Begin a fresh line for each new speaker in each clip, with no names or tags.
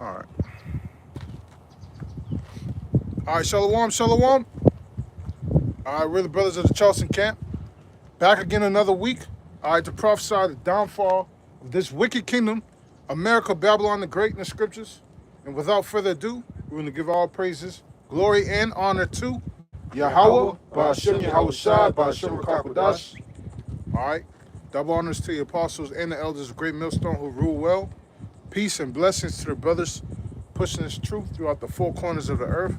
All right. All right, shalom, shalom. All right, we're the brothers of the Charleston camp. Back again another week. All right, to prophesy the downfall of this wicked kingdom, America, Babylon the Great in the scriptures. And without further ado, we're going to give all praises, glory, and honor to Yahweh, Ba'ashem Yahweh Shai, Ba'ashem Rakakwadash. All right. Double honors to the apostles and the elders of Great Millstone who rule well. Peace and blessings to the brothers pushing this truth throughout the four corners of the earth.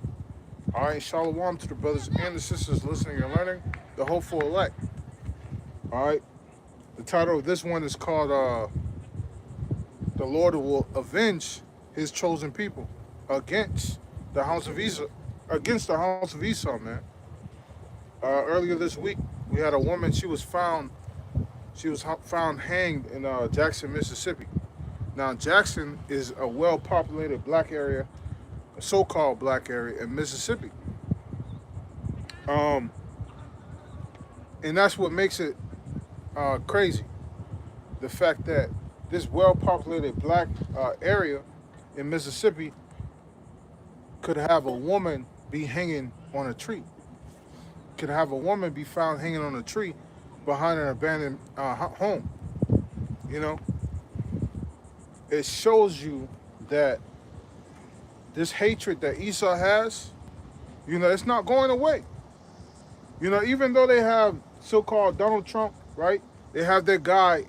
All right, shalom to the brothers and the sisters listening and learning, the hopeful elect. All right, the title of this one is called The Lord Will Avenge His Chosen People against the House of Esau, man. Earlier this week, we had a woman, she was found hanged in Jackson, Mississippi. Now, Jackson is a well-populated black area, a so-called black area in Mississippi. And that's what makes it crazy. The fact that this well-populated black area in Mississippi could have a woman be hanging on a tree. Could have a woman be found hanging on a tree behind an abandoned home. You know, it shows you that this hatred that Esau has, you know, it's not going away. You know, even though they have so-called Donald Trump, right? They have their guy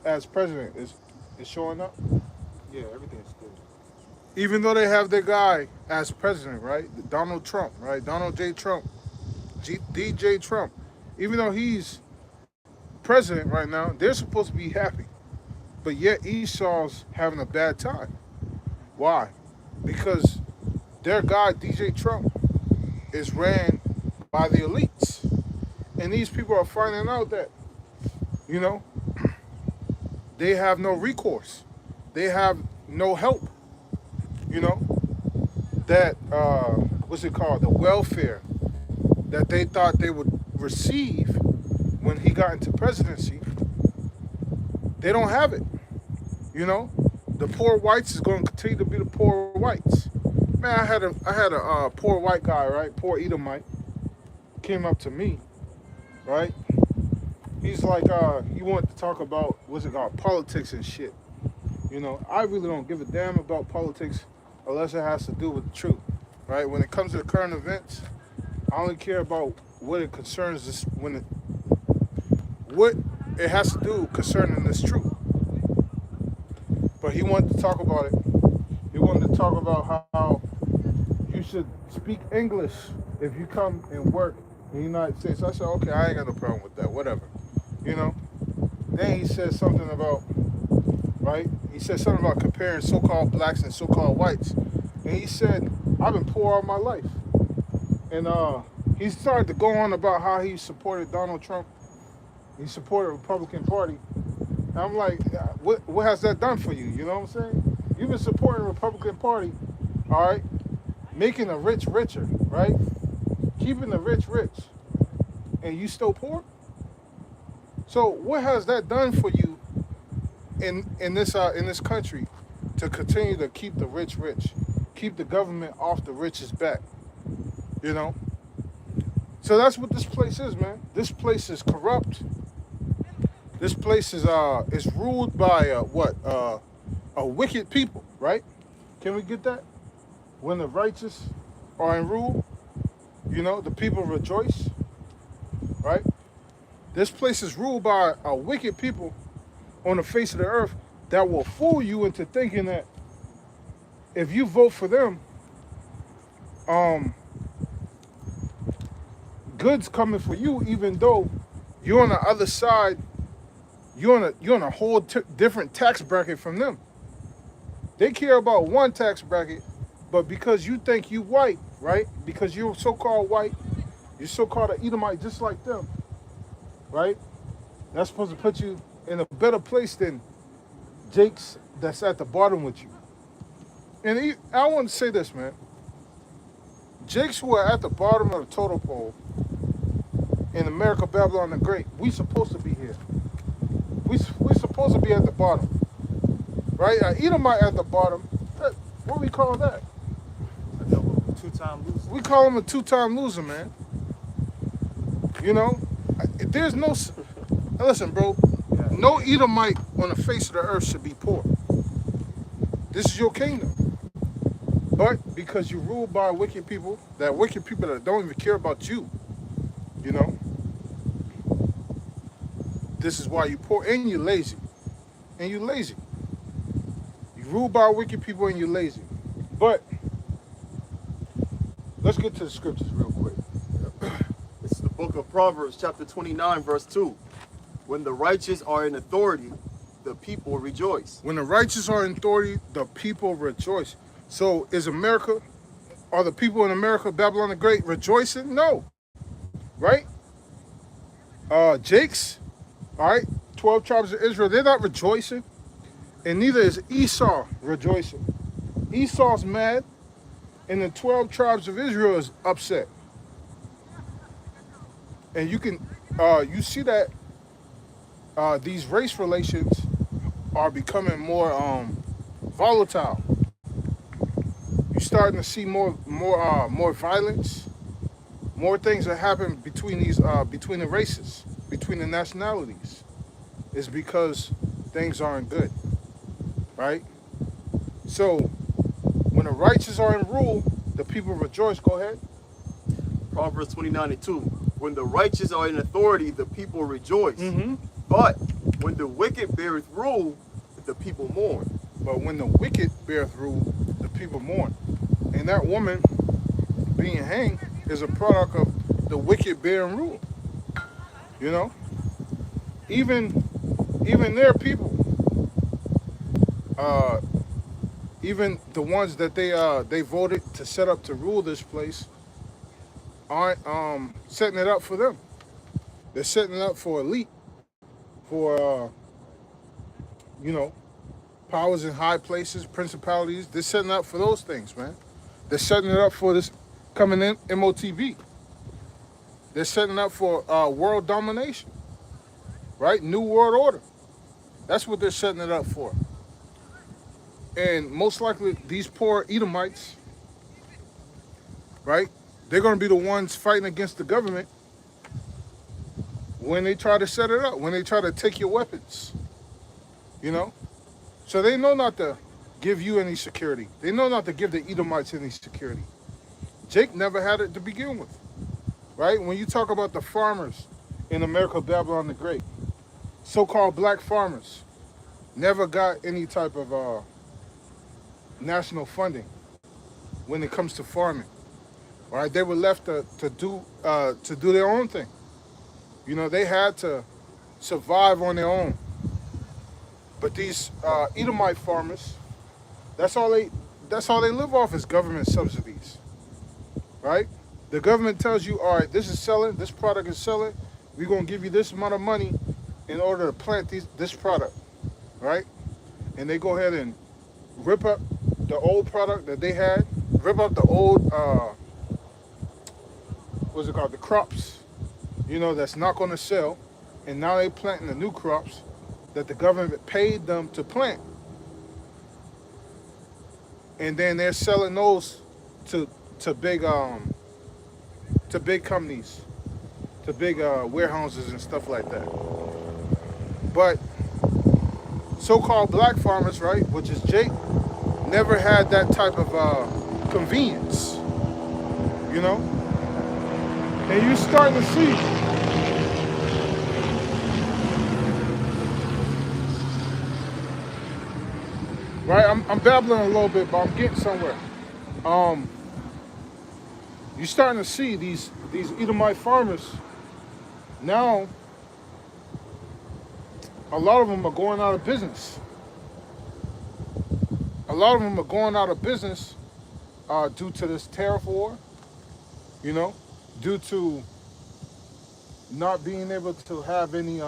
as president. Is showing up?
Yeah, everything's good.
Even though they have their guy as president, right? Donald Trump, right? Donald J. Trump, DJ Trump. Even though he's president right now, they're supposed to be happy. But yet Esau's having a bad time. Why? Because their guy, DJ Trump, is ran by the elites. And these people are finding out that, you know, they have no recourse. They have no help. You know, that, what's it called? The welfare that they thought they would receive when he got into presidency, they don't have it. You know, the poor whites is going to continue to be the poor whites. Man, I had a poor white guy, right? Poor Edomite came up to me, right? He's like, he wanted to talk about, what's it called, politics and shit. You know, I really don't give a damn about politics unless it has to do with the truth, right? When it comes to the current events, I only care about what it concerns this, what it has to do concerning this truth. But he wanted to talk about it. He wanted to talk about how you should speak English if you come and work in the United States. I said, okay, I ain't got no problem with that, whatever. You know? Then he said something about, right? He said something about comparing so-called blacks and so-called whites. And he said, I've been poor all my life. And he started to go on about how he supported Donald Trump. He supported the Republican Party. And I'm like, what has that done for you? You know what I'm saying? You've been supporting the Republican Party, all right? Making the rich richer, right? Keeping the rich rich. And you still poor? So what has that done for you in this country to continue to keep the rich rich? Keep the government off the rich's back, you know? So that's what this place is, man. This place is corrupt. This place is ruled by a wicked people, right? Can we get that? When the righteous are in rule, you know, the people rejoice, right? This place is ruled by a wicked people on the face of the earth that will fool you into thinking that if you vote for them, good's coming for you, even though you're on the other side. You're on a whole different tax bracket from them. They care about one tax bracket, but because you think you white, right? Because you're so-called white, you're so-called an Edomite just like them, right? That's supposed to put you in a better place than Jake's that's at the bottom with you. And I want to say this, man. Jakes who are at the bottom of the total pole in America, Babylon the Great, we supposed to be here. We're supposed to be at the bottom, right? Edomite at the bottom. What we call that?
A double two-time loser.
We call him a two-time loser, man. You know, there's no. Listen, bro.
Yeah.
No Edomite on the face of the earth should be poor. This is your kingdom. But because you're ruled by wicked people that don't even care about you, you know, this is why you're poor and you're lazy. And you're lazy. You're ruled by wicked people and you're lazy. But let's get to the scriptures real quick.
It's the book of Proverbs, chapter 29, verse 2. When the righteous are in authority, the people rejoice.
When the righteous are in authority, the people rejoice. So are the people in America, Babylon the Great, rejoicing? No. Right? Jake's, all right, 12 tribes of Israel, they're not rejoicing. And neither is Esau rejoicing. Esau's mad, and the 12 tribes of Israel is upset. And you see that these race relations are becoming more volatile. You're starting to see more violence, more things that happen between the races, between the nationalities. It's because things aren't good, right? So when the righteous are in rule, the people rejoice. Go ahead.
Proverbs 29 and 2. When the righteous are in authority, the people rejoice.
Mm-hmm.
But when the wicked beareth rule, the people mourn.
But when the wicked beareth rule, the people mourn. And that woman being hanged is a product of the wicked bearing rule. You know? Even their people, even the ones that they voted to set up to rule this place, aren't setting it up for them. They're setting it up for elite, for powers in high places, principalities. They're setting up for those things, man. They're setting it up for this coming in MOTB. They're setting up for world domination, right? New world order. That's what they're setting it up for. And most likely, these poor Edomites, right? They're going to be the ones fighting against the government when they try to set it up, when they try to take your weapons, you know? So they know not to give you any security. They know not to give the Edomites any security. Jake never had it to begin with, right? When you talk about the farmers in America, Babylon the Great, so-called black farmers never got any type of national funding when it comes to farming, right? They were left to do their own thing. You know, they had to survive on their own. But these Edomite farmers, that's all they live off is government subsidies, right? The government tells you, all right, this is selling, this product is selling, we're gonna give you this amount of money in order to plant this product, right? And they go ahead and rip up the old product that they had, rip up the old, the crops, that's not gonna sell, and now they planting the new crops that the government paid them to plant. And then they're selling those to big companies, to big warehouses and stuff like that. But so-called black farmers, right, which is Jake, never had that type of convenience, And you're starting to see right? I'm babbling a little bit, but I'm getting somewhere. You're starting to see these Edomite farmers now. A lot of them are going out of business. A lot of them are going out of business due to this tariff war. Due to not being able to have any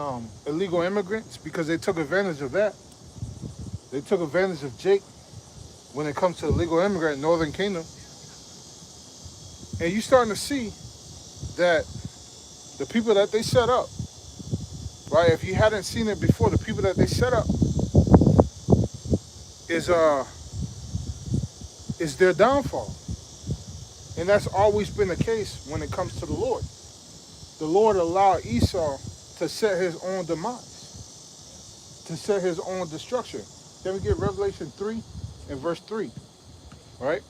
illegal immigrants because they took advantage of that. They took advantage of Jake when it comes to illegal immigrant in Northern Kingdom. And you're starting to see that the people that they set up, right? If you hadn't seen it before, the people that they set up is is their downfall. And that's always been the case when it comes to the Lord. The Lord allowed Esau to set his own demise, to set his own destruction. Then we get Revelation 3 and verse 3, right?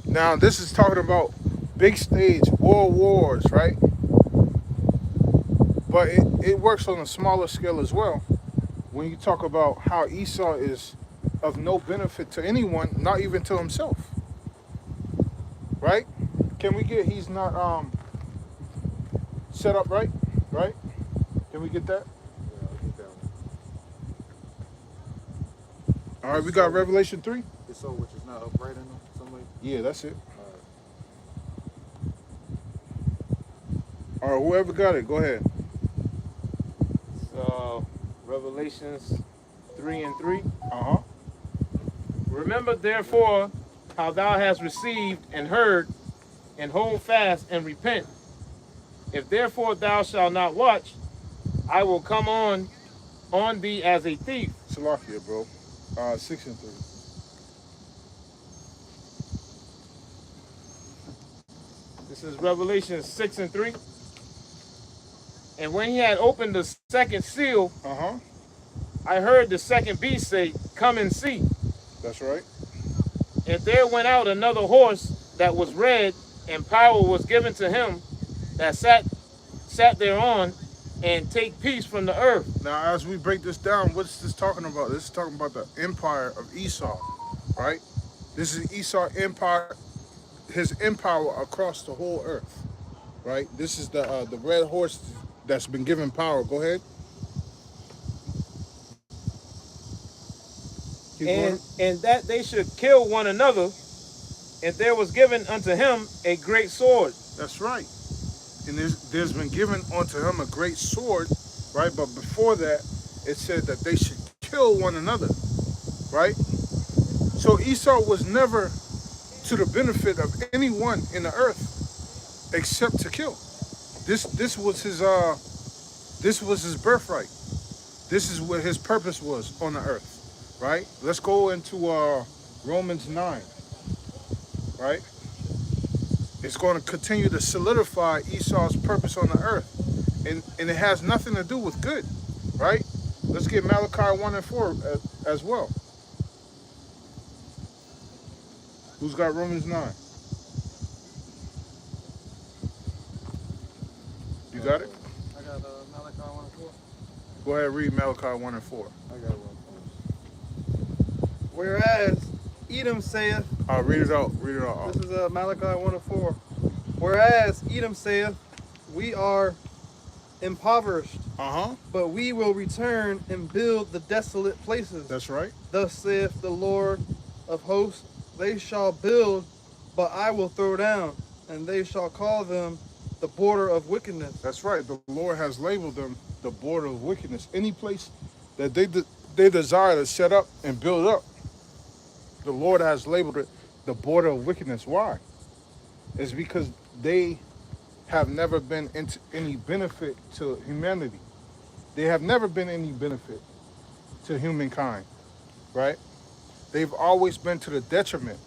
Now, this is talking about big stage, world wars, right? But it works on a smaller scale as well. When you talk about how Esau is of no benefit to anyone, not even to himself, right? Can we get he's not set up right? Right? Can we get that?
Yeah, I'll get that one.
All right, we got Revelation 3.
It's so which is not upright in them. Somebody.
Yeah, that's it.
All right.
All right, whoever got it, go ahead.
So, Revelations 3 and 3.
Uh-huh.
Remember therefore how thou hast received and heard, and hold fast and repent. If therefore thou shalt not watch, I will come on thee as a thief.
Salakia, bro. 6 and 3.
This is Revelation 6 and 3. And when he had opened the second seal,
Uh-huh.
I heard the second beast say, Come and see.
That's right.
And there went out another horse that was red, and power was given to him that sat thereon, and take peace from the earth.
Now, as we break this down, what's this talking about? This is talking about the empire of Esau, right? This is Esau empire, his empire across the whole earth, right? This is the red horse that's been given power. Go ahead. Keep going.
And that they should kill one another, and there was given unto him a great sword.
That's right. And there's been given unto him a great sword, right? But before that, it said that they should kill one another, right? So Esau was never to the benefit of anyone in the earth except to kill. This was his birthright. This is what his purpose was on the earth, right? Let's go into Romans 9, right? It's going to continue to solidify Esau's purpose on the earth. And it has nothing to do with good, right? Let's get Malachi 1 and 4 as well. Who's got Romans 9? You got it?
I got Malachi 1 and 4.
Go ahead, read Malachi 1 and 4.
I got one. Whereas Edom saith,
Read it out. Read it out.
this is Malachi 1 and 4. Whereas Edom saith, we are impoverished,
Uh-huh.
but we will return and build the desolate places.
That's right.
Thus saith the Lord of hosts, they shall build, but I will throw down, and they shall call them the border of wickedness.
That's right. The Lord has labeled them the border of wickedness. Any place that they desire to set up and build up, the Lord has labeled it the border of wickedness. Why? It's because they have never been into any benefit to humanity. They have never been any benefit to humankind, right? They've always been to the detriment.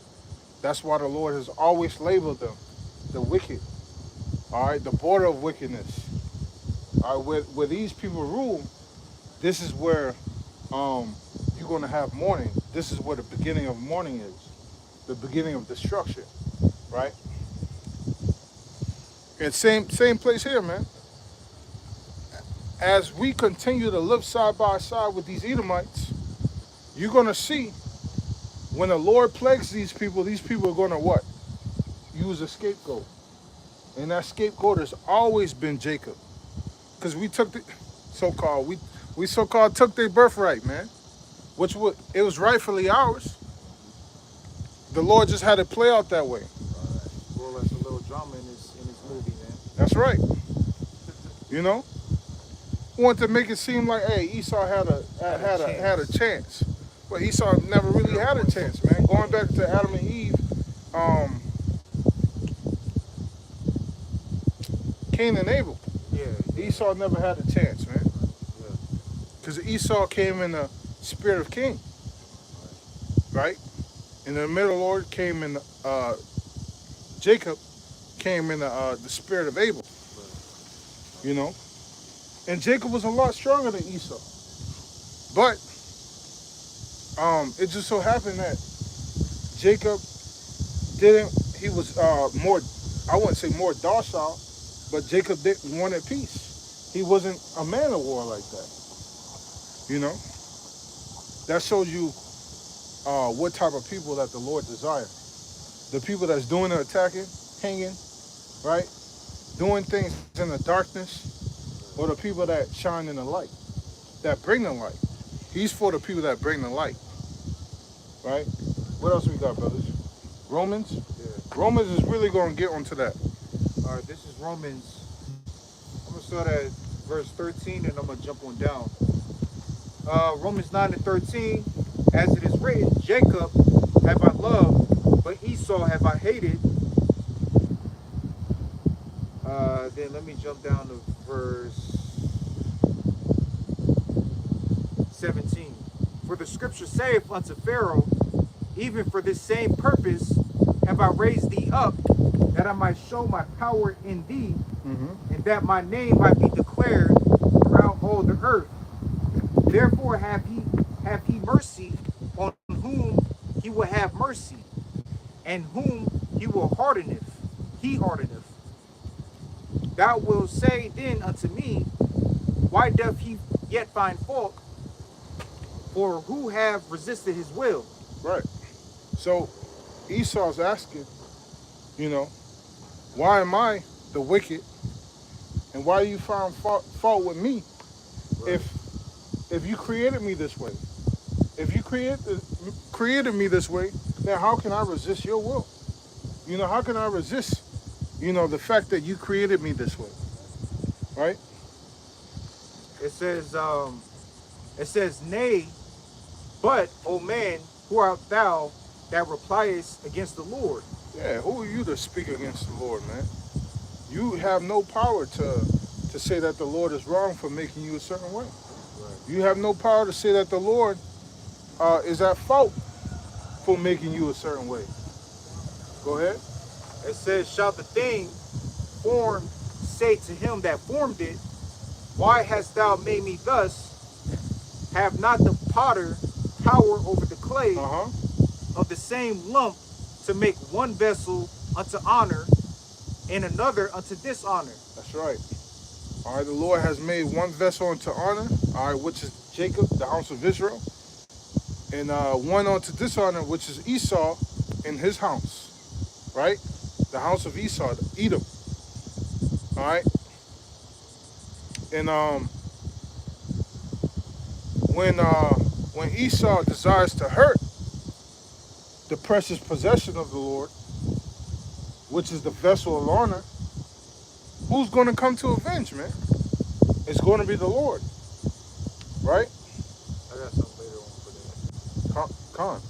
That's why the Lord has always labeled them the wicked, all right, the border of wickedness. All right, where these people rule, this is where you're going to have mourning. This is where the beginning of mourning is, the beginning of destruction, right? And same place here, man. As we continue to live side by side with these Edomites, you're going to see when the Lord plagues these people are going to what? Use a scapegoat. And that scapegoat has always been Jacob. Because we took the we so-called took their birthright, man. It was rightfully ours. The Lord just had it play out that way.
Well, that's a little drama in this movie, man.
That's right. You know? Want to make it seem like, hey, Esau had a chance. But Esau never really had a chance, man. Going back to Adam and Eve, Cain and Abel.
Yeah.
Esau never had a chance, man. Because Esau came in the spirit of Cain. right? And the middle Lord came in, Jacob came in the spirit of Abel, you know? And Jacob was a lot stronger than Esau. But it just so happened that Jacob he was more, I wouldn't say more docile, but Jacob didn't wanted peace. He wasn't a man of war like that, you know? That shows you what type of people that the Lord desires. The people that's doing the attacking, hanging, right? Doing things in the darkness, or the people that shine in the light, that bring the light. He's for the people that bring the light, right? What else we got, brothers? Romans?
Yeah.
Romans is really going to get onto that.
All right, this is Romans. I'm going to start at verse 13 and I'm going to jump on down. Romans 9 and 13. As it is written, Jacob have I loved, but Esau have I hated. Then let me jump down to verse 17. For the scripture saith unto Pharaoh, even for this same purpose have I raised thee up, that I might show my power in thee, and that my name might be declared throughout all the earth. Therefore have he mercy on whom he will have mercy, and whom he will hardeneth, he hardeneth. Thou wilt say then unto me, why doth he yet find fault? For who have resisted his will?
Right. So Esau's asking, you know, why am I the wicked, and why you found fault with me,
Right.
if you created me this way? If you created me this way, then how can I resist your will? You know, how can I resist, you know, the fact that you created me this way, right?
It says, nay, but, O man, who art thou that repliest against the Lord?
Yeah, who are you to speak against the Lord, man? You have no power to say that the Lord is wrong for making you a certain way.
Right.
You have no power to say that the Lord is at fault for making you a certain way. Go ahead.
It says, shall the thing formed say to him that formed it, why hast thou made me thus? Have not the potter power over the clay of the same lump to make one vessel unto honor and another unto dishonor?
That's right. All right, the Lord has made one vessel unto honor, all right, which is Jacob, the house of Israel, and one unto dishonor, which is Esau in his house, right? The house of Esau, Edom. All right. And when Esau desires to hurt the precious possession of the Lord, which is the vessel of honor, who's going to come to avenge, man? It's going to be the Lord, right?
I got something later on for that.
Con.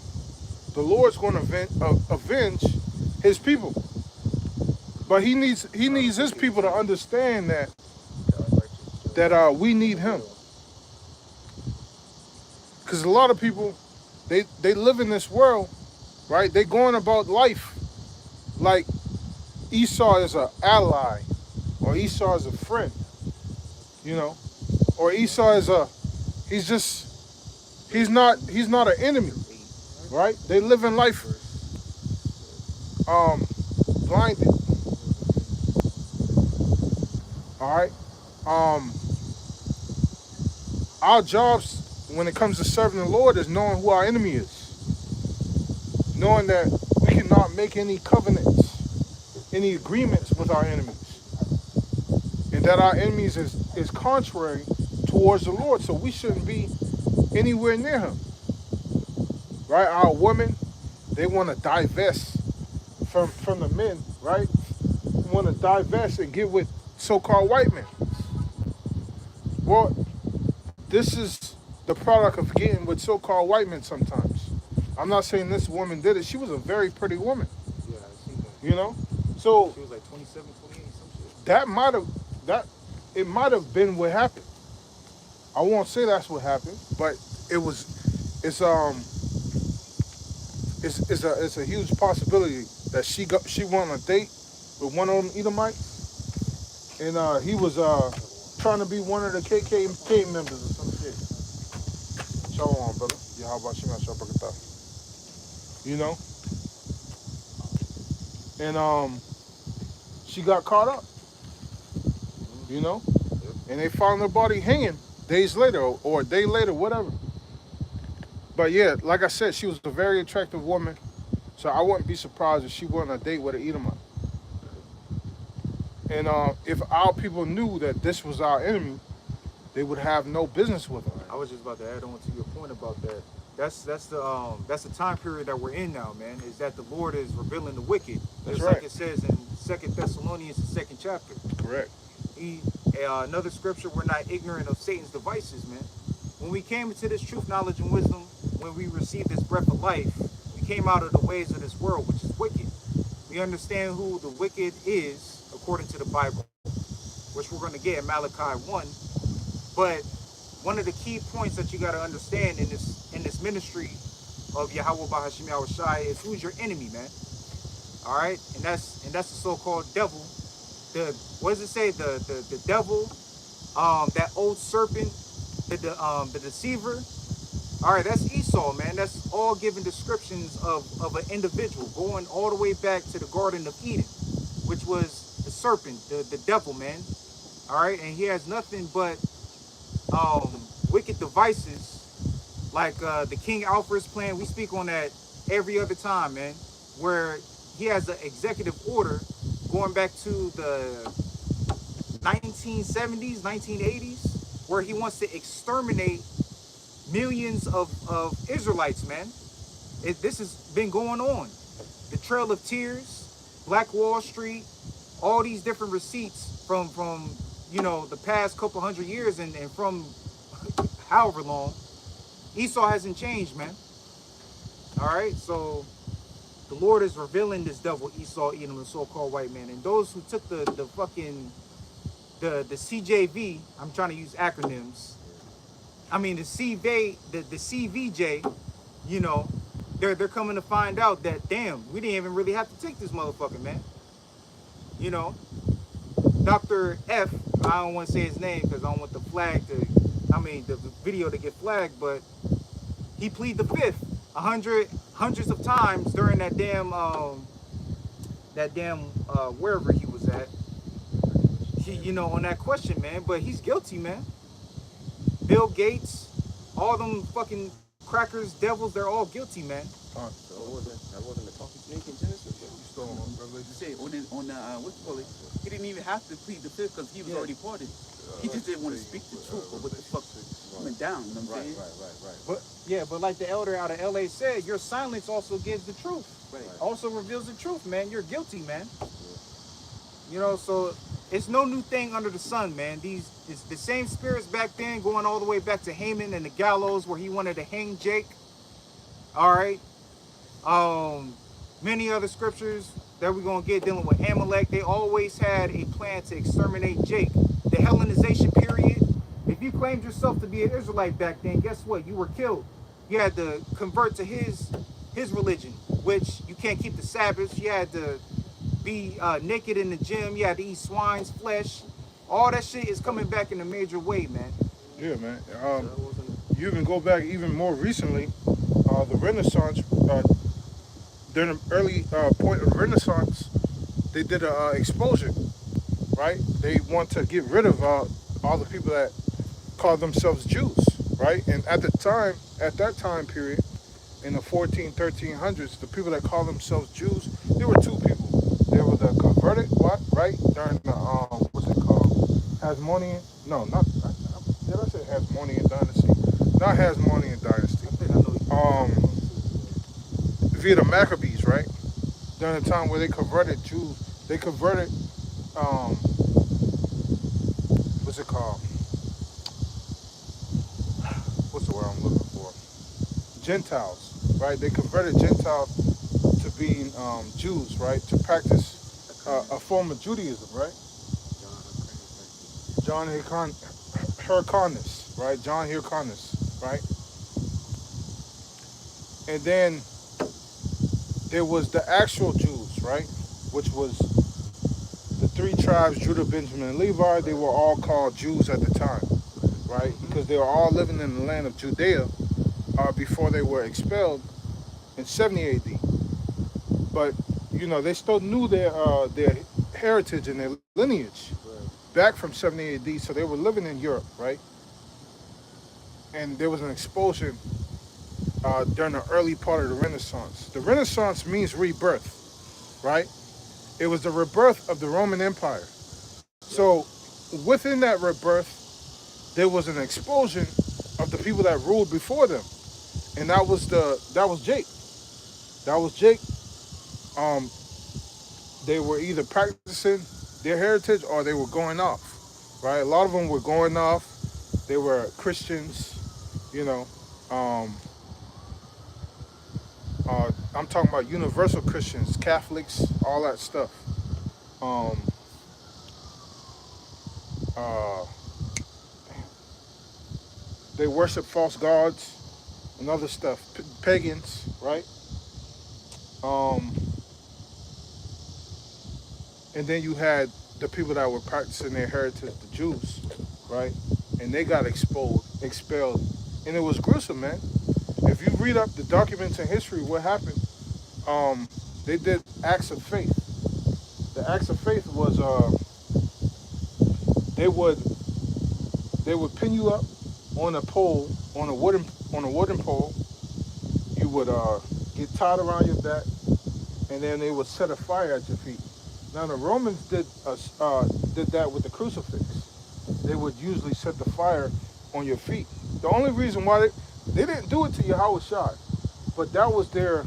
The Lord's going to avenge his people, but he needs his people to understand that we need him. Because a lot of people, they live in this world, right? They going about life like Esau is an ally, or Esau is a friend, you know, or Esau is he's not an enemy, right? They live in life blinded. All right. Our jobs when it comes to serving the Lord is knowing who our enemy is. Knowing that we cannot make any covenants, any agreements with our enemies. And that our enemies is contrary towards the Lord. So we shouldn't be anywhere near him. Right? Our women, they want to divest from the men, right? They want to divest and get with so-called white men. Well, this is the product of getting with so-called white men sometimes. I'm not saying this woman did it. She was a very pretty woman.
Yeah, I seen that.
You know? So
She was like 27, 28, some shit.
it might have been what happened. I won't say that's what happened, but it's it's a huge possibility that she went on a date with one of them Edomites, and he was trying to be one of the KKK members or some shit. Shalom, brother. Yeah, how about you, man? You know, and she got caught up. You know, and they found her body hanging days later or a day later, whatever. But yeah, like I said, she was a very attractive woman, so I wouldn't be surprised if she went on a date with an Edomite. And if our people knew that this was our enemy, they would have no business with her.
I was just about to add on to your point about that. That's the time period that we're in now, man. Is that the Lord is revealing the wicked,
That's
just
right.
like it says in 2 Thessalonians, the 2nd chapter.
Correct.
Another scripture, we're not ignorant of Satan's devices, man. When we came into this truth, knowledge, and wisdom, when we received this breath of life, we came out of the ways of this world, which is wicked. We understand who the wicked is according to the Bible, which we're going to get in Malachi 1. But one of the key points that you got to understand in this ministry of Yahweh Bahashim Yahushai is who's your enemy, man. All right, and that's the so-called devil. What does it say? The devil, that old serpent, the deceiver. All right, that's Esau, man. That's all given descriptions of an individual going all the way back to the Garden of Eden, which was the serpent, the devil, man. All right, and he has nothing but wicked devices, like the King Alfred's plan. We speak on that every other time, man, where he has an executive order going back to the 1970s, 1980s, where he wants to exterminate millions of Israelites, man. This has been going on. The Trail of Tears, Black Wall Street, all these different receipts from the past couple hundred years and from however long. Esau hasn't changed, man. All right, so the Lord is revealing this devil Esau, Edom, the so-called white man, and those who took the CJV. I'm trying to use acronyms. I mean the CVJ. They're coming to find out that damn, we didn't even really have to take this motherfucker, man. Dr. F. I don't want to say his name because I don't want the video to get flagged, but he plead the fifth hundreds of times during that damn wherever he was at. On that question, man. But he's guilty, man. Bill Gates, all them fucking crackers, devils, they're all guilty, man.
That wasn't the talking snake in Genesis.
You stole on Revelation.
You say on what you call it? He didn't even have to plead the fifth because he was already parted. He just didn't want to speak the truth of what the fuck went down. You know what I'm saying?
But like the elder out of LA said, your silence also gives the truth.
Right.
Also reveals the truth, man. You're guilty, man. So it's no new thing under the sun, man. It's the same spirits back then, going all the way back to Haman and the gallows where he wanted to hang Jake. All right. Many other scriptures that we're gonna get dealing with Amalek. They always had a plan to exterminate Jake. The Hellenization period. If you claimed yourself to be an Israelite back then, guess what? You were killed. You had to convert to his religion, which you can't keep the Sabbath. You had to be naked in the gym. You had to eat swine's flesh. All that shit is coming back in a major way, man.
Yeah, man. You even go back even more recently, the Renaissance, during the early point of the Renaissance, they did a explosion, right? They want to get rid of all the people that call themselves Jews, right? And at that time period, in the 1300s, the people that call themselves Jews, there were two people. There were the converted, right? During the, what's it called? Hasmonean? No, not, did I say Hasmonean dynasty? Not Hasmonean dynasty. Via the Maccabees, right? During the time where they converted Jews, they converted, what's it called? What's the word I'm looking for? Gentiles, right? They converted Gentiles to being Jews, right? To practice a form of Judaism, right? John Hyrcanus, right? John Hyrcanus, right? And then there was the actual Jews, right? Which was the three tribes, Judah, Benjamin, and Levi. They were all called Jews at the time, right? Because they were all living in the land of Judea before they were expelled in 70 AD. But they still knew their heritage and their lineage back from 70 AD. So they were living in Europe, right? And there was an explosion during the early part of the Renaissance. The Renaissance means rebirth, right? It was the rebirth of the Roman Empire. So within that rebirth, there was an explosion of the people that ruled before them, and that was Jake. That was Jake. Um, they were either practicing their heritage or they were going off, right? A lot of them were going off. They were Christians, you know. Um, I'm talking about universal Christians, Catholics, all that stuff. Um, uh, they worship false gods and other stuff, pagans, right? Um, and then you had the people that were practicing their heritage, the Jews, right? And they got expelled, and it was gruesome, man. If you read up the documents in history, what happened? They did acts of faith. The acts of faith was they would pin you up on a pole, on a wooden pole. You would get tied around your back, and then they would set a fire at your feet. Now the Romans did that with the crucifix. They would usually set the fire on your feet. The only reason why they didn't do it to Yahweh Shai, but that was their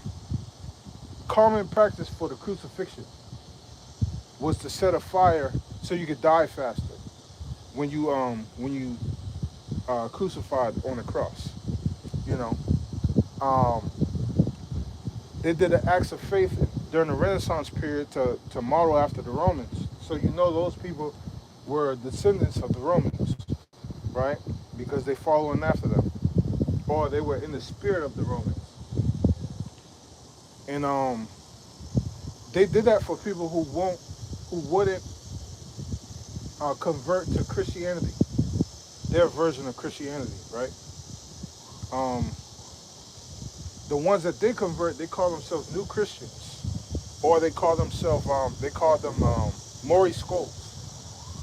common practice for the crucifixion, was to set a fire so you could die faster when you crucified on the cross. You know, they did the acts of faith during the Renaissance period to model after the Romans. So those people were descendants of the Romans, right? Because they following after them, or they were in the spirit of the Romans. And they did that for people who wouldn't convert to Christianity, their version of Christianity, right? The ones that did convert, they call themselves new Christians, or they call them Mori Skulls,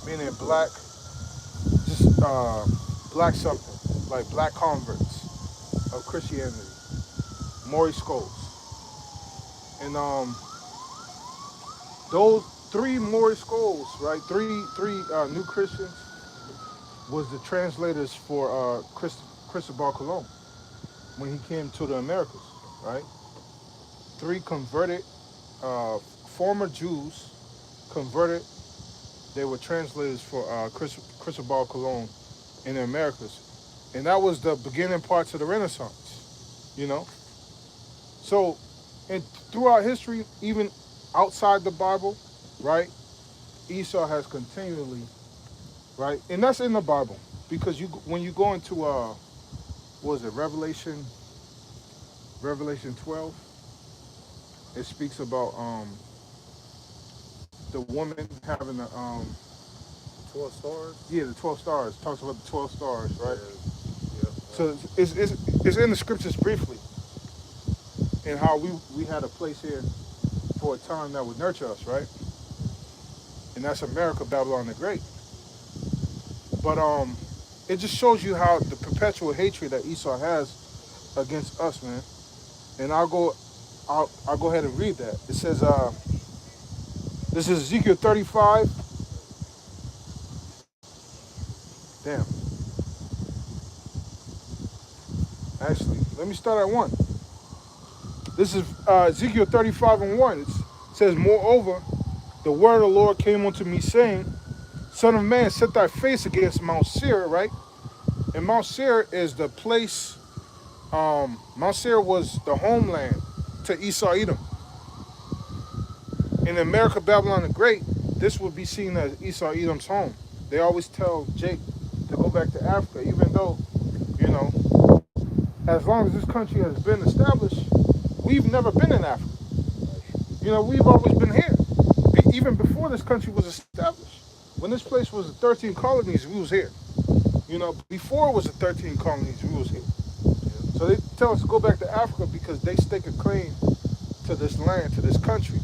meaning black, just black something, like black converts of Christianity, Mori Skulls. And those three Mori Skulls, right? Three new Christians was the translators for Cristobal Colon when he came to the Americas, right? Three converted former Jews converted. They were translators for Cristobal Colon in the Americas, and that was the beginning parts of the Renaissance, So, and throughout history, even outside the Bible, right? Esau has continually, right, and that's in the Bible, because when you go into what was it, Revelation 12, it speaks about the woman having the
12 stars?
yeah, the 12 stars. Talks about the 12 stars, right?
Yeah.
So it's in the scriptures briefly, and how we had a place here for a time that would nurture us, right? And that's America, Babylon the Great. But it just shows you how the perpetual hatred that Esau has against us, man. And I'll go ahead and read that. It says, this is Ezekiel 35. Damn. Actually, let me start at 1. This is Ezekiel 35:1. It says, moreover, the word of the Lord came unto me, saying, Son of man, set thy face against Mount Seir, right? And Mount Seir is the place, Mount Seir was the homeland to Esau Edom. In America, Babylon the Great, this would be seen as Esau Edom's home. They always tell Jake to go back to Africa, even though, as long as this country has been established, we've never been in Africa. You know, we've always been here. Even before this country was established. When this place was 13 colonies, we was here. You know, before it was 13 colonies, we was here. So they tell us to go back to Africa because they stake a claim to this land, to this country,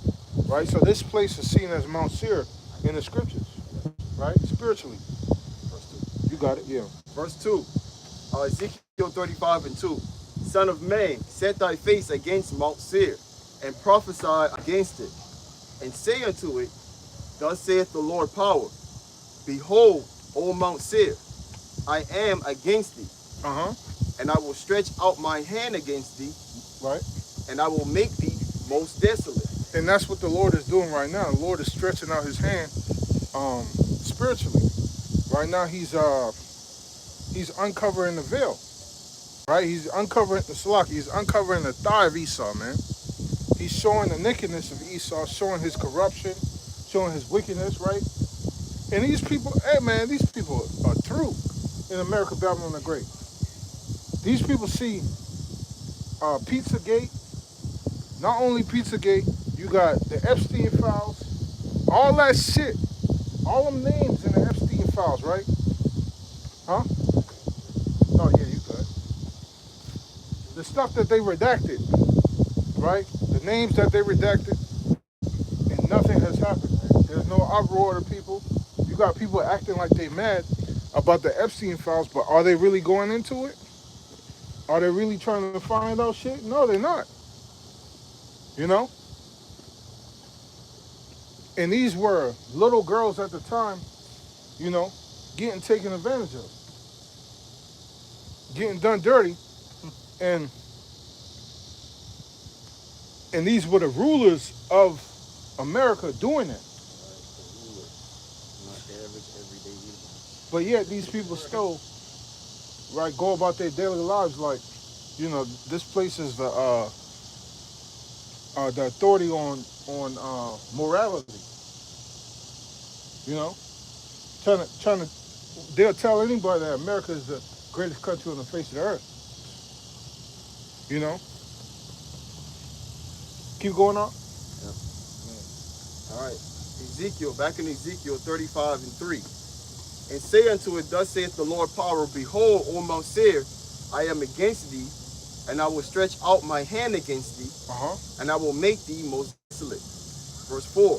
right? So this place is seen as Mount Seir in the scriptures, right? Spiritually.
Verse 2.
You got it, yeah.
Verse 2. Ezekiel 35 and 2. Son of man, set thy face against Mount Seir, and prophesy against it, and say unto it, thus saith the Lord power, behold, O Mount Seir, I am against thee, and I will stretch out my hand against thee,
Right.
and I will make thee most desolate.
And that's what the Lord is doing right now. The Lord is stretching out his hand spiritually. Right now he's uncovering the veil. Right? He's uncovering the Salaki. He's uncovering the thigh of Esau, man. He's showing the nakedness of Esau, showing his corruption, showing his wickedness, right? And these people, hey man, these people are through in America, Babylon the Great. These people see Pizzagate. Not only Pizzagate, you got the Epstein files, all that shit, all them names in the Epstein files, right? Huh? Oh yeah, you good. The stuff that they redacted, right? The names that they redacted, and nothing has happened. There's no uproar to people. You got people acting like they mad about the Epstein files, but are they really going into it? Are they really trying to find out shit? No, they're not. You know? And these were little girls at the time, you know, getting taken advantage of, getting done dirty, and these were the rulers of America doing it.
Not the average everyday human.
But yet these people still, right, go about their daily lives like, you know, this place is the authority on morality. You know, trying to, they'll tell anybody that America is the greatest country on the face of the earth. You know, keep going on.
Yep. All right. Ezekiel, back in Ezekiel 35 and 3. And say unto it, thus saith the Lord power, behold, O Mount Seir, I am against thee, and I will stretch out my hand against thee, and I will make thee most desolate. Verse 4.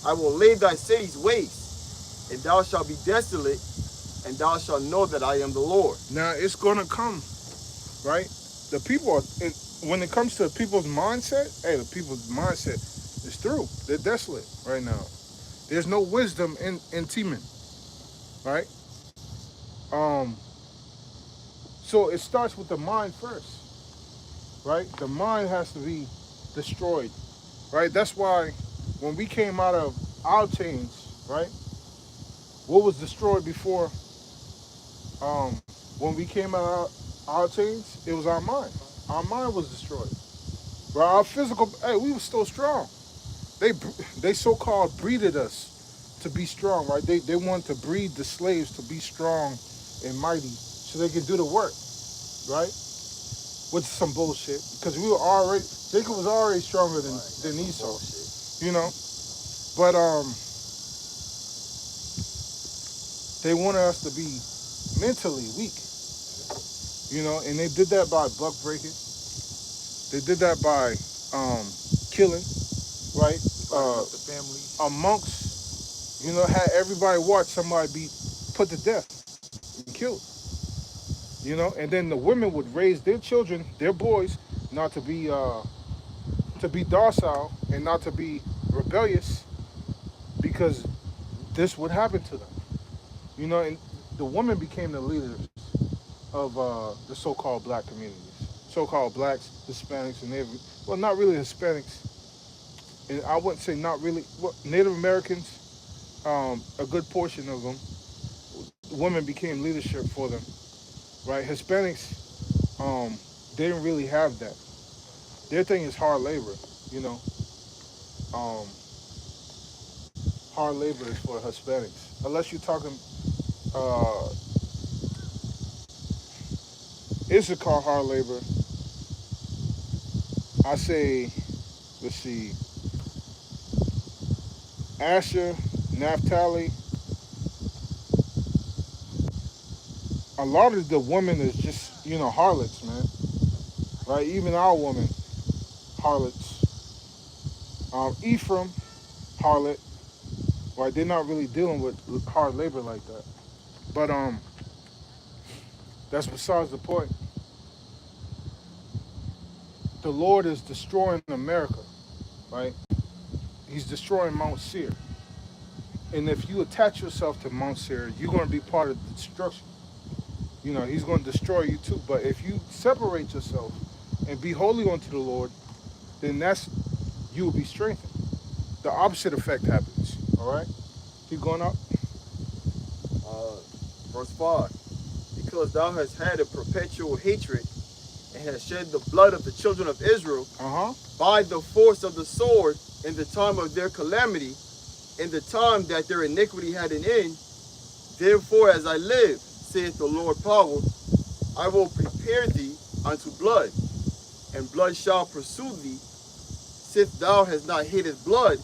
I will lay thy cities waste, and thou shalt be desolate, and thou shalt know that I am the Lord.
Now it's gonna come, right? The people are, when it comes to people's mindset, hey, the people's mindset is through. They're desolate right now. There's no wisdom in Teman, right? So it starts with the mind first, right? The mind has to be destroyed, right? That's why when we came out of our chains, right? What was destroyed before? When we came out of our chains, it was our mind. Our mind was destroyed. Right? Our physical, hey, we were still strong. They so-called breeded us to be strong, right? They wanted to breed the slaves to be strong and mighty so they could do the work, right? Which is some bullshit because we were already, Jacob was already stronger than Esau,
Bullshit.
you know? But they wanted us to be mentally weak, you know, and they did that by buck breaking. They did that by killing, right?
The family.
Monks, you know, had everybody watch somebody be put to death and killed, you know, and then the women would raise their children, their boys, not to be docile and not to be rebellious because this would happen to them, you know, and the women became the leaders of the so-called black communities, so-called blacks, Hispanics, and Native, well, not really Hispanics, and I wouldn't say not really, well, Native Americans, a good portion of them, women became leadership for them, right? Hispanics, they didn't really have that. Their thing is hard labor, you know. Hard labor is for Hispanics, unless you're talking Issachar hard labor. I say, let's see, Asher, Naphtali. A lot of the women is just, harlots, man. Right? Even our women, harlots. Ephraim, harlot. Right? They're not really dealing with hard labor like that. But that's besides the point. The Lord is destroying America, right? He's destroying Mount Seir. And if you attach yourself to Mount Seir, you're going to be part of the destruction. He's going to destroy you too. But if you separate yourself and be holy unto the Lord, then you will be strengthened. The opposite effect happens. All right? Keep going up.
Verse 5. Because thou hast had a perpetual hatred and hast shed the blood of the children of Israel by the force of the sword in the time of their calamity, in the time that their iniquity had an end. Therefore, as I live, saith the Lord power, I will prepare thee unto blood, and blood shall pursue thee. Sith thou hast not hated blood,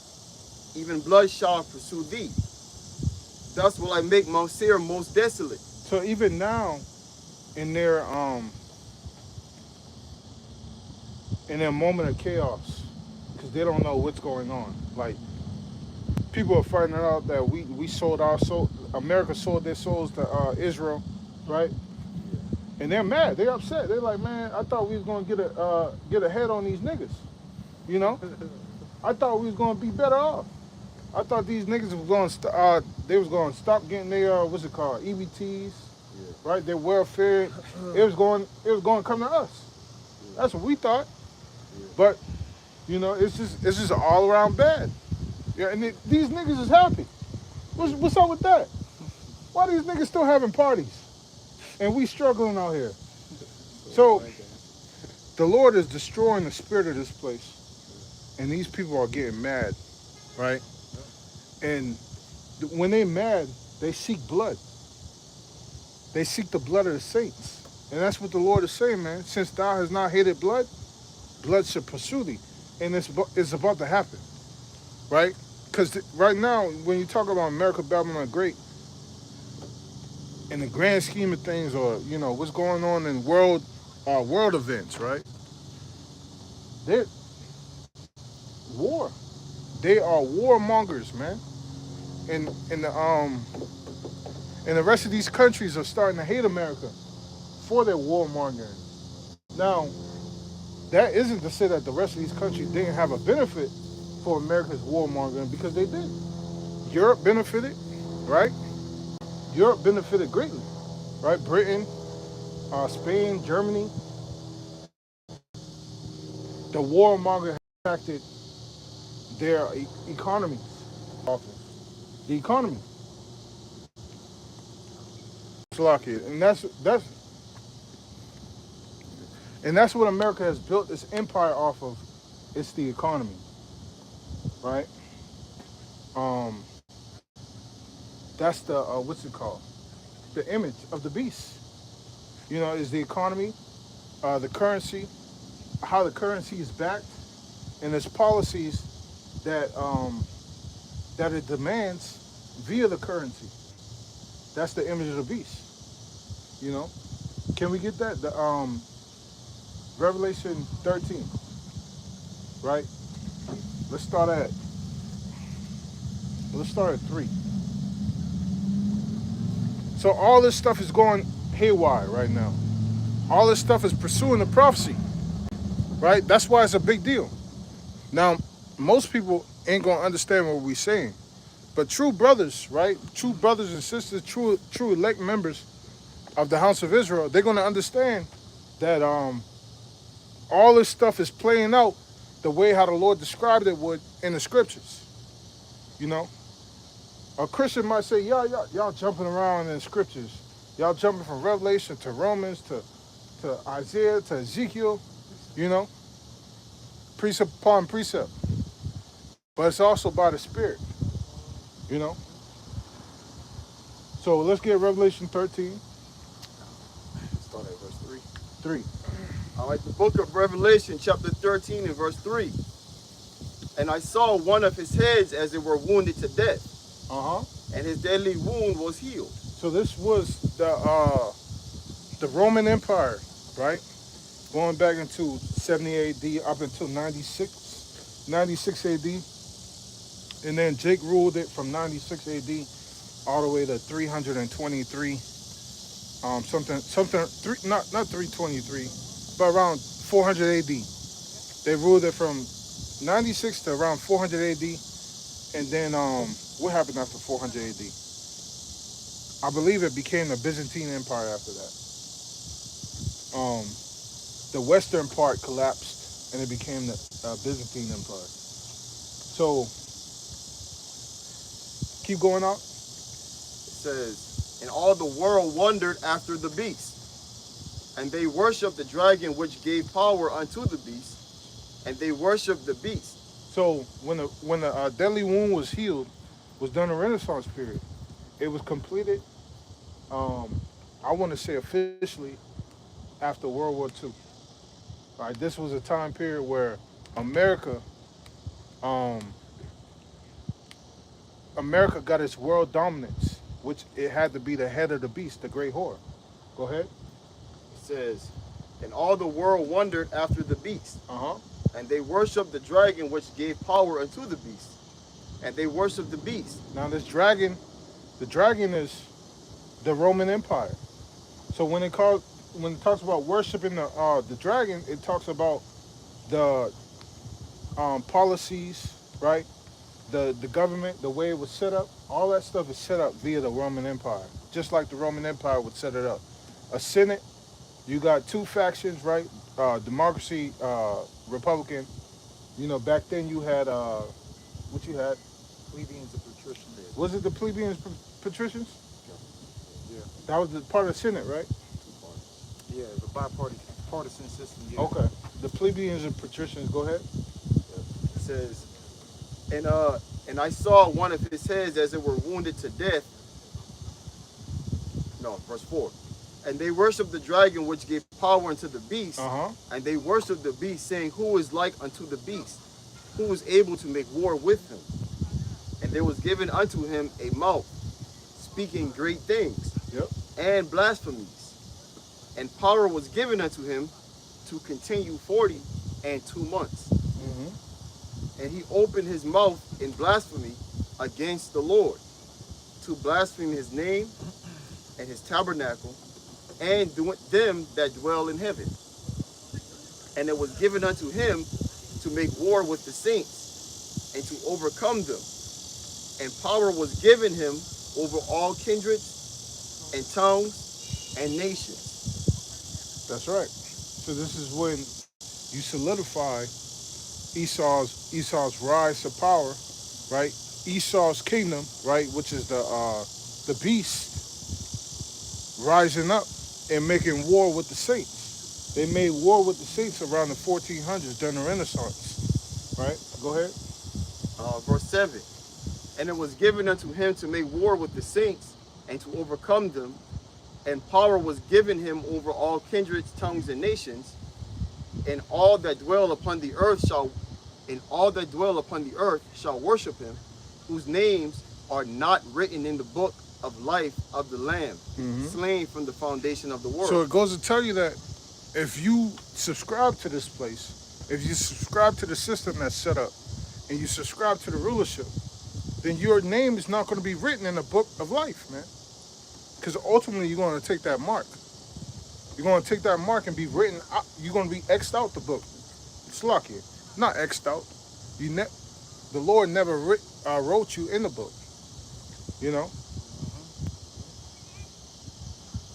even blood shall pursue thee. Thus will I make Mount Seir most desolate.
So even now, in their moment of chaos, because they don't know what's going on. Like, people are finding out that we sold our soul. America sold their souls to Israel, right? And they're mad. They're upset. They're like, man, I thought we was gonna get ahead on these niggas. I thought we was gonna be better off. I thought these niggas was gonna they was gonna stop getting their what's it called, EBTs, right? Their welfare. It was going to come to us. That's what we thought. But it's just all around bad. Yeah, and these niggas is happy. What's up with that? Why these niggas still having parties? And we struggling out here. So the Lord is destroying the spirit of this place. And these people are getting mad, right? And when they mad, they seek blood. They seek the blood of the saints. And that's what the Lord is saying, man. Since thou hast not hated blood, blood should pursue thee. And it's about to happen, right? Because right now, when you talk about America, Babylon the Great, in the grand scheme of things, or what's going on in world events, right? They're war. They are warmongers, man. And the rest of these countries are starting to hate America for their warmongering. Now, that isn't to say that the rest of these countries didn't have a benefit for America's warmongering, because they did. Europe benefited, right? Europe benefited greatly, right? Britain, Spain, Germany. The warmonger impacted their economies. The economy. And that's what America has built its empire off of. It's the economy, right? That's the what's it called? The image of the beast. Is the economy, the currency, how the currency is backed, and its policies that it demands via the currency. That's the image of the beast. Can we get that? The Revelation 13, right? Let's start at 3. So all this stuff is going haywire right now. All this stuff is pursuing the prophecy, right? That's why it's a big deal. Now, most people ain't gonna understand what we're saying, but true brothers, right? True brothers and sisters, true elect members of the House of Israel, they're gonna understand that all this stuff is playing out the way how the Lord described it would in the scriptures. A Christian might say, y'all jumping around in the scriptures. Y'all jumping from Revelation to Romans to Isaiah to Ezekiel, precept upon precept. But it's also by the Spirit, So let's get Revelation 13.
Start at verse 3.
3.
All right, the book of Revelation, chapter 13 and verse 3. And I saw one of his heads as it were wounded to death,
Uh-huh.
and his deadly wound was healed.
So this was the Roman Empire, right? Going back into 70 AD up until 96 AD. And then Jake ruled it from 96 AD all the way to 323 not 323, but around 400 AD. They ruled it from 96 to around 400 AD. And then what happened after 400 AD? I believe it became the Byzantine Empire after that. Um, the western part collapsed and it became the Byzantine Empire. So keep going on.
It says, and all the world wondered after the beast, and they worshipped the dragon which gave power unto the beast, and they worshipped the beast.
So when the deadly wound was healed, was during the Renaissance period. It was completed. I want to say officially after World War II. Right, this was a time period where America, um, America got its world dominance, which it had to be the head of the beast, the great whore. Go ahead.
It says, and all the world wondered after the beast,
Uh huh.
and they worshipped the dragon which gave power unto the beast, and they worshipped the beast.
Now this dragon, the dragon is the Roman Empire. So when it talks about worshiping the dragon, it talks about the policies, right? The government, the way it was set up, all that stuff is set up via the Roman Empire, just like the Roman Empire would set it up. A Senate, you got two factions, right? Democracy, Republican. You know, back then you had what you had?
Plebeians and patricians.
Was it the plebeians, patricians?
Yeah.
That was the part of the Senate, right?
Yeah, the bipartisan system. Yeah.
Okay. The plebeians and patricians. Go ahead.
It says, and I saw one of his heads as it were wounded to death. No, verse 4. And they worshipped the dragon which gave power unto the beast, and they worshipped the beast, saying, who is like unto the beast? Who is able to make war with him? And there was given unto him a mouth, speaking great things,
Yep.
and blasphemies. And power was given unto him to continue 42 months.
Mm-hmm.
And he opened his mouth in blasphemy against the Lord, to blaspheme his name and his tabernacle, and them that dwell in heaven. And it was given unto him to make war with the saints, and to overcome them. And power was given him over all kindreds, and tongues, and nations.
That's right. So this is when you solidify Esau's rise to power, right? Esau's kingdom, right, which is the beast rising up and making war with the saints. They made war with the saints around the 1400s during the Renaissance, right? Go ahead.
Verse 7. And it was given unto him to make war with the saints, and to overcome them. And power was given him over all kindreds, tongues, and nations. And all that dwell upon the earth shall worship him, whose names are not written in the book of life of the Lamb, slain from the foundation of the world.
So it goes to tell you that if you subscribe to this place, if you subscribe to the system that's set up, and you subscribe to the rulership, then your name is not going to be written in the book of life, man. Because ultimately you're going to take that mark. You're going to take that mark and be written out. You're going to be X'd out the book. It's lucky. Not X'd out. The Lord never wrote you in the book. You know?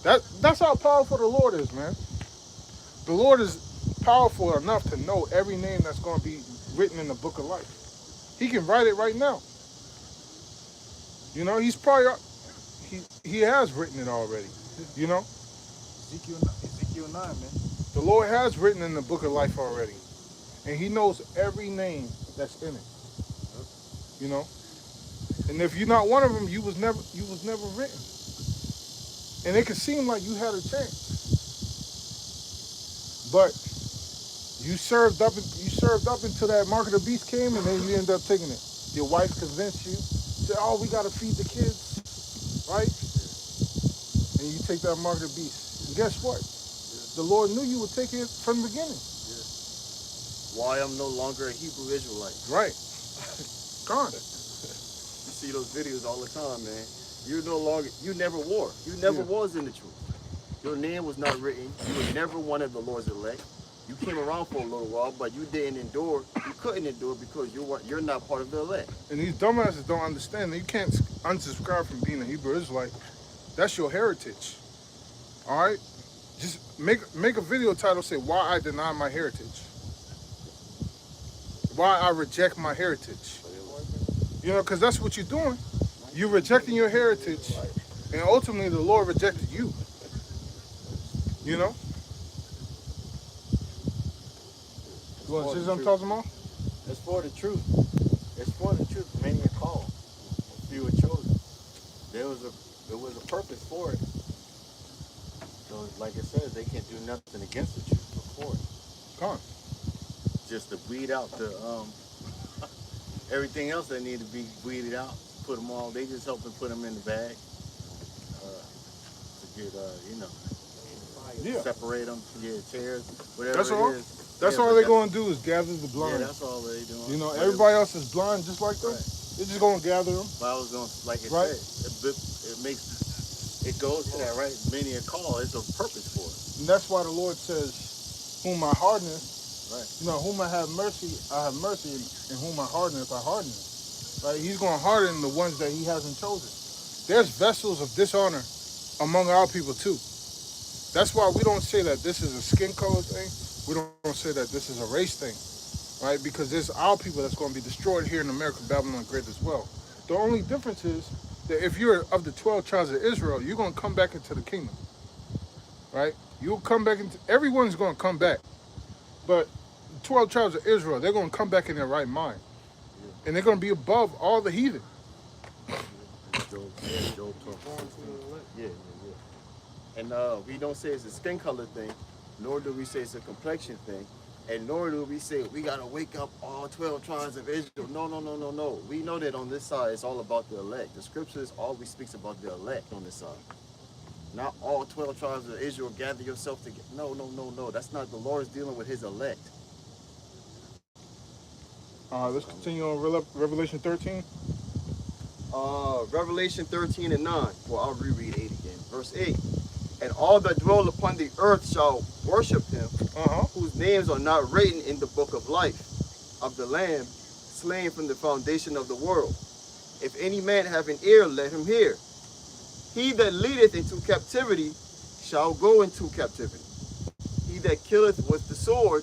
That's how powerful the Lord is, man. The Lord is powerful enough to know every name that's going to be written in the book of life. He can write it right now. You know, he's probably, he has written it already, you know?
Ezekiel 9, man.
The Lord has written in the book of life already. And he knows every name that's in it. You know? And if you're not one of them, you was never written. And it could seem like you had a chance. But You served up until that mark of the beast came, and then you end up taking it. Your wife convinced you, said, "Oh, we gotta feed the kids, right?" And you take that mark of the beast. And guess what? The Lord knew you would take it from the beginning.
Why I'm no longer a Hebrew Israelite.
Right. Gone.
You see those videos all the time, man. You never were. You never was in the truth. Your name was not written. You were never one of the Lord's elect. You came around for a little while, but you didn't endure. You couldn't endure because you're not part of the elect.
And these dumbasses don't understand that you can't unsubscribe from being a Hebrew Israelite. That's your heritage. All right? Just make a video title say why I deny my heritage. Why I reject my heritage. You know, because that's what you're doing. You're rejecting your heritage, and ultimately the Lord rejected you. You know? You want to see something, talking about?
It's for the truth. It's for the truth. Many are called, few are chosen. There was a purpose for it. So, like I said, they can't do nothing against the truth before it.
Come on.
Just to weed out the everything else that need to be weeded out. Put them all. They just help and put them in the bag to get separate them, tears, whatever
That's all.
it is.
That's all they're going to do is gather the blind.
Yeah, that's all they doing.
You know, everybody else is blind just like them.
Right.
They're just going to gather them.
But I was going to, like I
Right.
said, it goes to that, right? Many are called. It's a purpose for it.
And that's why the Lord says, whom I hardeneth,
Right.
you know, whom I have mercy, and whom I hardeneth, I hardeneth. Right? He's going to harden the ones that he hasn't chosen. There's vessels of dishonor among our people too. That's why we don't say that this is a skin color thing. We don't say that this is a race thing, right? Because there's our people that's going to be destroyed here in America, Babylon Great as well. The only difference is that if you're of the 12 tribes of Israel, you're going to come back into the kingdom, right? You'll come back into, everyone's going to come back. But the 12 tribes of Israel, they're going to come back in their right mind. And they're going to be above all the heathen.
Job talks.
Yeah. And we don't say it's a skin color thing, nor do we say it's a complexion thing, and nor do we say we gotta wake up all 12 tribes of Israel. No. We know that on this side it's all about the elect. The scriptures always speaks about the elect on this side. Not all 12 tribes of Israel gather yourself together. No. That's not, the Lord is dealing with his elect.
Let's continue on Revelation 13.
Revelation 13 and 9. Well, I'll reread 8 again. Verse 8. And all that dwell upon the earth shall worship him, whose names are not written in the book of life of the Lamb, slain from the foundation of the world. If any man have an ear, let him hear. He that leadeth into captivity shall go into captivity. He that killeth with the sword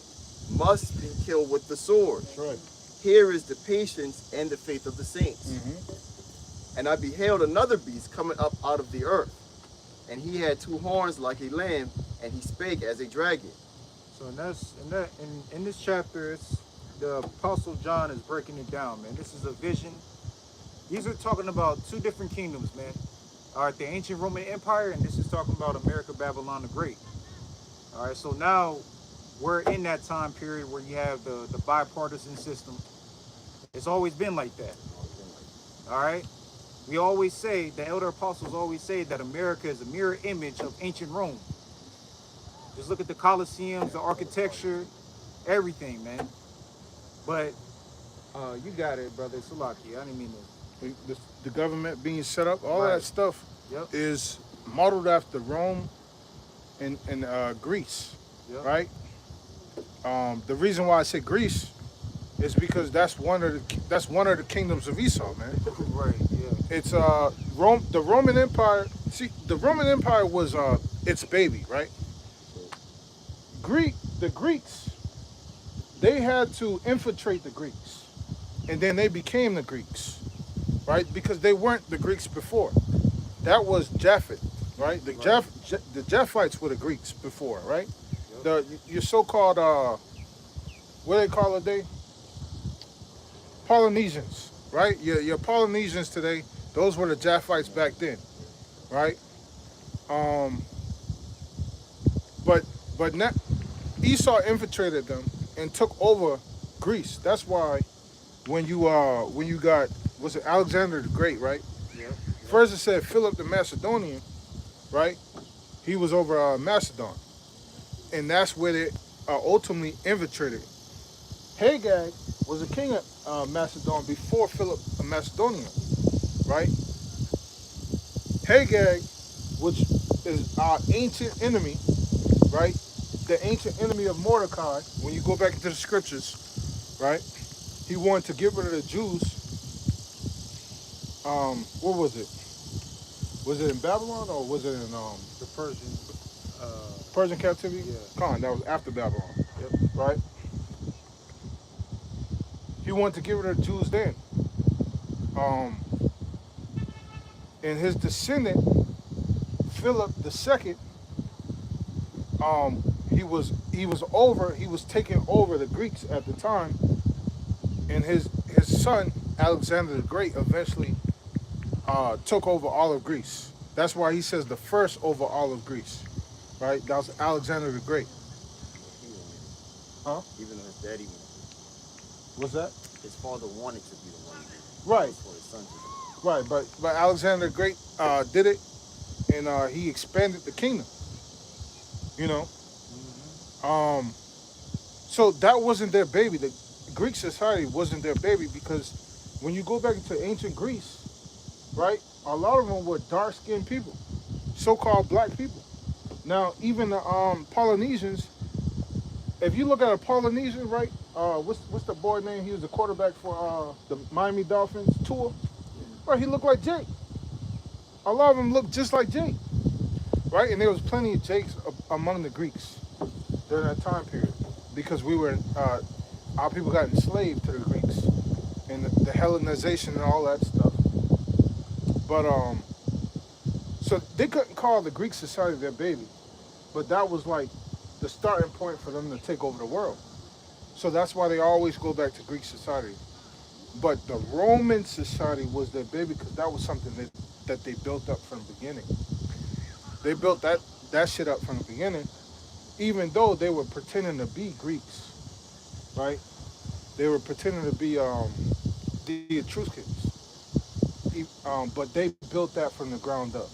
must be killed with the sword.
That's right.
Here is the patience and the faith of the saints. And I beheld another beast coming up out of the earth. And he had two horns like a lamb, and he spake as a dragon.
So in this chapter, it's the Apostle John is breaking it down, man. This is a vision. These are talking about two different kingdoms, man. All right, the ancient Roman Empire, and this is talking about America, Babylon the Great. All right, so now we're in that time period where you have the bipartisan system. It's always been like that. All right. We always say, the elder apostles always say that America is a mirror image of ancient Rome. Just look at the Colosseums, the architecture, everything, man. But you got it, brother. Salaki. I didn't mean to.
The government being set up, all that stuff
Yep.
is modeled after Rome and Greece, right? The reason why I say Greece is because that's one of the kingdoms of Esau, man.
Right. Yeah.
It's Rome. The Roman Empire. See, the Roman Empire was its baby, right? The Greeks, they had to infiltrate the Greeks, and then they became the Greeks, right? Because they weren't the Greeks before. That was Japhet, right? The Japhites were the Greeks before, right? Your so-called what do they call it? Polynesians, right? Your Polynesians today, those were the Japhites back then, right? But now Esau infiltrated them, and took over Greece. That's why when you got, was it Alexander the Great, right?
Yeah.
First it said Philip the Macedonian, right? He was over Macedon, and that's where they ultimately infiltrated. Hagag was a king of Macedon before Philip of Macedonia, right? Hagag, which is our ancient enemy, right? The ancient enemy of Mordecai. When you go back into the scriptures, right? He wanted to get rid of the Jews. What was it? Was it in Babylon or was it in
The Persian.
Persian captivity?
Yeah.
Khan, that was after Babylon,
Yep.
right? He wanted to get rid of the Jews then. Um, and his descendant, Philip II, he was taking over the Greeks at the time, and his son Alexander the Great eventually took over all of Greece. That's why he says the first over all of Greece, right? That was Alexander the Great. Huh?
Even though his daddy wanted
What's that?
his father wanted to be the one
Right,
for his son to do.
right. But Alexander the Great did it, and he expanded the kingdom. You know, so that wasn't their baby. The Greek society wasn't their baby because when you go back into ancient Greece, right, a lot of them were dark-skinned people, so-called black people. Now, even the Polynesians, if you look at a Polynesian, right, what's the boy name? He was the quarterback for the Miami Dolphins, Tua. Right, he looked like Jake. A lot of them looked just like Jake, right? And there was plenty of Jakes among the Greeks during that time period because we were our people got enslaved to the Greeks and the Hellenization and all that stuff. But so they couldn't call the Greek society their baby, but that was like the starting point for them to take over the world. So that's why they always go back to Greek society. But the Roman society was their baby because that was something that they built up from the beginning. They built that shit up from the beginning, even though they were pretending to be Greeks, right? They were pretending to be the Etruscans, but they built that from the ground up.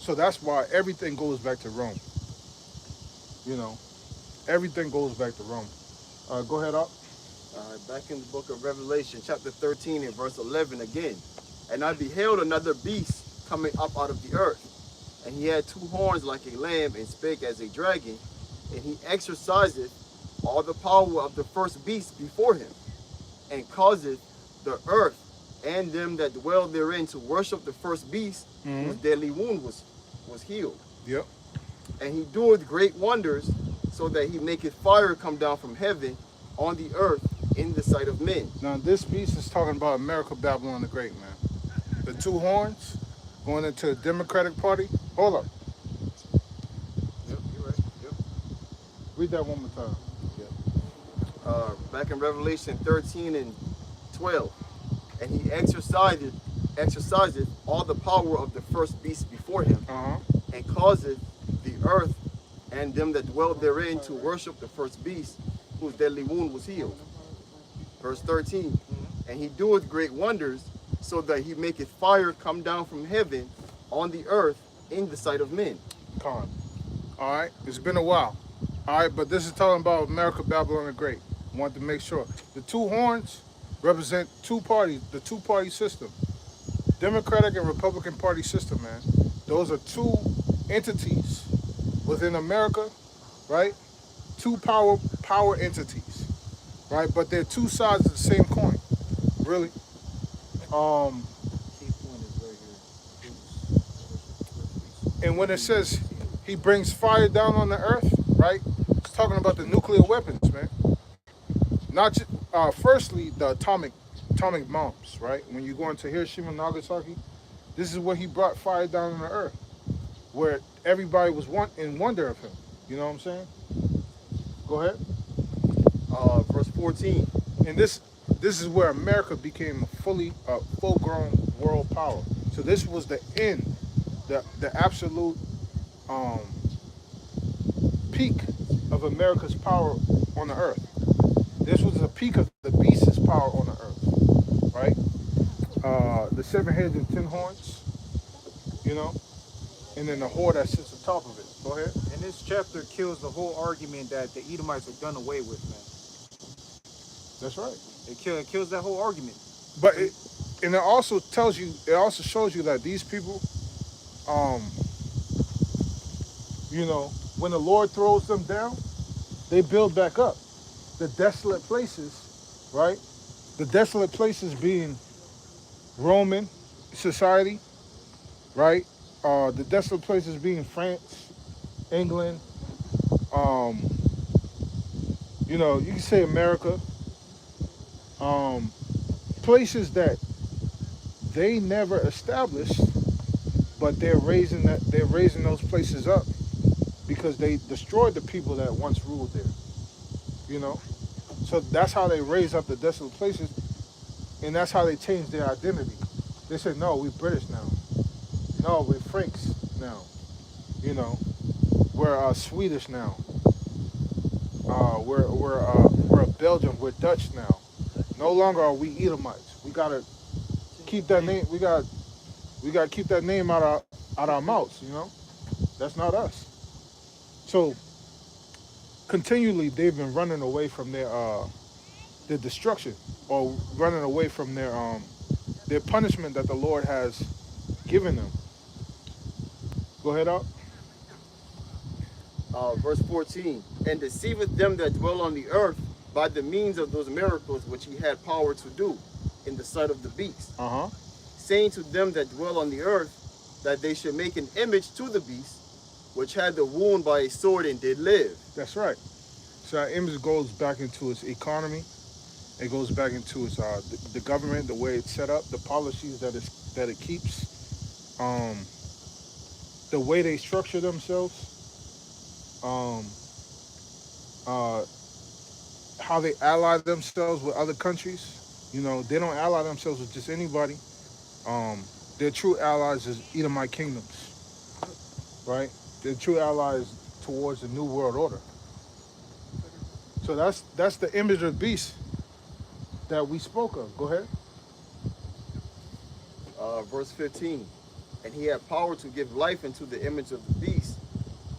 So that's why everything goes back to Rome. You know, everything goes back to Rome. Go ahead, up.
Back in the book of Revelation, chapter 13 and verse 11 again. And I beheld another beast coming up out of the earth. And he had two horns like a lamb and spake as a dragon. And he exerciseth all the power of the first beast before him. And causeth the earth and them that dwell therein to worship the first beast, whose deadly wound was healed.
Yep.
And he doeth great wonders, so that he maketh fire come down from heaven on the earth in the sight of men.
Now this beast is talking about America, Babylon the Great, man. The two horns going into the Democratic Party. Hold up.
Yep, you're right. Yep.
Read that one more time.
Back in Revelation 13 and 12. And he exerciseth all the power of the first beast before him, and causeth the earth and them that dwell therein to worship the first beast, whose deadly wound was healed. Verse 13. And he doeth great wonders, so that he maketh fire come down from heaven on the earth in the sight of men.
Con. All right. It's been a while. All right, but this is talking about America, Babylon the Great. Want to make sure. The two horns represent two parties, the two-party system. Democratic and Republican Party system, man. Those are two entities within America, right? Two power entities, right? But they're two sides of the same coin, really. And when it says he brings fire down on the earth, right? It's talking about the nuclear weapons, man. Not just, firstly, the atomic bombs, right? When you go into Hiroshima and Nagasaki, this is where he brought fire down on the earth, where everybody was in wonder of him. You know what I'm saying? Go ahead.
Verse 14.
And this is where America became a full-grown world power. So this was the end, the absolute peak of America's power on the earth. peak of the beast's power on the earth, right? The 7 heads and 10 horns, you know, and then the whore that sits atop of it. Go ahead.
And this chapter kills the whole argument that the Edomites are done away with, man.
That's right.
It kills that whole argument.
But and it also tells you, it also shows you that these people, um, you know, when the Lord throws them down, they build back up. The desolate places, right? The desolate places being Roman society, right? The desolate places being France, England, um, you know, you can say America, places that they never established, but they're raising those places up because they destroyed the people that once ruled there. You know, so that's how they raise up the desolate places, and that's how they change their identity. They say, no, we're British now. No, we're Franks now. You know, we're Swedish now. We're Belgium. We're Dutch now. No longer are we Edomites. We gotta keep that name. We gotta keep that name out our mouths. You know, that's not us. So continually, they've been running away from their destruction, or running away from their punishment that the Lord has given them. Go ahead, up.
Verse 14, and deceiveth them that dwell on the earth by the means of those miracles which he had power to do in the sight of the beast, saying to them that dwell on the earth that they should make an image to the beast, which had the wound by a sword and did live.
That's right. So that image goes back into its economy. It goes back into its the government, the way it's set up, the policies that it keeps, the way they structure themselves, um, uh, how they ally themselves with other countries. You know, they don't ally themselves with just anybody. Their true allies is Edomite kingdoms, right? Their true allies towards the New World Order. So that's the image of the beast that we spoke of. Go ahead.
Verse 15, and he had power to give life into the image of the beast,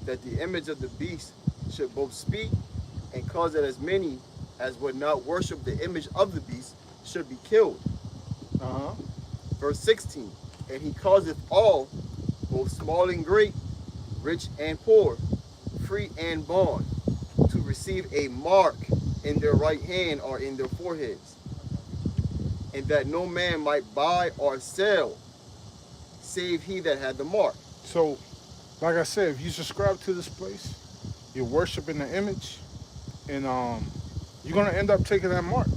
that the image of the beast should both speak and cause that as many as would not worship the image of the beast should be killed. Verse 16, and he causeth all, both small and great, rich and poor, free and bond, to receive a mark in their right hand or in their foreheads, and that no man might buy or sell, save he that had the mark.
So, like I said, if you subscribe to this place, you're worshiping the image, and you're gonna end up taking that mark,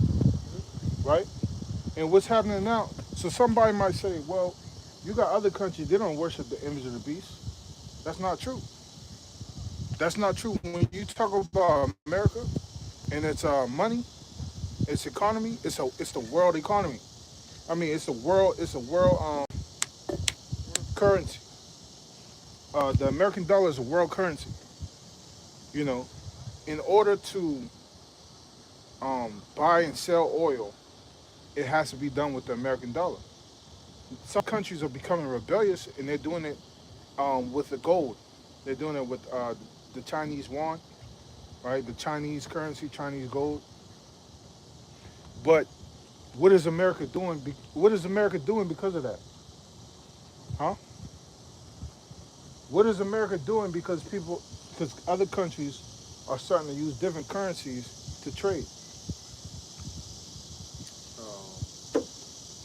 right? And what's happening now? So somebody might say, well, you got other countries, they don't worship the image of the beast. That's not true. That's not true. When you talk about America and its money, its economy, it's the world economy. I mean, it's a world currency. The American dollar is a world currency. You know, in order to buy and sell oil, it has to be done with the American dollar. Some countries are becoming rebellious, and they're doing it with the gold. They're doing it with the Chinese yuan, right? The Chinese currency, Chinese gold. But what is America doing? What is America doing because of that? Huh? What is America doing because other countries are starting to use different currencies to trade?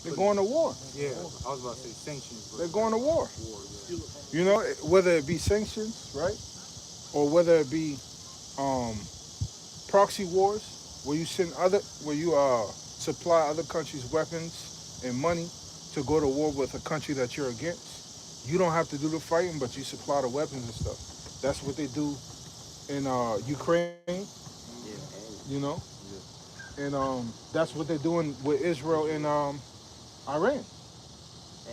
They're going to war.
Yeah, I was about to say sanctions.
They're going to war.
Yeah.
You know, whether it be sanctions, right, or whether it be proxy wars, where you supply other countries weapons and money to go to war with a country that you're against. You don't have to do the fighting, but you supply the weapons and stuff. That's what they do in Ukraine. You know, and that's what they're doing with Israel and Iran.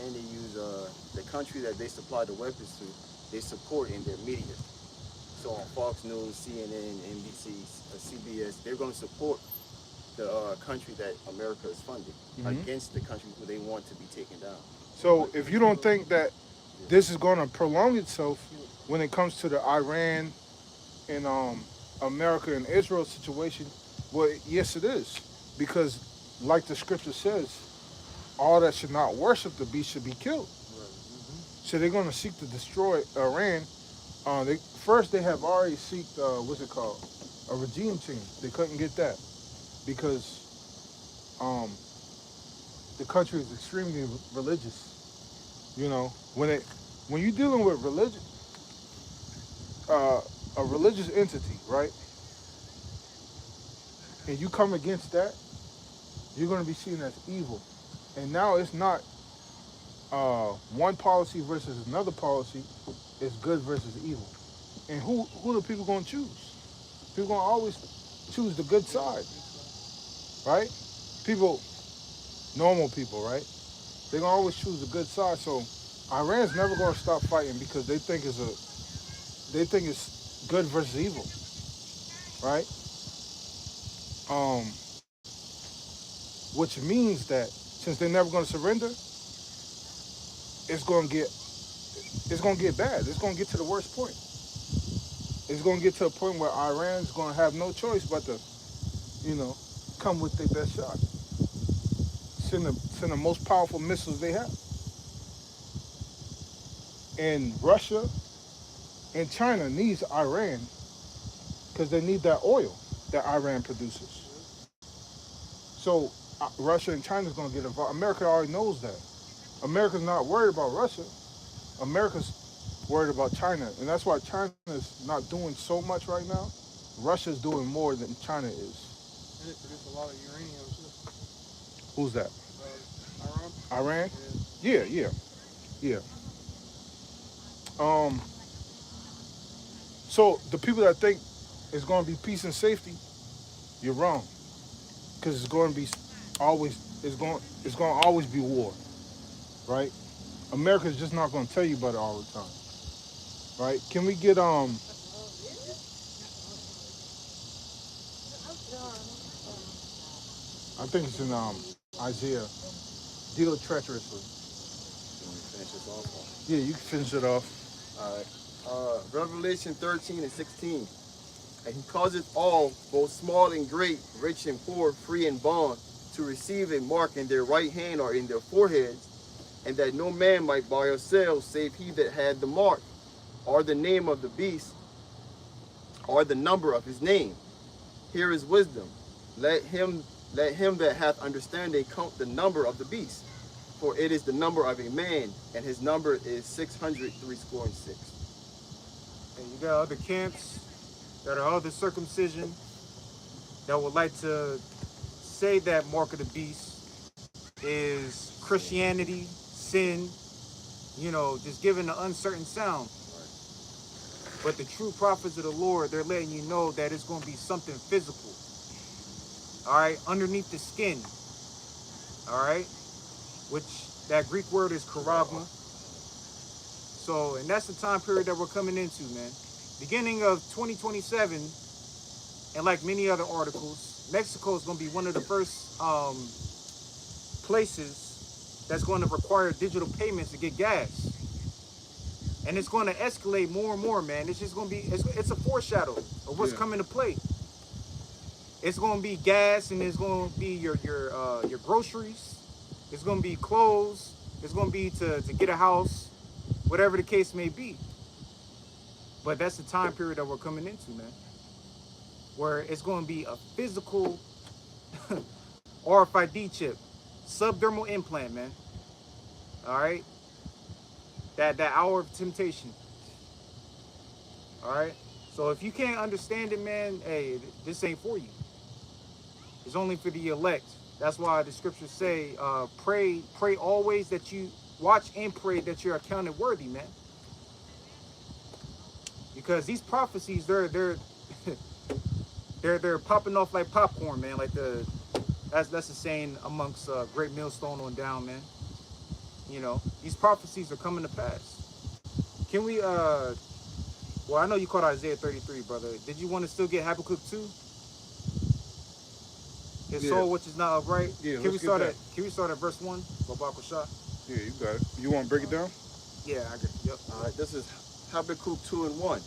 And they use the country that they supply the weapons to, they support in their media. So on Fox News, CNN, NBC, CBS, they're going to support the country that America is funding
Mhm.
against the country who they want to be taken down.
So if you don't think that this is going to prolong itself when it comes to the Iran and America and Israel situation, well, yes, it is, because like the scripture says, all that should not worship the beast should be killed. So they're going to seek to destroy Iran. They have already seeked what's it called, a regime change. They couldn't get that because um, the country is extremely religious. You know, when you're dealing with religion, a religious entity, right, and you come against that, you're going to be seen as evil. And now it's not one policy versus another policy. It's good versus evil. And who are people going to choose? People going to always choose the good side, right? People, normal people, right? They're going to always choose the good side. So Iran's never going to stop fighting because they think it's good versus evil, right? Um, which means that since they're never going to surrender, it's going to get it's going to get bad. It's going to get to the worst point. It's going to get to a point where Iran's going to have no choice but to, you know, come with their best shot. Send the most powerful missiles they have. And Russia and China needs Iran because they need that oil that Iran produces. So Russia and China's going to get involved. America already knows that. America's not worried about Russia. America's worried about China, and that's why China's not doing so much right now. Russia's doing more than China is.
And they produce a lot of uranium too.
Who's that?
Iran.
Iran?
Yeah.
Yeah. So the people that think it's going to be peace and safety, you're wrong, because it's going to be it's going to always be war, right? America's just not going to tell you about it all the time, right? Can we get I think it's in Isaiah. Deal treacherously.
Let me finish this off.
Yeah, you can finish it off.
All right. Revelation 13 and 16. And he causeth all, both small and great, rich and poor, free and bond, to receive a mark in their right hand or in their foreheads, and that no man might buy or sell, save he that had the mark, or the name of the beast, or the number of his name. Here is wisdom. Let him that hath understanding count the number of the beast, for it is the number of a man, and his number is 666.
And you got other camps that are of the circumcision that would like to say that mark of the beast is Christianity, sin, you know, just giving an uncertain sound. But the true prophets of the Lord, they're letting you know that it's going to be something physical. All right, underneath the skin. All right, which that Greek word is charagma. So, and that's the time period that we're coming into, man. Beginning of 2027, and like many other articles, Mexico is going to be one of the first places that's going to require digital payments to get gas. And it's going to escalate more and more, man. It's just going to be, it's a foreshadow of what's coming to play. It's going to be gas, and it's going to be your groceries. It's going to be clothes. It's going to be to get a house, whatever the case may be. But that's the time period that we're coming into, man. Where it's going to be a physical RFID chip, subdermal implant, man. All right? That hour of temptation. All right? So if you can't understand it, man, hey, this ain't for you. It's only for the elect. That's why the scriptures say, pray always that you watch and pray that you're accounted worthy, man. Because these prophecies, they're popping off like popcorn, man. Like that's the saying amongst Great Millstone on down, man. You know, these prophecies are coming to pass. Can we well, I know you caught Isaiah 33, brother. Did you want to still get Habakkuk 2? his
Yeah.
soul which is not upright.
Yeah,
Can we
let's get
start
that.
at verse 1? Babak Shah.
Yeah, you got it. You want to break it down?
Yeah, I get it. Yep.
All right, this is Habakkuk 2 and 1.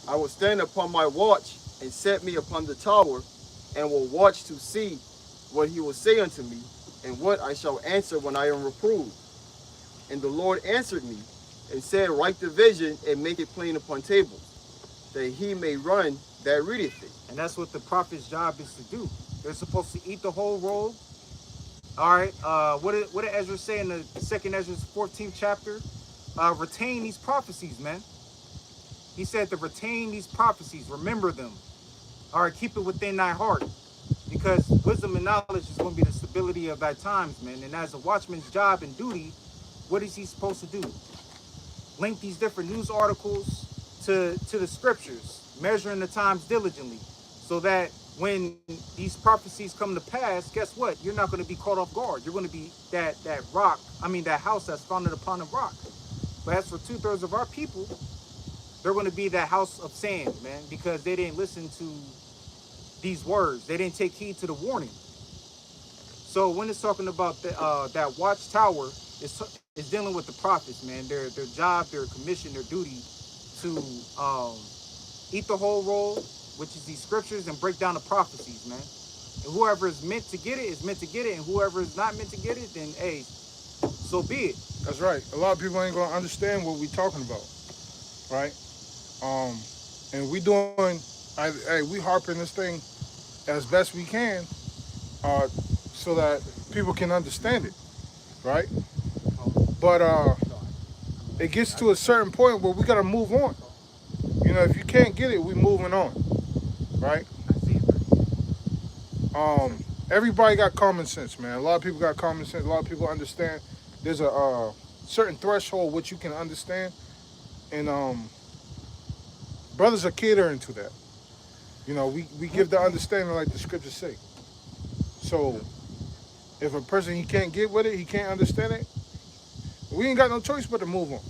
I will stand upon my watch and set me upon the tower, and will watch to see what he will say unto me, and what I shall answer when I am reproved. And the Lord answered me, and said, write the vision, and make it plain upon tables, that he may run that readeth it.
And that's what the prophet's job is to do. They're supposed to eat the whole roll. All right. What did Ezra say in the second Ezra's 14th chapter? Retain these prophecies, man. He said to retain these prophecies, remember them. All right, keep it within thy heart. Because wisdom and knowledge is going to be the stability of thy times, man. And as a watchman's job and duty, what is he supposed to do? Link these different news articles to the scriptures, measuring the times diligently, so that when these prophecies come to pass, guess what? You're not going to be caught off guard. You're going to be that house that's founded upon a rock. But as for 2/3 of our people, they're going to be that house of sand, man, because they didn't listen to these words. They didn't take heed to the warning. So when it's talking about that watchtower, it's dealing with the prophets, man. Their job, their commission, their duty to eat the whole roll, which is these scriptures, and break down the prophecies, man. And whoever is meant to get it is meant to get it, and whoever is not meant to get it, then hey, so be it.
That's right. A lot of people ain't gonna understand what we talking about, right? And we doing, we harping this thing as best we can, so that people can understand it, right? But it gets to a certain point where we gotta move on. You know, if you can't get it, we moving on, right? Everybody got common sense, man. A lot of people got common sense. A lot of people understand. There's a certain threshold which you can understand, and brothers are catering to that. You know, we give the understanding like the scriptures say. So if a person he can't get with it, he can't understand it, we ain't got no choice but to move on.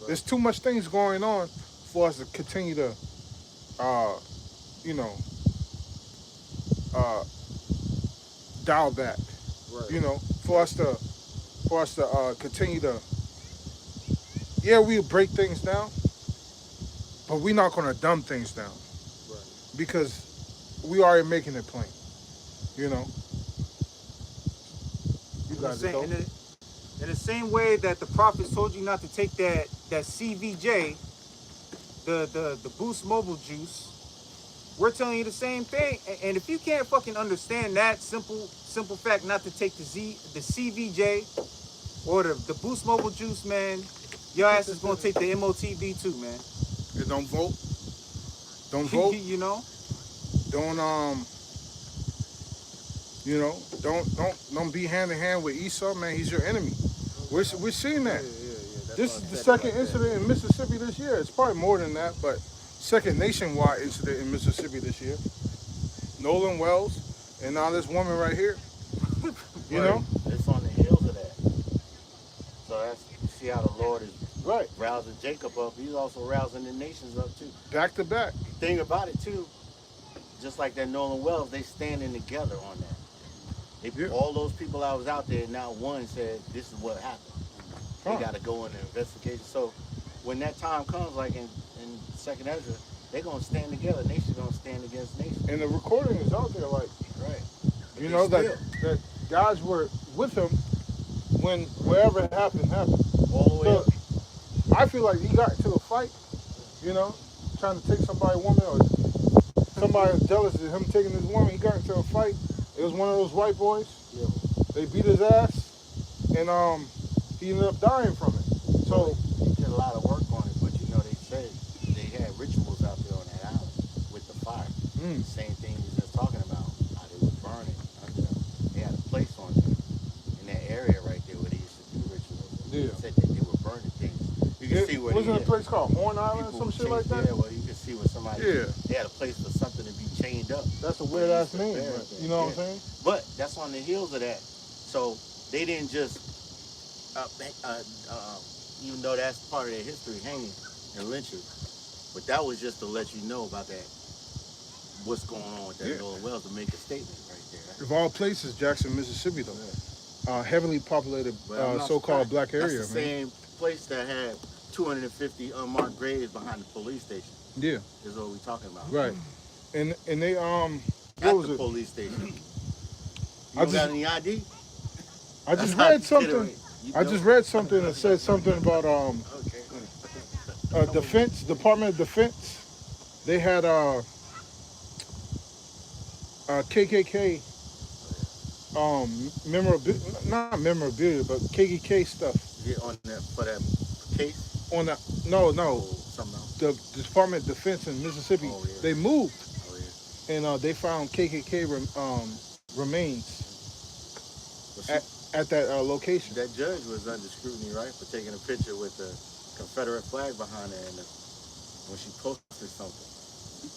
There's too much things going on for us to continue to, dial back.
Right.
You know, for us to continue to. Yeah, we'll break things down, but we're not gonna dumb things down,
Right.
because we already making it plain. You know. You got it, though.
In the same way that the prophets told you not to take that CVJ, the Boost Mobile juice, we're telling you the same thing. And if you can't fucking understand that simple fact, not to take the CVJ or the Boost Mobile juice, man, your ass is gonna take the MOTB too, man.
And don't vote. Don't vote.
You know.
Don't don't be hand in hand with Esau, man. He's your enemy. We're seeing that. This is the second incident in Mississippi this year. It's probably more than that, but second nationwide incident in Mississippi this year. Nolan Wells, and now this woman right here. You know?
It's on the heels of that. So that's, you see how the Lord is
Right.
rousing Jacob up. He's also rousing the nations up too.
Back to back.
Thing about it too, just like that Nolan Wells, they standing together on that. All those people that was out there, now one said, this is what happened. They got to go in the investigation. So when that time comes, like in Second Ezra, they're going to stand together. Nation's going to stand against nation.
And the recording is out there, like,
Right. But
you know,
still,
that guys were with him when wherever it happened.
all the way
So,
up.
I feel like he got into a fight, you know, trying to take somebody's woman, or somebody was jealous of him taking his woman. He got into a fight. It was one of those white boys.
Yeah.
They beat his ass, and he ended up dying from it. So
He did a lot of work on it, but you know, they said they had rituals out there on that island with the fire. Same thing he was just talking about, how they were burning under them. They had a place on them in that area right there where they used to do rituals.
Yeah.
They said that they were burning things. You can see where
wasn't a place called Horn Island or some shit like that?
Yeah, well, you can see where somebody, they had a place for something to be chained up.
That's a weird ass name, but you know what I'm saying?
But that's on the heels of that. So they didn't just, even though that's part of their history, hanging and lynching, but that was just to let you know about that what's going on with that
Yeah.
North Wells to make a statement right there. Right?
Of all places, Jackson, Mississippi, though. Heavily populated
But I'm not
so-called
surprised.
black area,
That's the
man.
same place that had 250 unmarked graves behind the police station.
Yeah,
Is what we're talking about.
right. And they what
At
was
the
it?
police station. You
I
don't got
just
any ID?
I
That's
just
how
read
you get
something.
it. You
I just
don't?
read something that said something about
Okay.
defense, Department of Defense. They had KKK memorabilia, not memorabilia, but KKK stuff
Get on that for that case
on that. No,
or something else.
the Department of Defense in Mississippi.
Oh, yeah.
They moved
Oh
and
yeah.
they found KKK remains
Well, see,
at that location.
that judge was under scrutiny, right, for taking a picture with the Confederate flag behind her, and when she posted something,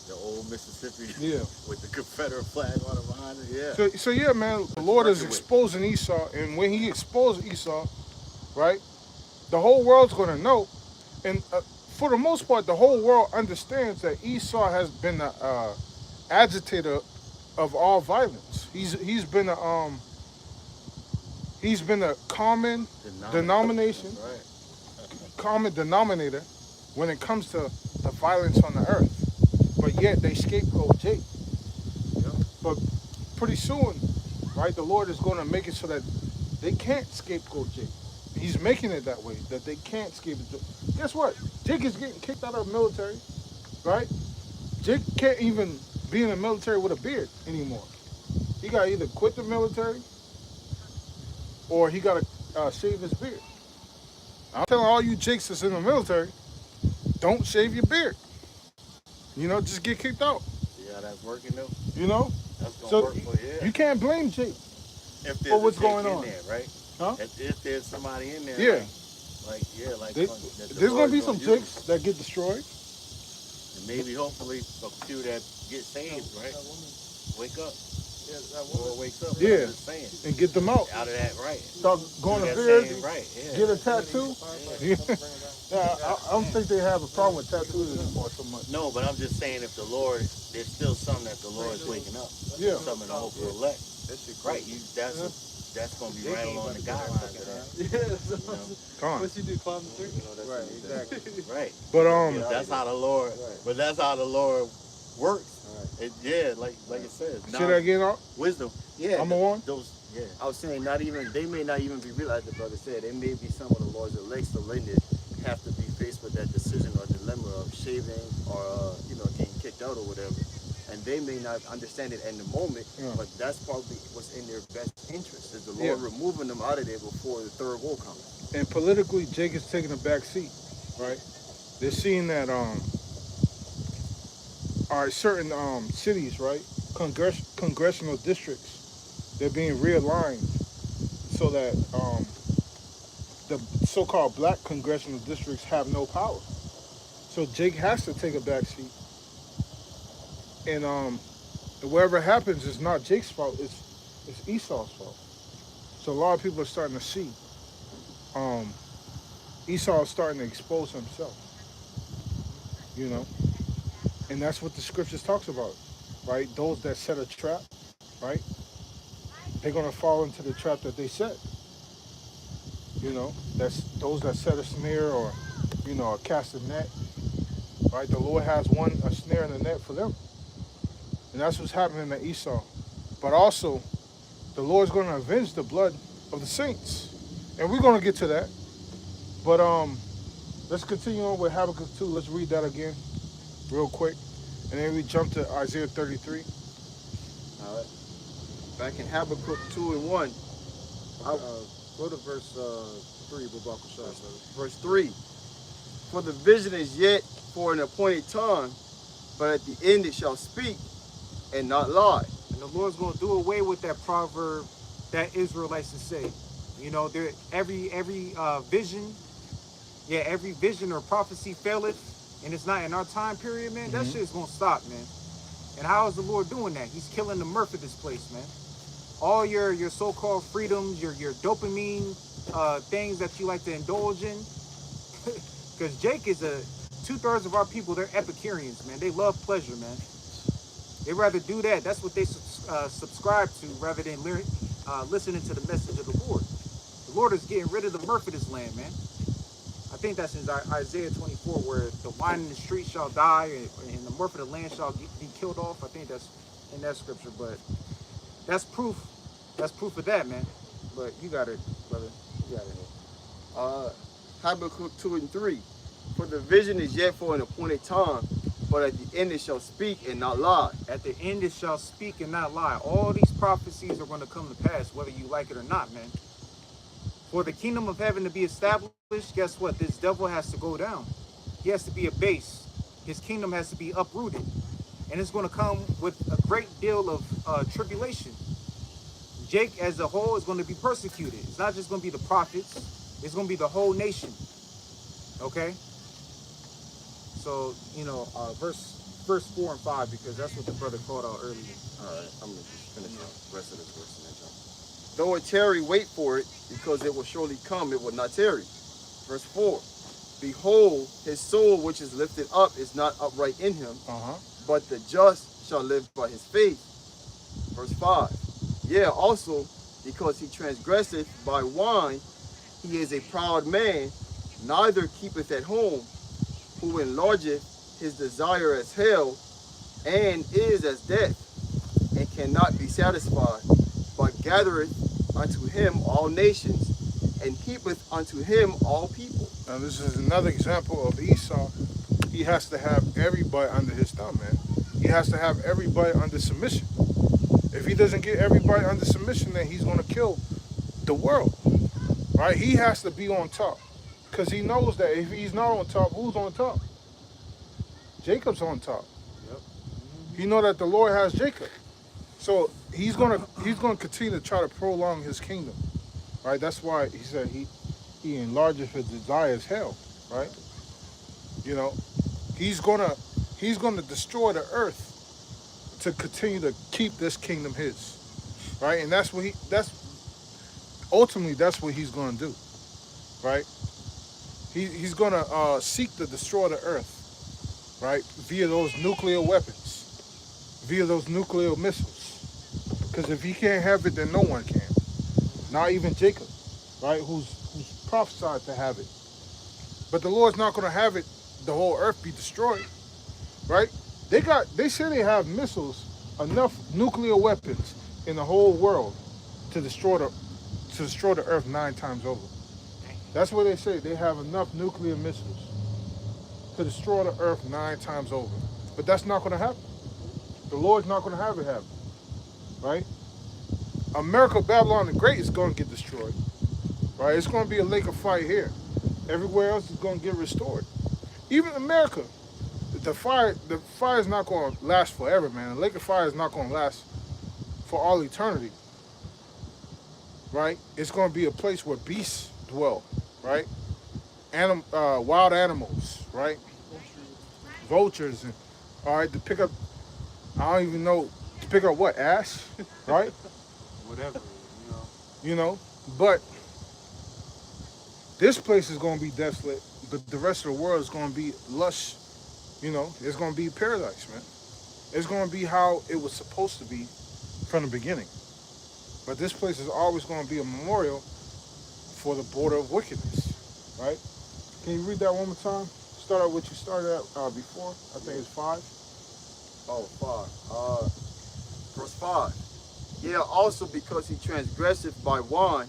the old Mississippi
Yeah.
with the Confederate flag on it behind her. Yeah.
So yeah, man, the Lord is exposing Esau, and when He exposed Esau, right, the whole world's gonna know, and for the most part, the whole world understands that Esau has been the agitator of all violence. He's been a common denomination,
Right.
common denominator when it comes to the violence on the earth. But yet they scapegoat Jake.
Yep.
But pretty soon, right, the Lord is going to make it so that they can't scapegoat Jake. He's making it that way, that they can't scapegoat. Guess what? Jake is getting kicked out of the military, right? Jake can't even be in the military with a beard anymore. He got to either quit the military or he got to shave his beard. I'm telling all you Jakes that's in the military, don't shave your beard. You know, just get kicked out.
See how that's working though?
You know?
That's gonna
So
work for you. Yeah.
you can't blame Jake.
If there's
for what's
a Jake
going
in
on.
there, right?
Huh?
If there's somebody in there,
Yeah.
like
There's going to be some Jakes that get destroyed.
and maybe hopefully a few that get saved, right? Wake up.
Yeah, that
Or
woman.
wakes up.
Yeah.
I'm just saying.
And get them out.
Out of that, right?
Start going
Do
to
that
beard,
same right. Yeah.
get a tattoo. I don't think they have a problem with tattoos anymore so much.
No, but I'm just saying if the Lord, there's still something that the Lord is waking up.
Yeah.
Something to hope to elect. Right. That's gonna be right along the guidelines of that.
Come on.
What's he do? Climb the tree?
Right, exactly.
Right.
But
That's how the Lord. But that's how the Lord works. It, yeah, like it says.
say that again, Art?
Wisdom. Yeah.
I'm on.
Those. Yeah.
I was saying they may not even be real, like the brother said. They may be some of the Lord's elect, so they have to be faced with that decision or dilemma of shaving or getting kicked out or whatever. And they may not understand it in the moment, but that's probably what's in their best interest, is the Lord removing them out of there before the third war comes.
And politically, Jake is taking a back seat, right? They're seeing that certain cities, right, congressional districts, they're being realigned so that the so-called black congressional districts have no power. So Jake has to take a back seat, and whatever happens is not Jake's fault; it's Esau's fault. So a lot of people are starting to see Esau is starting to expose himself. You know. And that's what the scriptures talks about, right? Those that set a trap, right? They're gonna fall into the trap that they set. You know, that's those that set a snare or, or cast a net, right? The Lord has a snare and a net for them. And that's what's happening to Esau. But also, the Lord's gonna avenge the blood of the saints. And we're gonna get to that. But let's continue on with Habakkuk 2. Let's read that again real quick. And then we jump to Isaiah 33.
All right. Back in Habakkuk 2:1.
Go to verse 3,
Verse 3. For the vision is yet for an appointed time, but at the end it shall speak and not lie.
And the Lord's going to do away with that proverb that Israel likes to say. There every vision, every vision or prophecy faileth, and it's not in our time period, man. That shit's going to stop, man. And how is the Lord doing that? He's killing the mirth of this place, man. All your so-called freedoms, your dopamine things that you like to indulge in. Because Jake is 2/3 of our people, they're Epicureans, man. They love pleasure, man. They rather do that. That's what they subscribe to rather than listening to the message of the Lord. The Lord is getting rid of the mirth of this land, man. I think that's in Isaiah 24, where the wine in the street shall die and the mirth of the land shall be killed off. I think that's in that scripture, but that's proof. That's proof of that, man. But you got it, brother. You got it.
Habakkuk 2 and 3. For the vision is yet for an appointed time, but at the end it shall speak and not lie.
At the end it shall speak and not lie. All these prophecies are going to come to pass, whether you like it or not, man. For the kingdom of heaven to be established, guess what? This devil has to go down. He has to be abased. His kingdom has to be uprooted. And it's going to come with a great deal of tribulation. Jake as a whole is going to be persecuted. It's not just going to be the prophets. It's going to be the whole nation. Okay? So, you know, verse 4 and 5, because that's what the brother called out earlier.
All right, I'm going to just finish the rest of this verse and then jump. Though it tarry, wait for it, because it will surely come, it will not tarry. Verse 4. Behold, his soul which is lifted up is not upright in him, but the just shall live by his faith. Verse 5. Yeah, also, because he transgresseth by wine, he is a proud man, neither keepeth at home, who enlargeth his desire as hell, and is as death, and cannot be satisfied, but gathereth unto him all nations, and heapeth unto him all people.
Now this is another example of Esau. He has to have everybody under his thumb, man. He has to have everybody under submission. If he doesn't get everybody under submission, then he's going to kill the world, right? He has to be on top, because he knows that if he's not on top, who's on top? Jacob's on top.
Yep.
He know that the Lord has Jacob, so he's gonna continue to try to prolong his kingdom, right? That's why he said he enlarges his desire as hell, right? You know, he's gonna destroy the earth to continue to keep this kingdom his, right? And that's what he's gonna do, right? He's gonna seek to destroy the earth, right? Via those nuclear weapons, via those nuclear missiles. Because if he can't have it, then no one can. Not even Jacob, right? Who's prophesied to have it. But the Lord's not gonna have it. The whole earth be destroyed, right? They say they have missiles, enough nuclear weapons in the whole world to destroy the earth 9 times over. That's what they say. They have enough nuclear missiles to destroy the earth 9 times over. But that's not going to happen. The Lord's not going to have it happen, right? America, Babylon the Great is going to get destroyed, right? It's going to be a lake of fire here. Everywhere else is going to get restored. Even America. The fire is not going to last forever, man. The lake of fire is not going to last for all eternity, right? It's going to be a place where beasts dwell, right? Wild animals, right? Vultures, and all right, to pick up, I don't even know, to pick up what, ash, right?
Whatever,
You know, but this place is going to be desolate, but the rest of the world is going to be lush. You know, it's going to be paradise, man. It's going to be how it was supposed to be from the beginning. But this place is always going to be a memorial for the border of wickedness, right? Can you read that one more time? Start out what you started at before. I think it's 5.
Oh, 5. Verse 5. Yeah, also because he transgresseth by wine,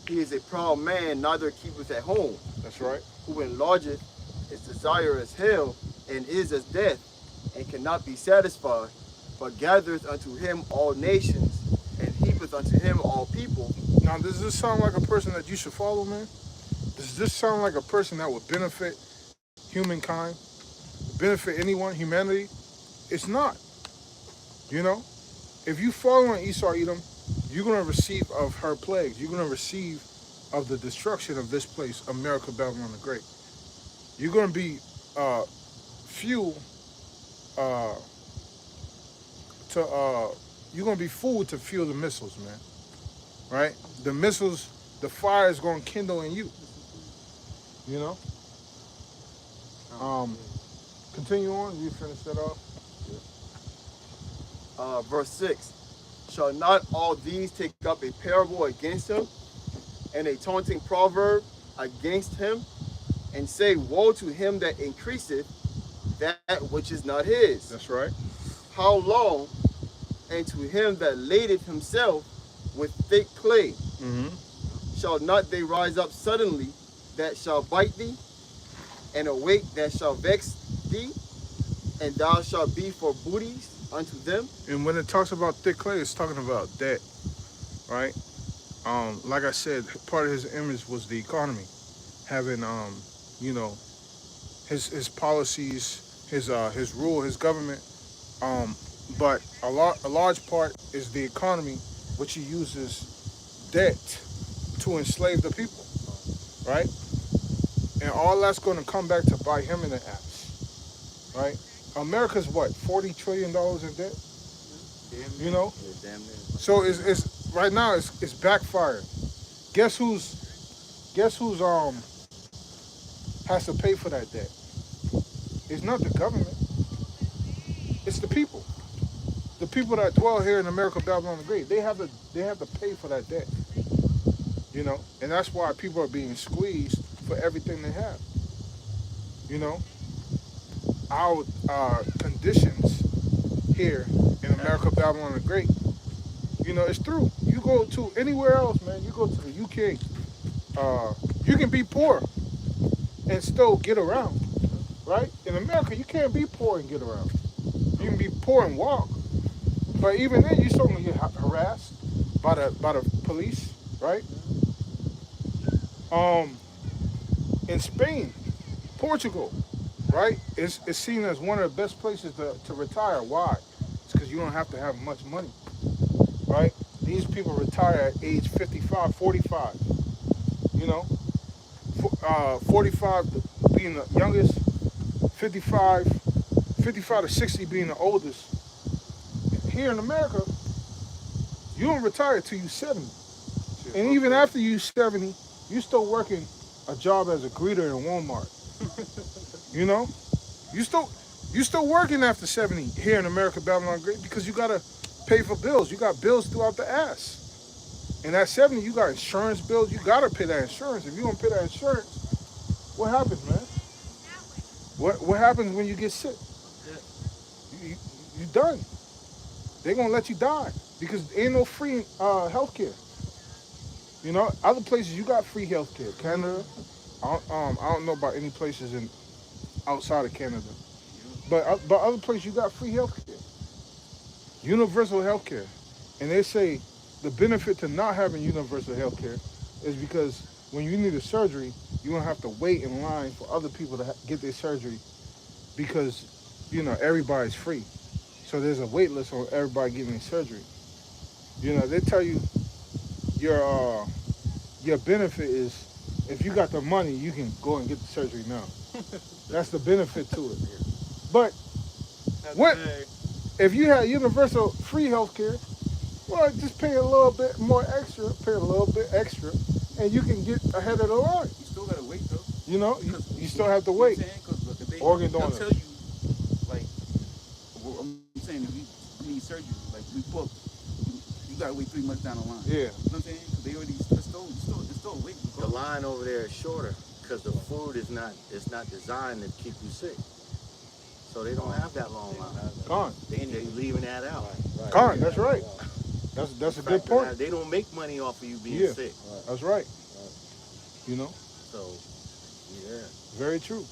he is a proud man, neither keepeth at home.
That's right.
Who enlargeth his desire as hell, and is as death, and cannot be satisfied, but gathereth unto him all nations, and heapeth unto him all people.
Now, does this sound like a person that you should follow, man? Does this sound like a person that would benefit humankind, benefit anyone, humanity? It's not. You know? If you follow Esau, Edom, you're going to receive of her plagues. You're going to receive of the destruction of this place, America, Babylon the Great. You're going to be fuel you're going to be food to fuel the missiles, man. Right? The missiles, the fire is going to kindle in you. You know? Continue on. You finish that off?
verse 6. Shall not all these take up a parable against him, and a taunting proverb against him, and say, woe to him that increaseth that which is not his?
That's right.
How long? And to him that ladeth himself with thick clay, shall not they rise up suddenly that shall bite thee, and awake that shall vex thee, and thou shalt be for booties unto them?
And when it talks about thick clay, it's talking about debt, right? Like I said, part of his image was the economy, having you know, his policies, his rule, his government. But a large part is the economy, which he uses debt to enslave the people, right? And all that's going to come back to bite him in the ass, right? America's what, $40 trillion in debt? You know?
Yeah, damn near.
So it's right now it's backfired. Guess who's has to pay for that debt? It's not the government. It's the people. The people that dwell here in America, Babylon the Great, they have to pay for that debt. You know, and that's why people are being squeezed for everything they have. You know, our conditions here in America, Babylon the Great, you know, it's true. You go to anywhere else, man. You go to the UK, you can be poor and still get around, right? In America, you can't be poor and get around. You can be poor and walk, but even then, you still gonna get harassed by the police, right? In Spain, Portugal, right? It's seen as one of the best places to retire. Why? It's because you don't have to have much money, right? These people retire at age 55, 45. You know, 45 being the youngest, 55 to 60 being the oldest. Here in America, you don't retire till you're 70. And even after you're 70, you're still working a job as a greeter in Walmart. You know? You still working after 70 here in America, Babylon Great, because you gotta pay for bills. You got bills throughout the ass. And at 70, you got insurance bills. You gotta pay that insurance. If you don't pay that insurance, what happens, man? What happens when you get sick? You done. They're gonna let you die because ain't no free health care. You know, other places you got free health care. Canada, I don't know about any places outside of Canada, but other places you got free health care, universal health care. And they say the benefit to not having universal health care is because when you need a surgery, you don't have to wait in line for other people to get their surgery because, you know, everybody's free. So there's a wait list on everybody getting their surgery. You know, they tell you your benefit is if you got the money, you can go and get the surgery now. That's the benefit to it. But what if you had universal free health care? Well, just pay a little bit more extra, and you can get ahead of the line.
You still gotta wait though.
You know, you still have to wait. Organ
they'll
donors.
tell you, like, I'm saying if you need surgery, like we booked, you gotta wait 3 months down the line.
Yeah.
You know what I'm saying? Because they already it's still a wait.
The line over there is shorter because the food is not designed to keep you sick. So they don't have that long line.
Gone.
They leaving that out.
Gone. That's right. That's a good point.
They don't make money off of you being sick.
That's right. You know.
So, yeah.
Very true.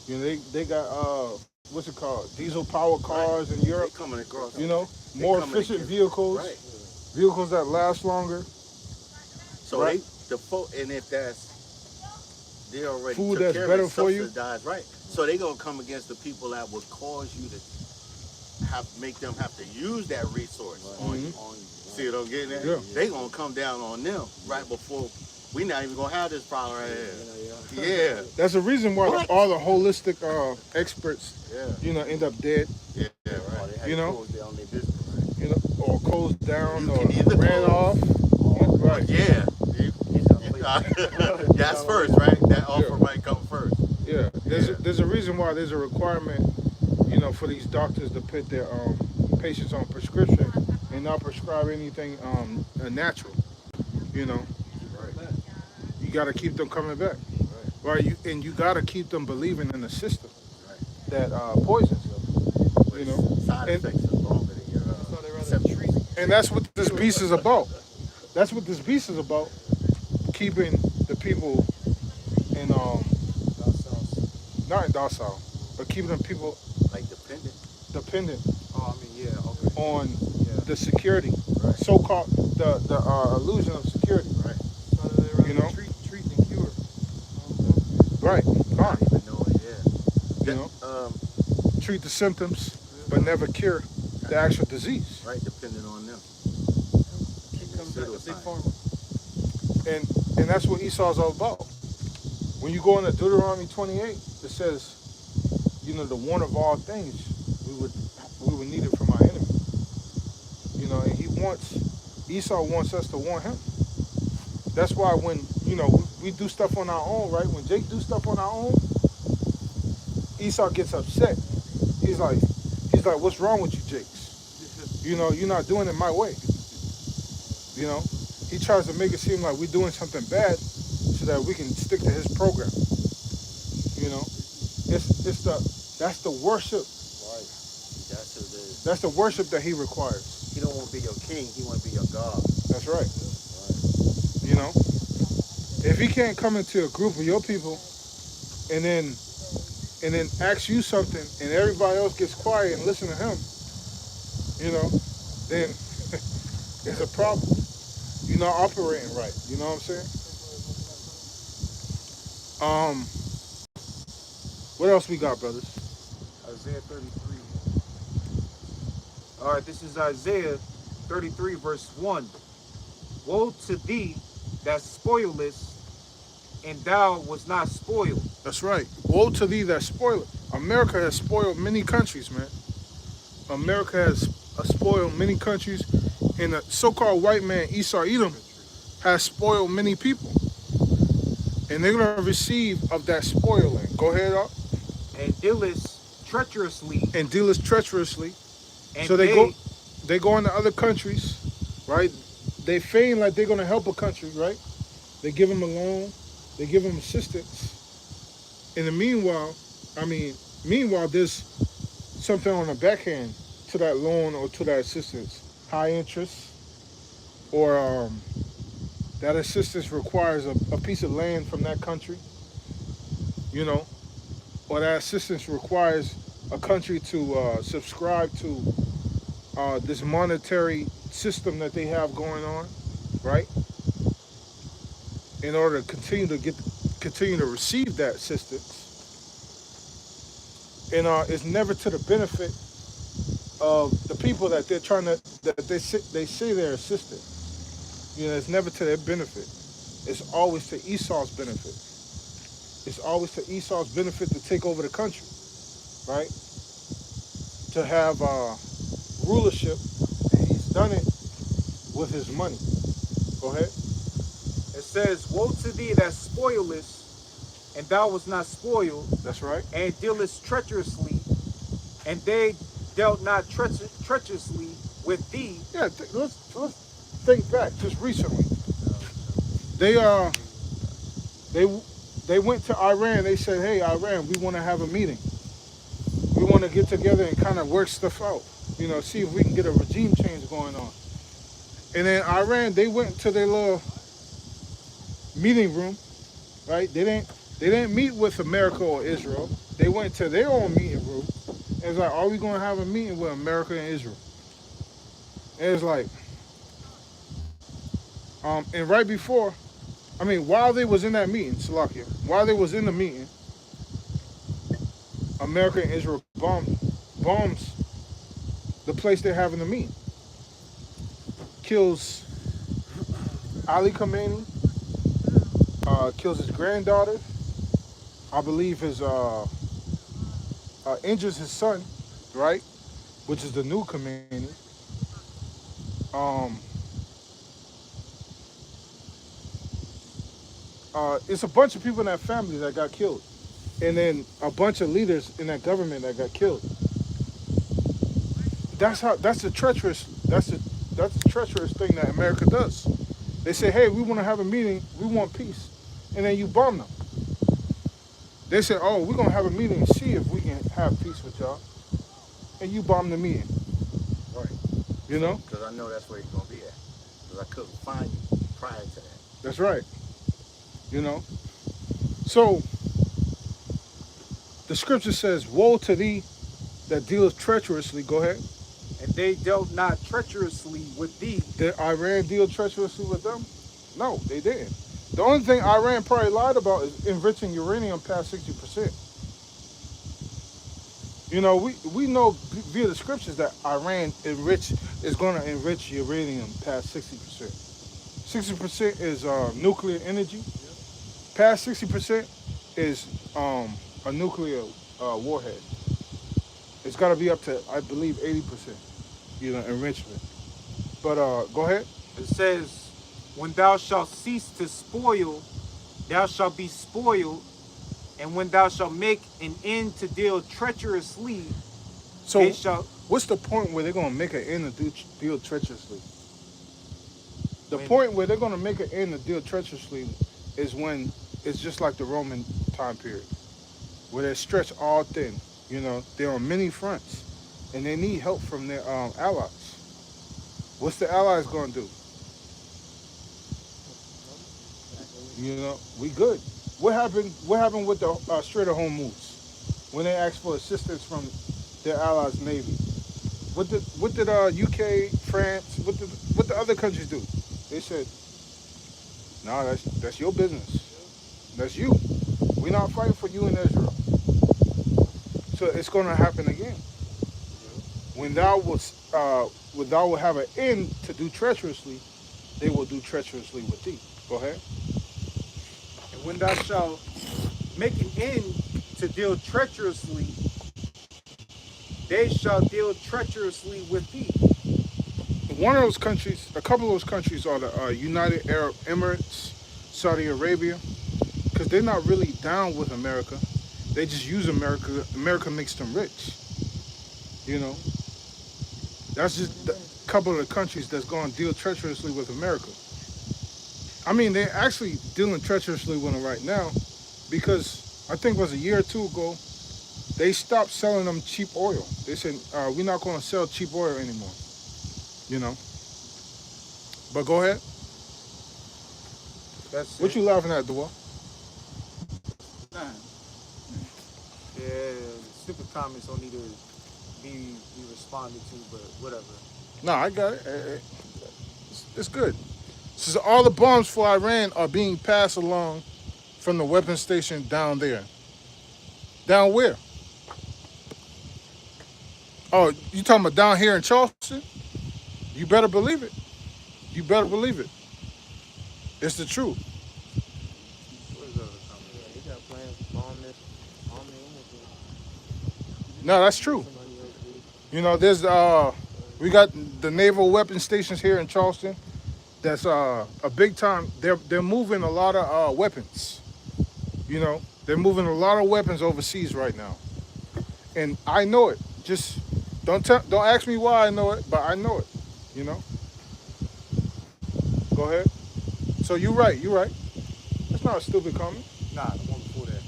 You know, they got what's it called? Diesel powered cars in Europe.
They coming across.
You know, more efficient vehicles.
Right.
Vehicles that last longer.
So and if they already
food
took
that's
care
better
of it,
for you.
Right. So they gonna come against the people that would cause you to make them have to use that resource on you. See what I'm getting at?
Yeah.
They gonna come down on them right before we not even gonna have this problem right here. Yeah.
That's the reason why all the holistic experts, you know, end up dead.
Yeah, right.
You know,
down their business.
You know, or closed down,
You
or
can either
ran off. Right.
Yeah. That's first, right? That offer might come first.
Yeah. There's a reason why there's a requirement, you know, for these doctors to put their patients on prescription and not prescribe anything natural. You know, you got to keep them coming back, right? And you got to keep them believing in the system that poisons them. You know,
Side effects are longer than your
and that's what this beast is about. That's what this beast is about. Keeping the people in not in docile, but keeping the people
like dependent.
dependent
Oh, I mean, yeah, okay.
on
Yeah.
the security,
Right.
so-called the illusion of security.
Right.
So they rather
You know?
treat than cure.
Right.
Not
Gone.
even knowing, yeah.
You know, treat the symptoms, but never cure the actual disease.
Right, depending on them.
Keep coming back to big
Pseudoscience.
pharma.
And that's what Esau's all about. When you go into Deuteronomy 28, it says, you know, the one of all things we would need it from our enemy. You know, and Esau wants us to want him. That's why when, you know, we do stuff on our own, right? When Jake do stuff on our own, Esau gets upset. He's like, what's wrong with you, Jakes? You know, you're not doing it my way. You know, he tries to make it seem like we're doing something bad so that we can stick to his program. You know, that's the worship.
Right. That's what it is.
That's the worship that he requires.
He don't want to be your king. He want to be your God.
That's right.
Right.
You know, if he can't come into a group of your people and then ask you something and everybody else gets quiet and listen to him, you know, then it's a problem. You're not operating right. You know what I'm saying? What else we got, brothers?
Isaiah 33. All right, this is Isaiah 33, verse 1. Woe to thee that spoilest, and thou was not spoiled.
That's right. Woe to thee that spoiled. America has spoiled many countries, man. America has spoiled many countries, and the so-called white man Esau Edom has spoiled many people, and they're gonna receive of that spoiling. Go ahead, up.
And dealest treacherously.
And dealers treacherously.
And
So they go into other countries, right? They feign like they're gonna help a country, right? They give them a loan, they give them assistance. In the meanwhile, there's something on the backhand to that loan or to that assistance. High interest, or that assistance requires a piece of land from that country, you know, or that assistance requires a country to subscribe to this monetary system that they have going on, right? In order to continue to receive that assistance, and it's never to the benefit of the people that they say they're assisting. You know, it's never to their benefit. It's always to Esau's benefit. It's always to Esau's benefit to take over the country, right? To have rulership, and he's done it with his money. Go ahead.
It says, woe to thee that spoilest, and thou was not spoiled.
That's right.
And dealest treacherously, and they dealt not treacherously with thee.
Yeah, let's think back just recently. They went to Iran. They said, "Hey, Iran, we want to have a meeting. We want to get together and kind of work stuff out. You know, see if we can get a regime change going on." And then Iran, they went to their little meeting room, right? They didn't meet with America or Israel. They went to their own meeting room. And it's like, are we going to have a meeting with America and Israel? And it's like, and right before, while they was in that meeting, Salakia, while they was in the meeting, America and Israel bombs the place they're having the meeting. Kills Ali Khamenei, kills his granddaughter, I believe injures his son, right? Which is the new Khamenei. It's a bunch of people in that family that got killed. And then a bunch of leaders in that government that got killed. That's the treacherous thing that America does. They say, hey, we want to have a meeting, we want peace, and then you bomb them. They say, oh, we're gonna have a meeting and see if we can have peace with y'all, and you bomb the meeting.
Right.
You know?
Because I know that's where you're going to be at. Because I couldn't find you prior to that.
That's right. You know? So, the scripture says, woe to thee that deals treacherously. Go ahead.
And they dealt not treacherously with thee.
Did Iran deal treacherously with them? No, they didn't. The only thing Iran probably lied about is enriching uranium past 60%. You know, we know via the scriptures that Iran is going to enrich uranium past 60%. 60% is nuclear energy. Past 60% is a nuclear warhead. It's got to be up to, I believe, 80%. You know, enrichment. But go ahead.
It says, when thou shalt cease to spoil, thou shalt be spoiled. And when thou shalt make an end to deal treacherously,
So,
they shall.
what's the point where they're going to make an end to deal treacherously? The
When-
point where they're going to make an end to deal treacherously is when it's just like the Roman time period, where they're stretched all thin. You know, they're on many fronts, and they need help from their allies. What's the allies going to do? You know, we good. What happened? What happened with the Strait of Hormuz when they asked for assistance from their allies' navy? What did UK, France, what the other countries do? They said, "No, that's your business. That's you. We're not fighting for you in Israel." So it's going to happen again. When thou will have an end to do treacherously, they will do treacherously with thee. Go ahead.
And when thou shalt make an end to deal treacherously, they shall deal treacherously with thee.
One of those countries, a couple of those countries are the United Arab Emirates, Saudi Arabia, because they're not really down with America. They just use America. America makes them rich. You know, that's just a couple of the countries that's going to deal treacherously with America. I mean, they're actually dealing treacherously with them right now because I think it was a year or two ago, they stopped selling them cheap oil. They said, we're not going to sell cheap oil anymore. You know. But go ahead.
That's
What
it.
you laughing at, Dewar?
Nah.
Yeah, stupid comments don't need to be responded to, but whatever.
No, I got it. It's good. So all the bombs for Iran are being passed along from the weapon station down there. Down where? Oh, you talking about down here in Charleston? You better believe it. You better believe it. It's the truth.
What is the other comment?
Yeah, he got plans to bomb this, bomb the images.
No, that's true.
Somebody else do.
You know, there's we got the naval weapon stations here in Charleston. That's a big time. They're moving a lot of weapons. You know, they're moving a lot of weapons overseas right now, and I know it. Just don't ask me why I know it, but I know it. You know. Go ahead. So you're right. You're right. That's not a stupid comment.
Nah, the one before that.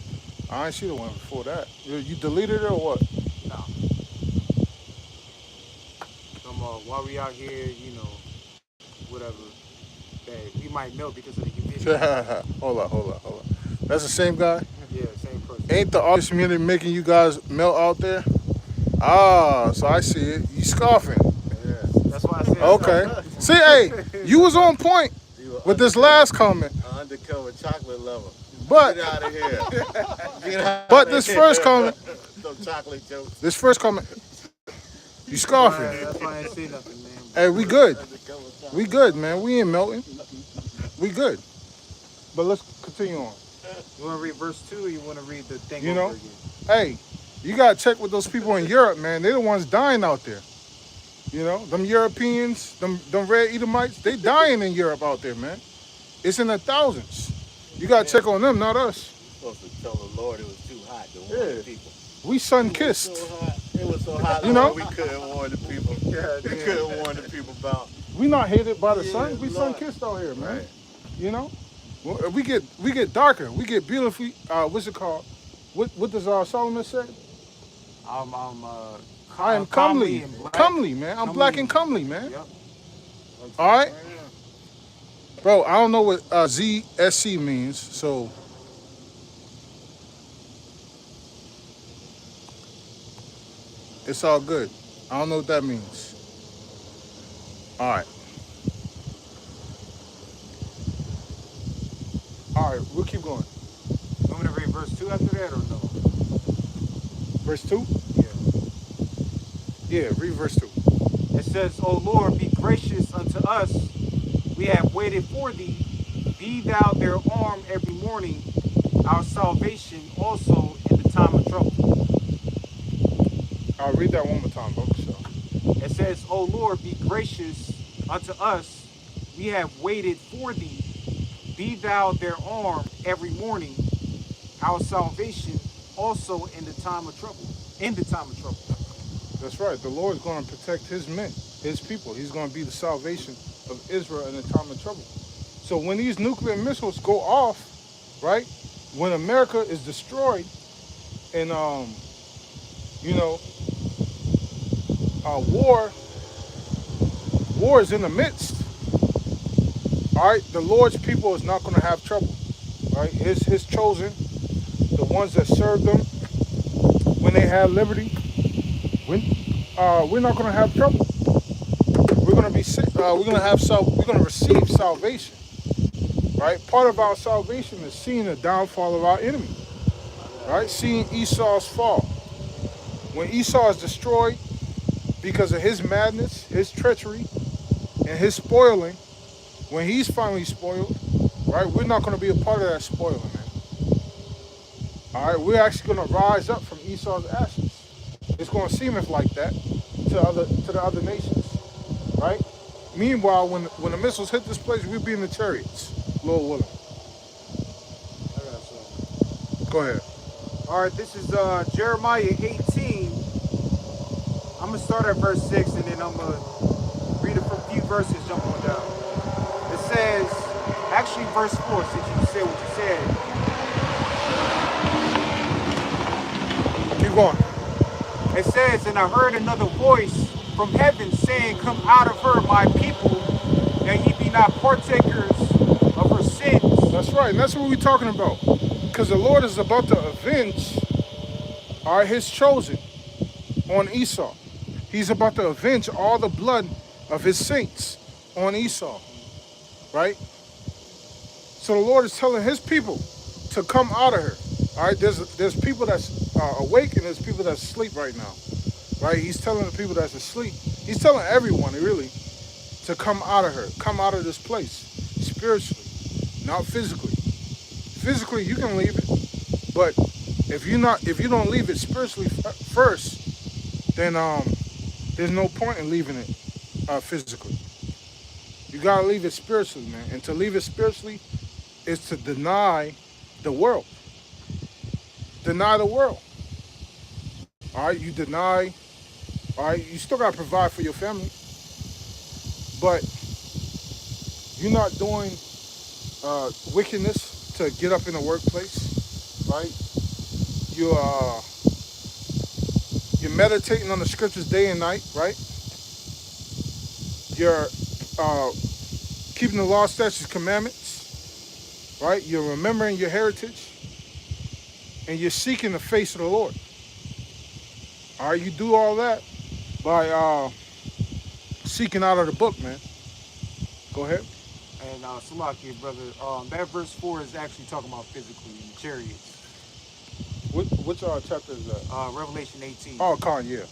I ain't see the one before that. You deleted it or what?
Nah. While we out here, you know, whatever, that we might melt because of the humidity.
Hold up. That's the same guy?
Yeah, same person.
Ain't the artist community making you guys melt out there? Ah, so I see it. You scoffing.
Yeah, that's why I said.
Okay. See, hey, you was on point with this last comment.
Undercover chocolate lover.
But
Get out of here. Get out
but
of
this
here.
first comment,
Some chocolate jokes.
you scoffing.
That's why I ain't say nothing, man.
Hey, we good.
Undercover chocolate.
We good, man. We ain't melting. We good. But let's continue on.
You want to read verse 2 or you want to read the thing
You
over
know?
again?
Hey, you gotta check with those people in Europe, man. They're the ones dying out there. You know, them Europeans, them red Edomites, they dying in Europe out there, man. It's in the thousands. You gotta check on them, not us.
Supposed to tell the Lord it was too hot to warn
Yeah.
the people.
We sun kissed.
So hot. It was so hot,
You know?
Lord, we couldn't warn the people. We couldn't warn the people about.
We not hated by the
Yeah,
sun. We sun
Lord.
kissed out here, man.
Right.
You know? Well, we get darker. We get beautiful. What's it called? What does Solomon say? I am comely.
and black.
Comely, man. I'm black and comely, man.
Yep.
All right? Bro, I don't know what ZSC means, so it's all good. I don't know what that means. All right. All right, we'll keep going.
You want me to read verse 2 after that or no?
Verse 2?
Yeah.
Yeah, read verse 2.
It says, O Lord, be gracious unto us. We have waited for thee. Be thou their arm every morning, our salvation also in the time of trouble.
I'll read that one more time, bro. So.
It says, O Lord, be gracious unto us. We have waited for thee. Be thou their arm every morning, our salvation also in the time of trouble. In the time of trouble.
That's right. The Lord is going to protect his men, his people. He's going to be the salvation of Israel in the time of trouble. So when these nuclear missiles go off, right, when America is destroyed and, war is in the midst, all right, the Lord's people is not going to have trouble, right? His chosen, the ones that served them when they had liberty, we're not going to have trouble. We're going to be we're going to receive salvation, right? Part of our salvation is seeing the downfall of our enemy, right? Seeing Esau's fall. When Esau is destroyed because of his madness, his treachery, and his spoiling, when he's finally spoiled, right, we're not going to be a part of that spoiling, man. All right, we're actually going to rise up from Esau's ashes. It's going to seem like that to the other nations, right? Meanwhile, when the missiles hit this place, we'll be in the chariots, Lord willing.
I got something.
Go ahead.
All right, this is Jeremiah 18. I'm going to start at verse 6 and then I'm going to read a few verses, jump on down. It says, actually verse 4, since you said what you said.
Keep going.
It says, and I heard another voice from heaven saying, come out of her, my people, that ye be not partakers of her sins.
That's right, and that's what we're talking about. Because the Lord is about to avenge, all right, his chosen on Esau. He's about to avenge all the blood of his saints on Esau, right? So the Lord is telling his people to come out of her. All right, there's people that's awake and there's people that's asleep right now, right? He's telling the people that's asleep. He's telling everyone really to come out of her, come out of this place spiritually, not physically. Physically, you can leave it, but if you don't leave it spiritually first, then there's no point in leaving it physically. You gotta leave it spiritually, man. And to leave it spiritually is to deny the world. Deny the world. All right, you deny. All right, you still gotta provide for your family, but you're not doing wickedness to get up in the workplace, right? You're meditating on the scriptures day and night, right? You're keeping the law, statutes, commandments, right? You're remembering your heritage, and you're seeking the face of the Lord. All right, you do all that by seeking out of the book, man. Go ahead.
And Salakia, brother, that verse 4 is actually talking about physically in the chariots.
Which chapter is that?
Revelation 18.
Oh, Khan, yeah.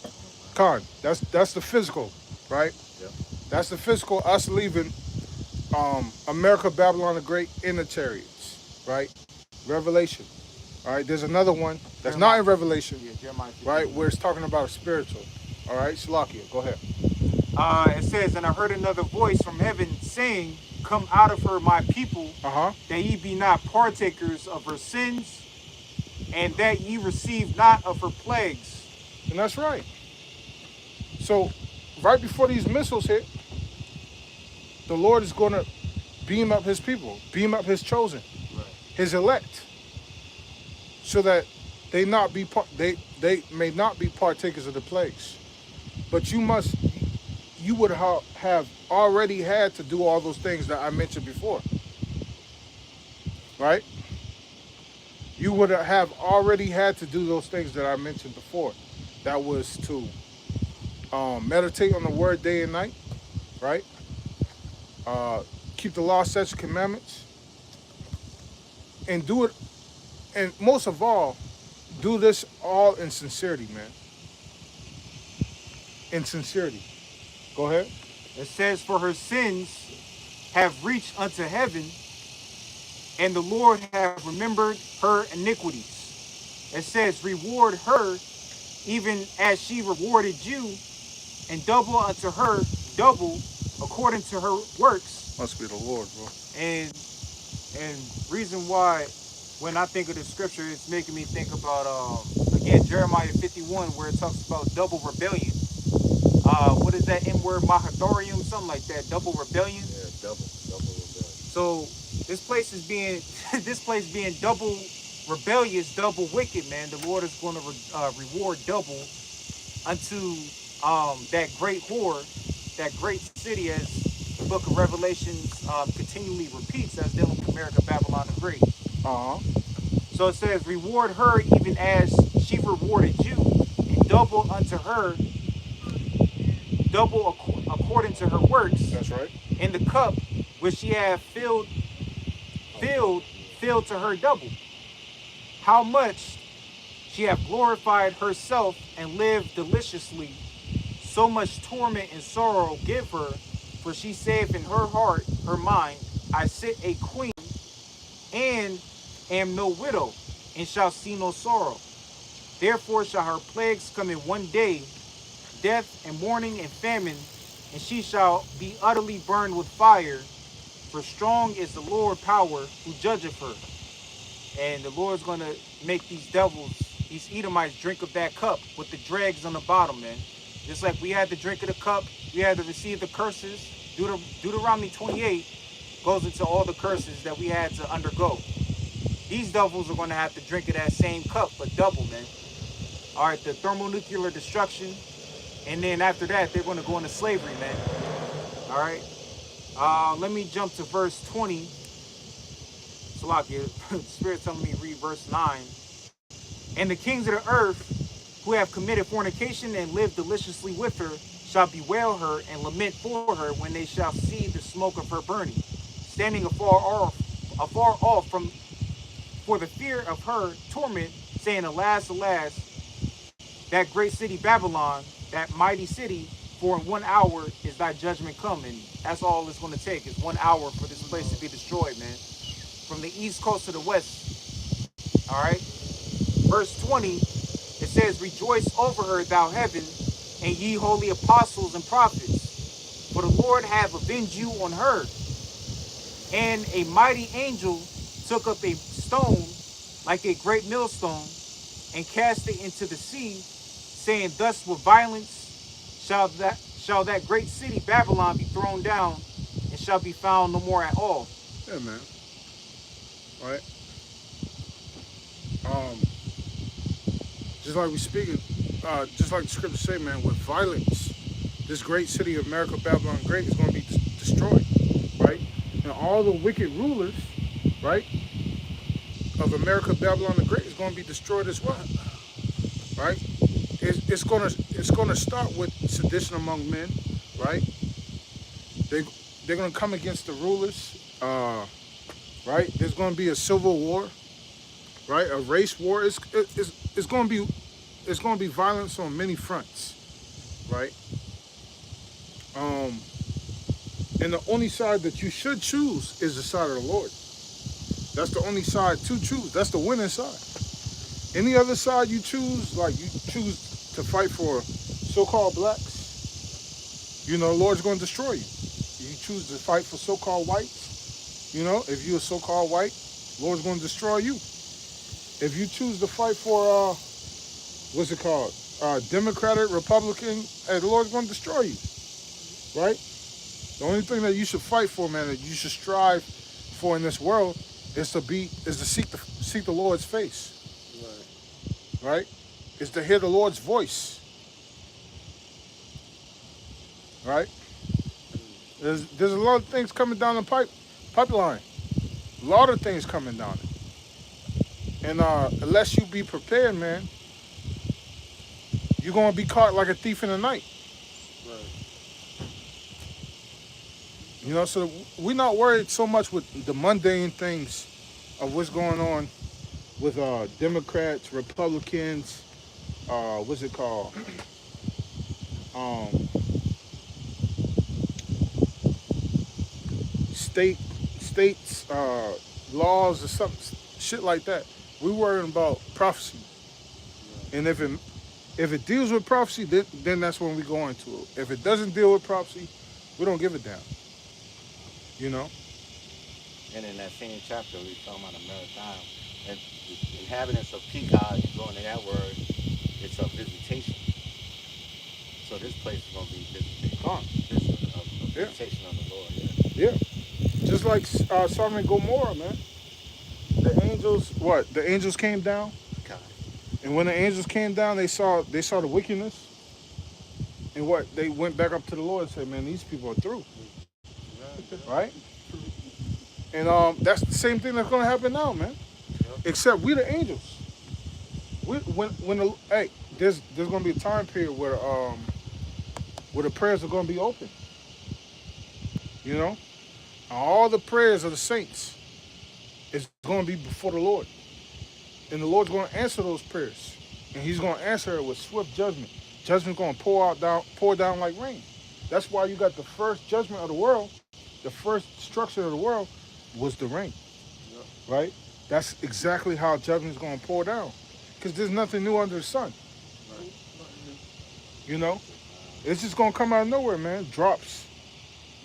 Khan, that's the physical, right?
Yeah.
That's the physical, us leaving America, Babylon the Great in the chariots, right? Revelation. All right, there's another one that's not in Revelation,
Yeah, Jeremiah 15.
right, where it's talking about a spiritual. All right, Salakia, go ahead.
It says, and I heard another voice from heaven saying, come out of her, my people,
Uh-huh.
that ye be not partakers of her sins, and that ye receive not of her plagues.
And that's right. So, right before these missiles hit, the Lord is going to beam up his people, beam up his chosen, his elect, so that they may not be partakers of the plagues. But you would have already had to do all those things that I mentioned before, right? You would have already had to do those things that I mentioned before. That was to meditate on the word day and night, right? Keep the law, statutes, commandments, and do it. And most of all, do this all in sincerity, man. In sincerity. Go ahead.
It says, for her sins have reached unto heaven, and the Lord have remembered her iniquities. It says, reward her even as she rewarded you, and double unto her double according to her works.
Must be the Lord, bro.
And reason why when I think of the scripture, it's making me think about again Jeremiah 51, where it talks about double rebellion. What is that M word, Mahathorium, something like that, double rebellion?
Yeah, double rebellion.
So this place is being being double rebellious, double wicked, man. The Lord is going to reward double unto that great whore, that great city, as the book of Revelations continually repeats, as dealing with America, Babylon the Great. So it says, reward her even as she rewarded you, and double unto her, double according to her works.
That's right.
In the cup which she hath filled to her double. How much she hath glorified herself and lived deliciously, so much torment and sorrow give her, for she saith in her heart, her mind, I sit a queen, and am no widow, and shall see no sorrow. Therefore shall her plagues come in one day, death and mourning and famine, and she shall be utterly burned with fire, for strong is the Lord power who judgeth her. And the Lord's going to make these devils, these Edomites, drink of that cup with the dregs on the bottom, man. Just like we had to drink of the cup, we had to receive the curses. Deuteronomy 28 goes into all the curses that we had to undergo. These devils are going to have to drink of that same cup, but double, man. All right, the thermonuclear destruction. And then after that, they're going to go into slavery, man. All right. Let me jump to verse 20. Salakia, Spirit telling me read verse 9. And the kings of the earth who have committed fornication and lived deliciously with her shall bewail her and lament for her when they shall see the smoke of her burning, standing afar off from for the fear of her torment, saying, alas, alas, that great city Babylon, that mighty city, for in 1 hour is thy judgment come. And that's all it's going to take, is 1 hour for this place to be destroyed, man. From the east coast to the west. All right. Verse 20, it says, rejoice over her, thou heaven, and ye holy apostles and prophets, for the Lord hath avenged you on her. And a mighty angel took up a stone like a great millstone and cast it into the sea, saying, thus with violence shall that great city Babylon be thrown down, and shall be found no more at all.
Yeah, man. Right. Just like we speaking, just like the scriptures say, man, with violence, this great city of America, Babylon Great, is going to be destroyed, right? And all the wicked rulers, right, of America, Babylon the Great, is going to be destroyed as well, right? It's going to start with sedition among men, right? They're going to come against the rulers, right? There's going to be a civil war, right? A race war. It's going to be violence on many fronts, right? And the only side that you should choose is the side of the Lord. That's the only side to choose. That's the winning side. Any other side you choose, like you choose to fight for so-called blacks, you know, the Lord's going to destroy you. You choose to fight for so-called whites, you know, if you're a so-called white, the Lord's going to destroy you. If you choose to fight for, what's it called? Democratic, Republican, hey, the Lord's going to destroy you, right? The only thing that you should fight for, man, that you should strive for in this world is to seek the Lord's face, right? Is to hear the Lord's voice, right? There's a lot of things coming down the pipeline, a lot of things coming down it, and unless you be prepared, man, you're gonna be caught like a thief in the night. You know, so we're not worried so much with the mundane things of what's going on with Democrats, Republicans, what's it called? Um, state states laws or something shit like that. We're worrying about prophecy, and if it deals with prophecy, then that's when we go into it. If it doesn't deal with prophecy, we don't give a damn. You know.
And in that same chapter, we talking about a marathon. And the inhabitants of Pekah, you go into that word, it's a visitation. So this place is going to be visitation. This is a visitation of the Lord.
Yeah. Just like Sodom and Gomorrah, man. The angels came down,
God.
and when the angels came down, they saw the wickedness, and they went back up to the Lord and said, "Man, these people are through." Right? And that's the same thing that's going to happen now, man. Except we the angels. There's going to be a time period where the prayers are going to be open. You know, all the prayers of the saints is going to be before the Lord, and the Lord's going to answer those prayers, and He's going to answer it with swift judgment. Judgment's going to pour down like rain. That's why you got the first judgment of the world. The first destruction of the world was the rain, right? That's exactly how judgment is going to pour down, because there's nothing new under the sun. You know, it's just going to come out of nowhere, man. Drops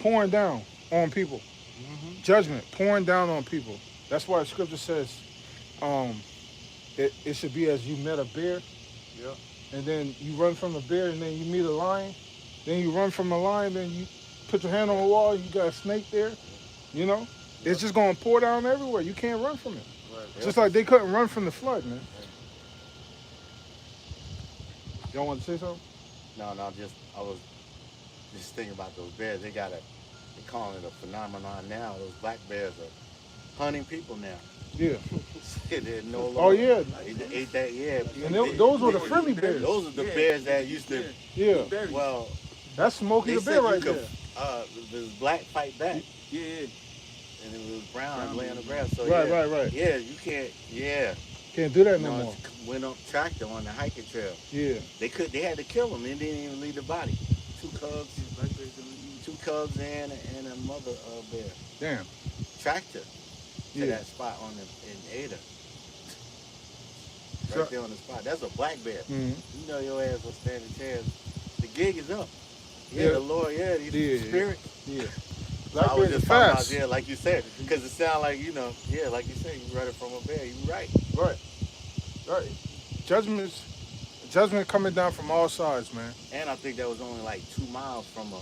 pouring down on people, judgment pouring down on people. That's why the scripture says, it should be as you met a bear, and then you run from the bear, and then you meet a lion, then you run from the lion, then you put your hand on the wall, you got a snake there, you know? It's just going to pour down everywhere. You can't run from it. Right. Just like they couldn't run from the flood, man. Y'all want to say something?
No, I was just thinking about those bears. They're calling it a phenomenon now. Those black bears are hunting people now.
Yeah.
They're no longer.
Oh, yeah.
They ate that, yeah.
And those were the friendly bears.
Those are the bears that used to.
Yeah.
Well,
that's Smokey the Bear right there.
The black fight back.
Yeah.
And it was brown laying on the ground. So
right.
Yeah, you can't. Yeah.
Can't do that no more.
Went up tractor on the hiking trail.
Yeah.
They had to kill him. They didn't even leave the body. Two cubs and a mother bear.
Damn.
Tractor to that spot in Ada. Right there on the spot. That's a black bear.
Mm-hmm.
You know your ass will stand a chance. The gig is up. Yeah, the Lord, these spirits.
Yeah.
I was just talking about, like you said, because it sounds like, like you said, you run it from a bear. You're right.
Right. Judgment coming down from all sides, man.
And I think that was only like 2 miles from a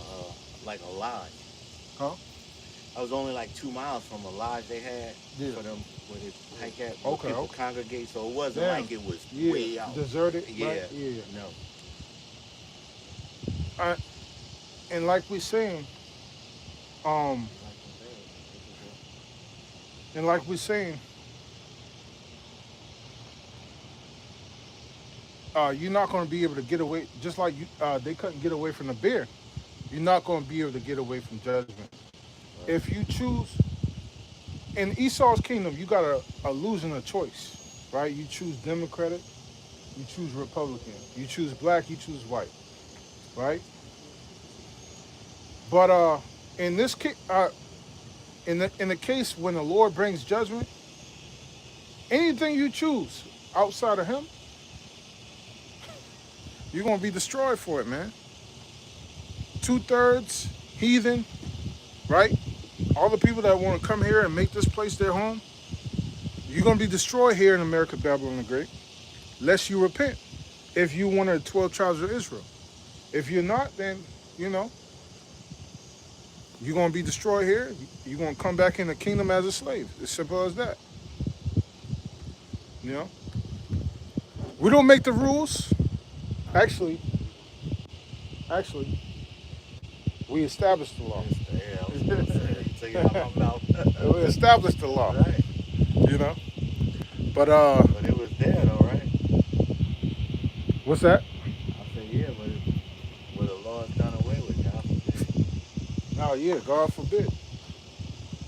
lodge.
Huh?
I was only like 2 miles from a lodge they had for them where they hike at, where people congregate. So it wasn't like it was way out.
Deserted.
Yeah.
Right? Yeah.
No.
And like we saying, you're not going to be able to get away, just like they couldn't get away from the bear. You're not going to be able to get away from judgment. Right. If you choose, in Esau's kingdom, you got a losing a choice, right? You choose Democratic, you choose Republican, you choose black, you choose white, right? But in this case, in the case when the Lord brings judgment, anything you choose outside of Him, you're gonna be destroyed for it, man. 2/3 heathen, right? All the people that want to come here and make this place their home, you're gonna be destroyed here in America, Babylon the Great, lest you repent. if you one of the 12 tribes of Israel. If you're not, then, you know, you're going to be destroyed here. You're going to come back in the kingdom as a slave. As simple as that. You know? We don't make the rules. Actually, we established the law.
Yeah, I was gonna say, take it out my mouth.
We established the law.
Right.
You know? But
But it was there though, right?
what's that?
I said, yeah, but the law is done away with, God forbid.
Oh yeah, God forbid.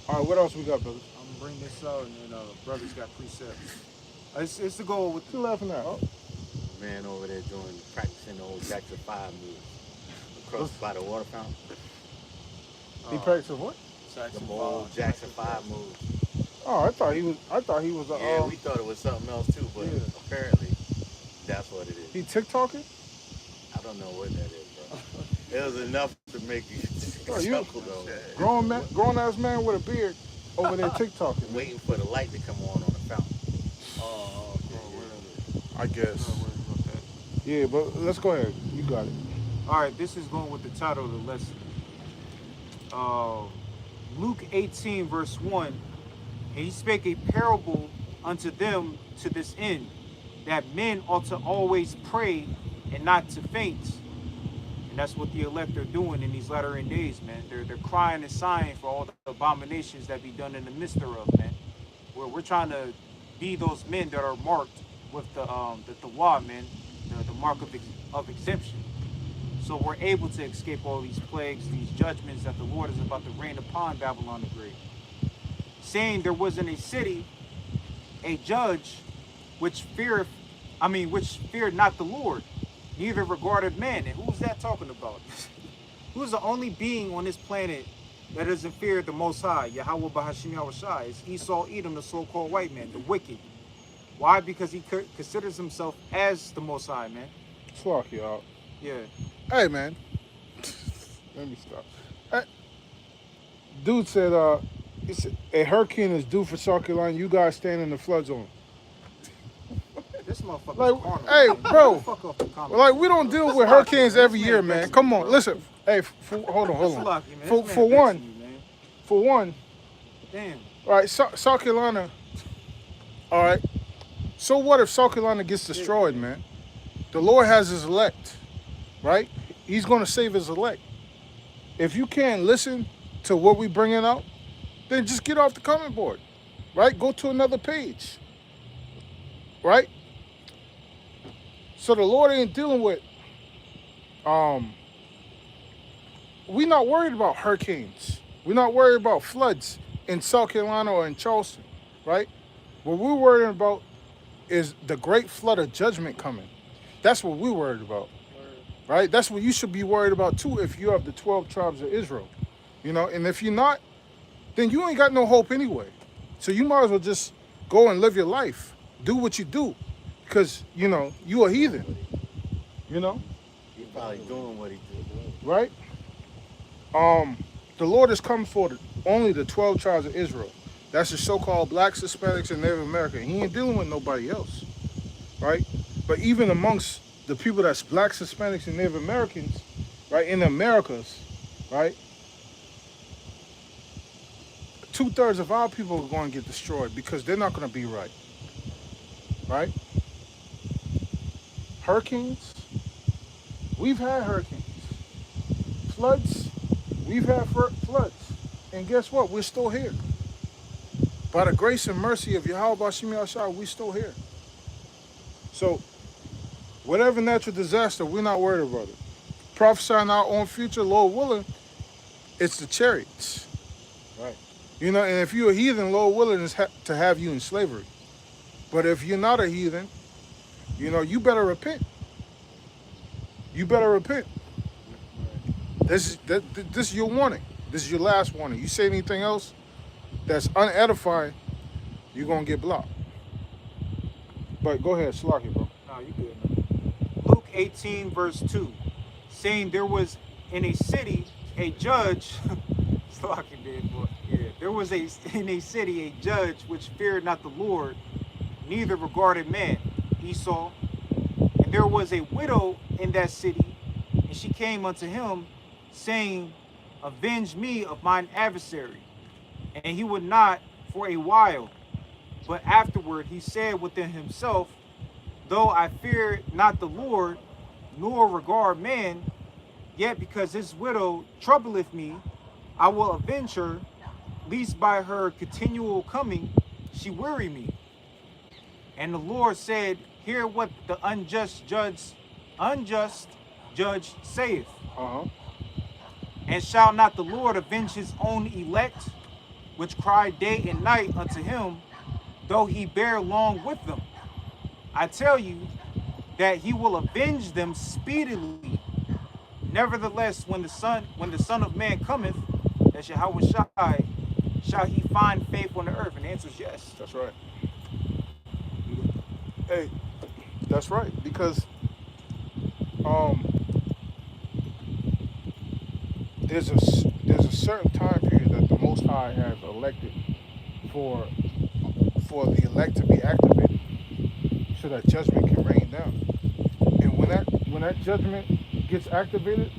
All right, what else we got, brothers?
I'm gonna bring this out, and then brothers got precepts. It's to go with
What you laughing at? Oh,
Man over there practicing the old Jackson 5 moves across by the water fountain.
he practicing what?
The old Jackson 5 moves.
Oh, I thought he was.
Yeah, we thought it was something else too, but
yeah.
apparently that's what it is.
He TikToking?
I don't know what that is, bro. It was enough to make you
Oh, you
chuckle though.
grown ass man with a beard over there TikToking.
Waiting for the light to come on the fountain.
I guess. Yeah, but let's go ahead. You got it.
All right, this is going with the title of the lesson. Luke 18, verse 1. And he spake a parable unto them to this end, that men ought to always pray and not to faint. And that's what the elect are doing in these latter end days, man. They're crying and sighing for all the abominations that be done in the midst thereof, man. We're trying to be those men that are marked with the law, man, the mark of exemption. So we're able to escape all these plagues, these judgments that the Lord is about to rain upon Babylon the Great. Saying there was in a city a judge which feared not the Lord, neither regarded man. And who's that talking about? Who's the only being on this planet that doesn't fear the Most High, Yahweh Bahashim Yahushai? It's Esau Edom, the so-called white man, the wicked. Why? Because he considers himself as the Most High, man.
Fuck y'all.
Yeah.
Hey man. Let me stop. Hey. Dude said a hurricane is due for South Carolina. You guys stand in the flood zone.
This motherfucker's
Like,
carnal,
hey,
man.
bro.
Fuck off the comment.
Like we don't deal with hurricanes every year, man. Come on, listen. Hey, hold on. For one.
Damn.
All right, South Carolina. All right. So what if South Carolina gets destroyed, man? The Lord has his elect, right? He's going to save his elect. If you can't listen to what we bringing out, then just get off the comment board, right? Go to another page, right? So the Lord ain't dealing with, we're not worried about hurricanes. We're not worried about floods in South Carolina or in Charleston, right? What we're worried about is the great flood of judgment coming. That's what we're worried about, right? That's what you should be worried about too if you have the 12 tribes of Israel, you know? And if you're not, then you ain't got no hope anyway. So you might as well just go and live your life. Do what you do because, you know, you a heathen, you know?
He's probably doing what he did.
Right? The Lord has come for only the 12 tribes of Israel. That's the so-called blacks, Hispanics, and Native American. He ain't dealing with nobody else, right? But even amongst the people that's blacks, Hispanics, and Native Americans, right, in the Americas, right, 2/3 of our people are going to get destroyed because they're not going to be right, right? Hurricanes, we've had hurricanes. Floods, we've had floods. And guess what? We're still here. By the grace and mercy of Yahweh Bashim Yahshua, we're still here. So, whatever natural disaster, we're not worried about it. Prophesying our own future, Lord willing, it's the chariots. Right. You know, and if you're a heathen, Lord willing is to have you in slavery. But if you're not a heathen, you know, you better repent. You better repent. This is your warning. This is your last warning. You say anything else that's unedifying, you're going to get blocked. But go ahead, Slaki, bro.
No, you good, man. Luke 18, verse 2. Saying there was in a city a judge. Slaki did, boy. Yeah. There was in a city a judge which feared not the Lord, neither regarded man, Esau. And there was a widow in that city, and she came unto him, saying, Avenge me of mine adversary. And he would not for a while. But afterward he said within himself, Though I fear not the Lord, nor regard man, yet because this widow troubleth me, I will avenge her, lest by her continual coming she weary me. And the Lord said, Hear what the unjust judge saith. And shall not the Lord avenge his own elect, which cry day and night unto him, though he bear long with them? I tell you that he will avenge them speedily. Nevertheless, when the Son of Man cometh, that's Yahweh Shai, shall he find faith on the earth? And the answer is yes.
That's right. Hey, that's right. Because there's a certain time period that the Most High has elected for the elect to be activated, so that judgment can rain down. And when that judgment gets activated,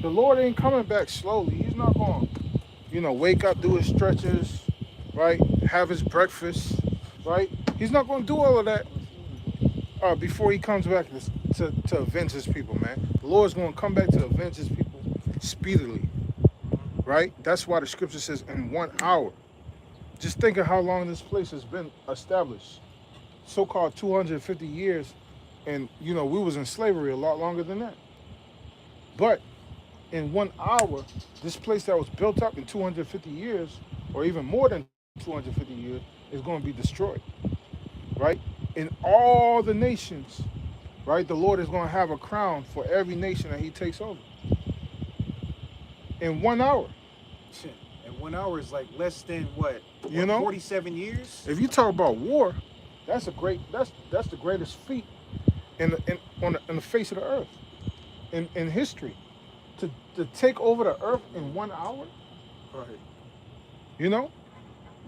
the Lord ain't coming back slowly. He's not going to, wake up, do his stretches, right? Have his breakfast, right? He's not going to do all of that before he comes back to avenge his people, man. The Lord's going to come back to avenge his people speedily, right? That's why the scripture says in 1 hour. Just think of how long this place has been established. So-called 250 years, and we was in slavery a lot longer than that. But in 1 hour, this place that was built up in 250 years, or even more than 250 years, is going to be destroyed, right? In all the nations, right, the Lord is going to have a crown for every nation that he takes over. In 1 hour.
And 1 hour is like less than what 47 years?
If you talk about war, that's the greatest feat on the face of the earth in history. To take over the earth in 1 hour,
Right.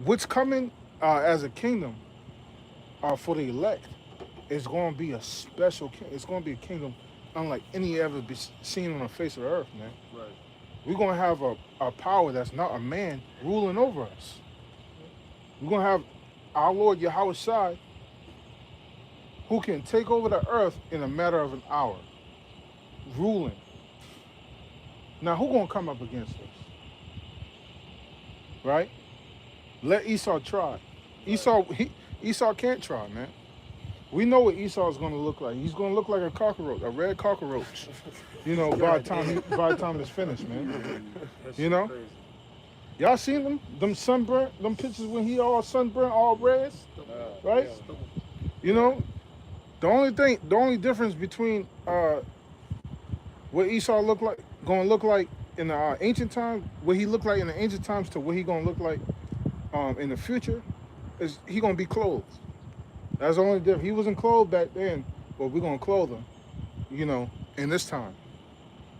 What's coming as a kingdom for the elect is going to be a special. It's going to be a kingdom unlike any ever be seen on the face of the earth, man.
Right.
We're going to have a power that's not a man ruling over us. We're going to have our Lord Yahweh Shai, who can take over the earth in a matter of an hour, ruling. Now, who going to come up against us? Right? Let Esau try. Esau can't try, man. We know what Esau is going to look like. He's going to look like a cockroach, a red cockroach. By the time it's finished, man.
Crazy.
Y'all seen them sunburnt, them pictures when he all sunburnt, all red, right? The only difference between what Esau gonna look like in the ancient times, what he looked like in the ancient times to what he gonna look like in the future, is he gonna be clothed. That's the only difference. He wasn't clothed back then, but we're gonna clothe him, in this time.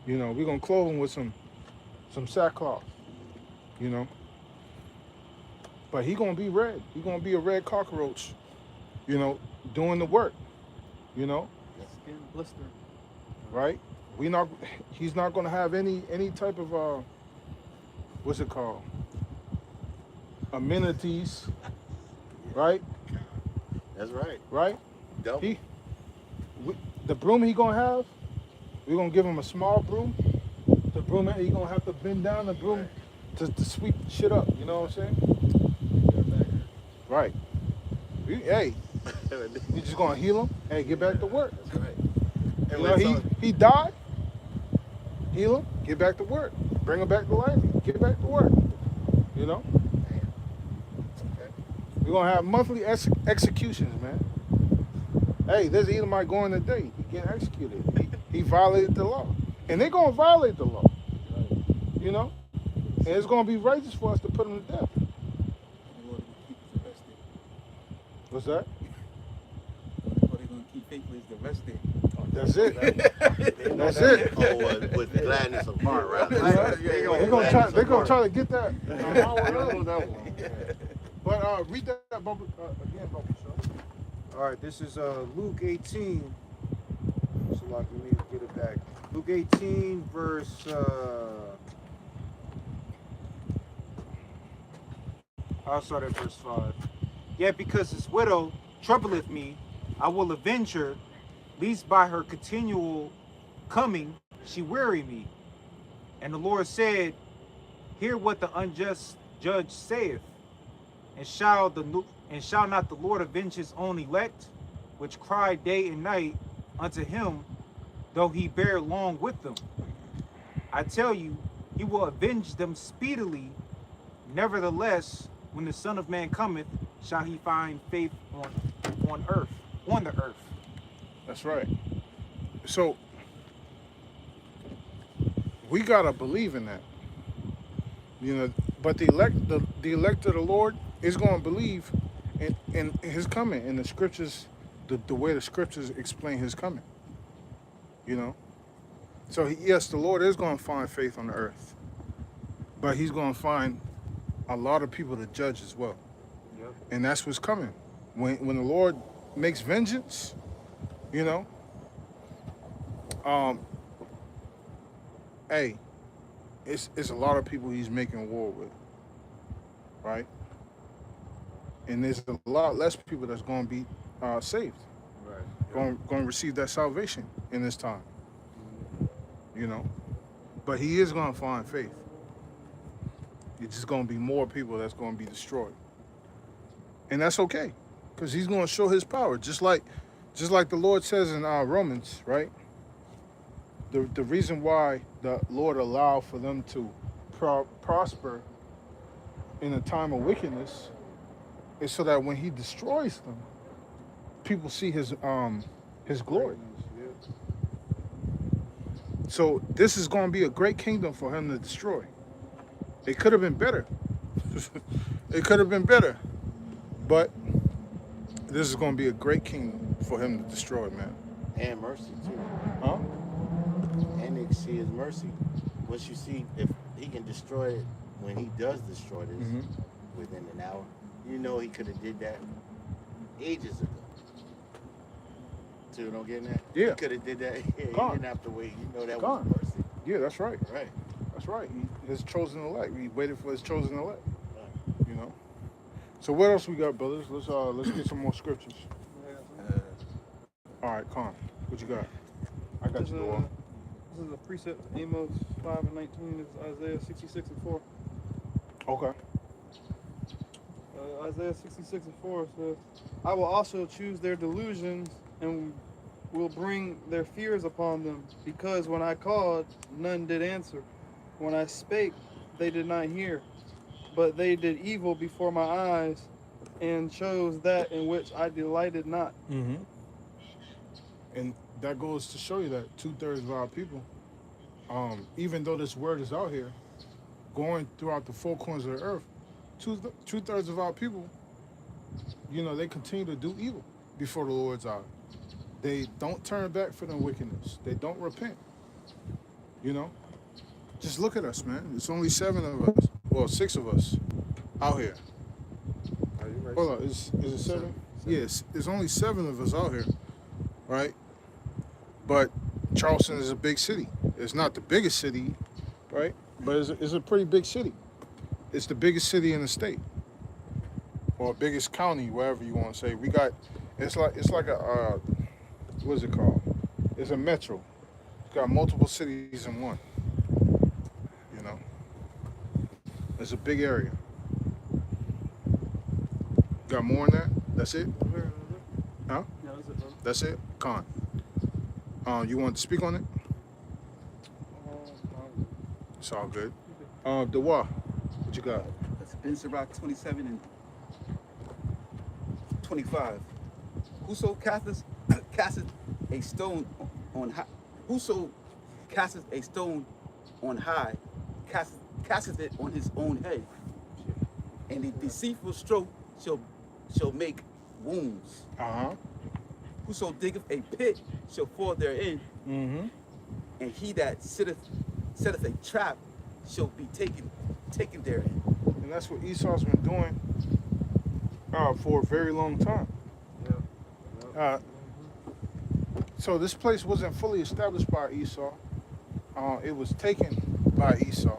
We're gonna clothe him with some sackcloth, But he gonna be red. He gonna be a red cockroach, doing the work,
Skin blister.
right? He's not gonna have any type of what's it called? Amenities, right?
That's right.
Right?
Double.
The broom he gonna have, we're gonna give him a small broom. The broom he gonna have to bend down the broom to sweep shit up. You know what I'm saying? Right. Hey, you just gonna heal him? Hey, get back to work.
That's right.
He died. Heal him. Get back to work. Bring him back to life. Get back to work.
Okay.
We're gonna have monthly executions, man. Hey, there's an Edomite going today. He getting executed. He violated the law, and they're gonna violate the law. And it's gonna be righteous for us to put him to death. What's that?
What they're gonna keep faithful is the rest day.
That's it. That's it.
Oh, with gladness of heart, right?
They're gonna try to get that an hour early. But read that again, Bubble Show.
All right, this is Luke 18,
So like, you need to get it back.
Luke 18, verse. I'll start at verse 5. Yet because his widow troubleth me, I will avenge her, lest by her continual coming she weary me. And the Lord said, hear what the unjust judge saith, and shall not the Lord avenge his own elect, which cry day and night unto him, though he bear long with them? I tell you, he will avenge them speedily. Nevertheless, when the Son of Man cometh, shall he find faith on the earth.
That's right. So we gotta believe in that. You know, but the elect of the Lord is gonna believe in his coming, in the scriptures, the way the scriptures explain his coming. You know? So yes, the Lord is gonna find faith on the earth. But he's gonna find a lot of people to judge as well.
Yep.
And that's what's coming. When the Lord makes vengeance, you know, hey, it's a lot of people he's making war with, right? And there's a lot less people that's going to be saved,
Right.
going to receive that salvation in this time, you know. But he is going to find faith. It's just going to be more people that's going to be destroyed, and that's okay, because he's going to show his power, just like the Lord says in Romans, right? The reason why the Lord allowed for them to prosper in a time of wickedness is so that when he destroys them, people see his glory. So this is going to be a great kingdom for him to destroy. It could have been better. It could have been better. But this is going to be a great kingdom for him to destroy, man.
And mercy too.
Huh?
And they see his mercy. Once you see if he can destroy it when he does destroy this within an hour, you know he could have did that ages ago. So don't get that?
Yeah.
He could have did that. Yeah, he
Gone.
didn't have to wait. You know that
Gone.
was mercy.
Yeah, that's right.
Right.
That's right. His chosen elect. He waited for his chosen elect. You know. So what else we got, brothers? Let's get some more scriptures. All right, Con, what you got? I got you, Noah.
This is a precept, Amos 5 and 19. This is Isaiah 66 and 4.
Okay.
Isaiah 66 and 4 says, I will also choose their delusions and will bring their fears upon them, because when I called, none did answer. When I spake, they did not hear, but they did evil before my eyes and chose that in which I delighted not.
Mm-hmm. And that goes to show you that 2/3 of our people, even though this word is out here, going throughout the four corners of the earth, 2/3 of our people, you know, they continue to do evil before the Lord's eye. They don't turn back from their wickedness. They don't repent. You know? Just look at us, man. It's only 7 of us. Well, 6 of us out here.
Are you right?
Hold on, is it 7? Yes, there's only 7 of us out here, right? But Charleston is a big city. It's not the biggest city, right? But it's a pretty big city. It's the biggest city in the state, or biggest county, wherever you want to say. We got, it's like a, what is it called? It's a metro. It's got multiple cities in one. You know, it's a big area. Got more than that? That's it? Huh?
Yeah, that's it, brother.
That's it? Con. You want to speak on it? It's all good. Dewa, what you got?
That's Ben Sirach 27 and 25. Whoso casteth a stone on high, whoso casteth a stone on high, casteth it on his own head, and a deceitful stroke shall make wounds. Whoso diggeth a pit shall fall therein, and he that setteth a trap shall be taken therein.
And that's what Esau's been doing for a very long time. So this place wasn't fully established by Esau. It was taken by Esau.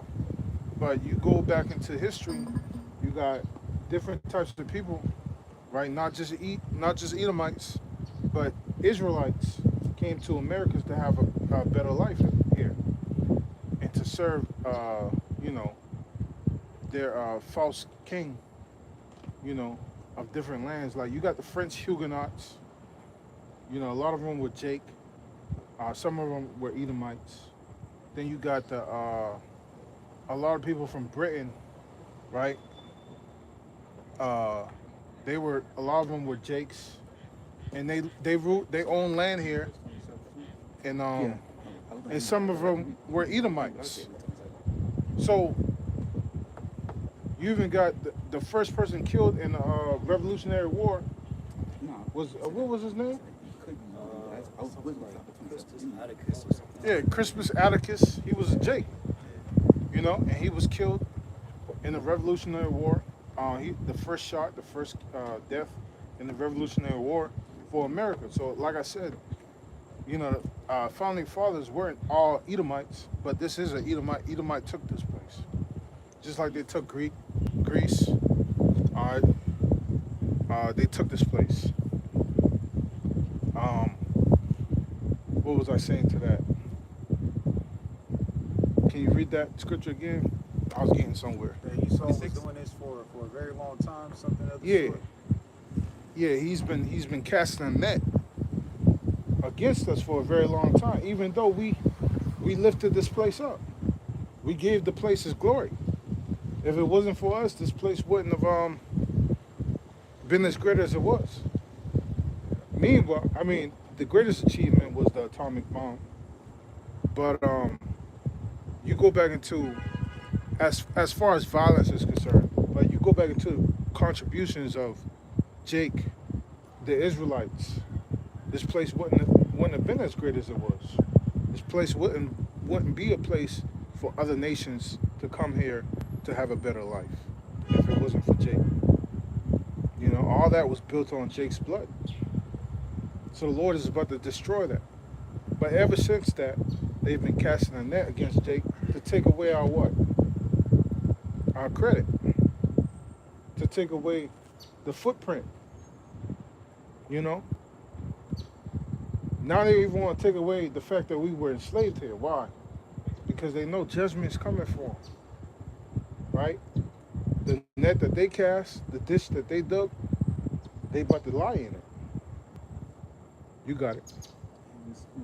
But you go back into history, you got different types of people, right? Not just Edomites, but Israelites came to Americas to have a better life here and to serve, you know, their false king, you know, of different lands. Like you got the French Huguenots, you know, a lot of them were Jake. Some of them were Edomites. Then you got a lot of people from Britain, right? Uh, a lot of them were Jakes, and they own land here, and and some of them were Edomites. So you even got the first person killed in the Revolutionary War was what was his name? Yeah, Crispus Attucks. He was a Jake, you know, and he was killed in the Revolutionary War. The first shot, the first death in the Revolutionary War for America. So, like I said, you know, founding fathers weren't all Edomites, but this is an Edomite. Edomite took this place, just like they took Greece. They took this place. What was I saying to that? Can you read that scripture again? I was getting somewhere.
That Esau was doing this for a very long time, something of the
Yeah.
sort.
Yeah, he's been casting a net against us for a very long time. Even though we lifted this place up, we gave the place its glory. If it wasn't for us, this place wouldn't have been as great as it was. Meanwhile, I mean, the greatest achievement was the atomic bomb. But you go back into as far as violence is concerned, but you go back into contributions of Jake, the Israelites. This place wouldn't have been as great as it was. This place wouldn't be a place for other nations to come here to have a better life if it wasn't for Jake. You know, all that was built on Jake's blood. So the Lord is about to destroy that. But ever since that, they've been casting a net against Jake to take away our what? Our credit. To take away the footprint. You know? Now they even want to take away the fact that we were enslaved here. Why? Because they know judgment's coming for them. Right? The net that they cast, the dish that they dug, they about to lie in it. You got it.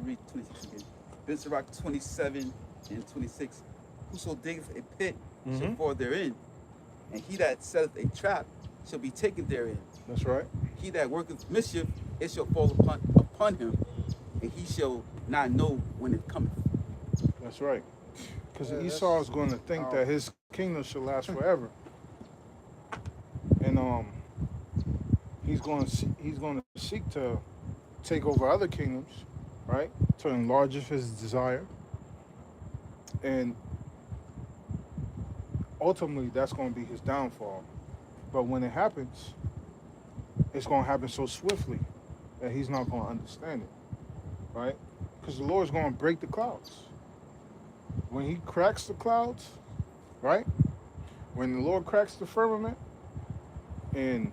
Read 26 again. Ben's Rock 27 and 26. Whoso diggeth a pit shall fall therein, and he that setteth a trap shall be taken therein.
That's right.
He that worketh mischief, it shall fall upon him, and he shall not know when it cometh.
That's right. Because Esau is going to think that his kingdom shall last forever, and he's going to seek to take over other kingdoms, right? To enlarge his desire, and ultimately that's going to be his downfall. But when it happens, it's going to happen so swiftly that he's not going to understand it, right? Because the Lord's going to break the clouds. When he cracks the clouds, right? When the Lord cracks the firmament and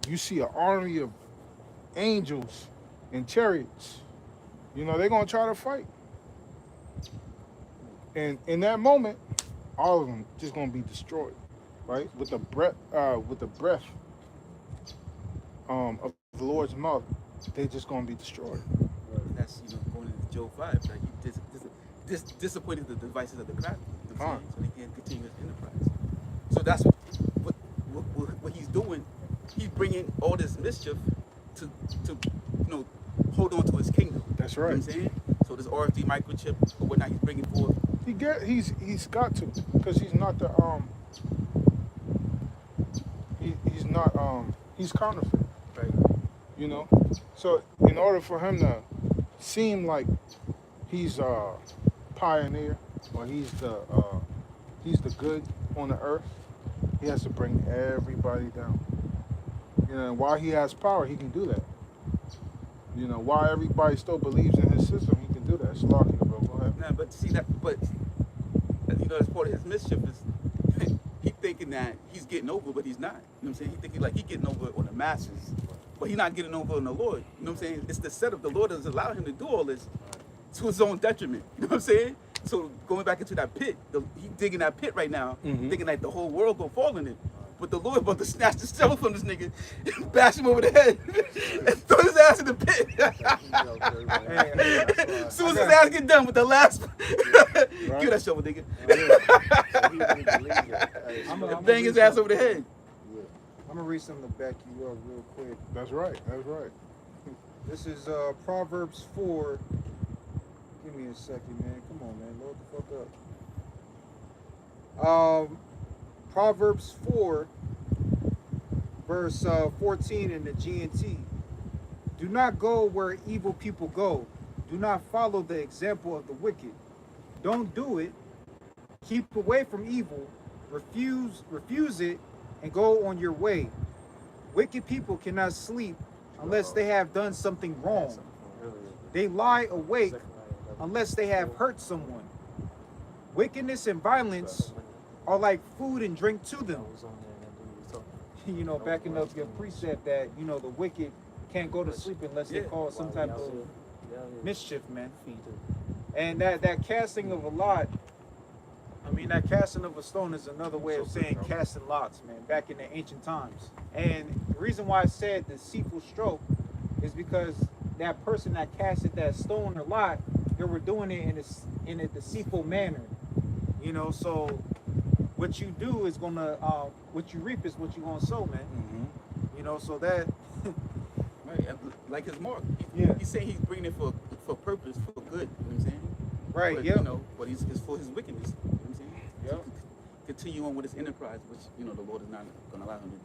you see an army of angels and chariots, you know, they're going to try to fight. And in that moment, all of them just going to be destroyed, right? With the breath of the Lord's mouth, they're just going to be destroyed.
And that's, going into Job 5. Like he disappointed the devices of the crafty, so they can't continue his enterprise. So that's what he's doing. He's bringing all this mischief to hold on to his kingdom.
That's right.
You know what I'm saying? So this RFD microchip or whatnot he's bringing forth.
He's got to, because he's not the he's counterfeit,
Right.
you know. So in order for him to seem like he's a pioneer or he's the good on the earth, he has to bring everybody down. You know, and while he has power, he can do that. You know, why everybody still believes in his system, he can do that. It's locking, bro. Go ahead.
Nah, but see that, but you know, that's part of his mischief is he thinking that he's getting over, but he's not. You know what I'm saying? He thinking like he getting over on the masses, but he's not getting over on the Lord. You know what I'm saying? It's the setup. The Lord doesn't allow him to do all this to his own detriment. You know what I'm saying? So going back into that pit, he digging that pit right now, thinking like the whole world gonna fall in it. But the Lord about to snatch the shovel from this nigga, bash him over the head, and throw his ass in the pit. As soon as his ass get done with the last, give that shovel, nigga. And bang his ass over the head.
I'm gonna read something to back you up real quick.
That's right. That's right.
This is Proverbs 4. Give me a second, man. Come on, man. Load the fuck up. Proverbs 4, verse 14 in the GNT. Do not go where evil people go. Do not follow the example of the wicked. Don't do it. Keep away from evil. Refuse it, and go on your way. Wicked people cannot sleep unless they have done something wrong. They lie awake unless they have hurt someone. Wickedness and violence are like food and drink to them. You know, backing up your precept that, you know, the wicked can't go to sleep unless they cause some type of mischief, man. And that casting of a lot, I mean, that casting of a stone is another way of saying casting lots, man, back in the ancient times. And the reason why I said deceitful stroke is because that person that casted that stone or lot, they were doing it in a deceitful manner. You know, so what you do is gonna, what you reap is what you're gonna sow, man. You know, so that.
Right, like his mark. He's saying he's bringing it for purpose, for good. You know what I'm saying?
Right.
But,
Yeah.
You know, but it's for his wickedness. You know what I'm saying?
Yeah.
Continue on with his enterprise, which you know the Lord is not going to allow him to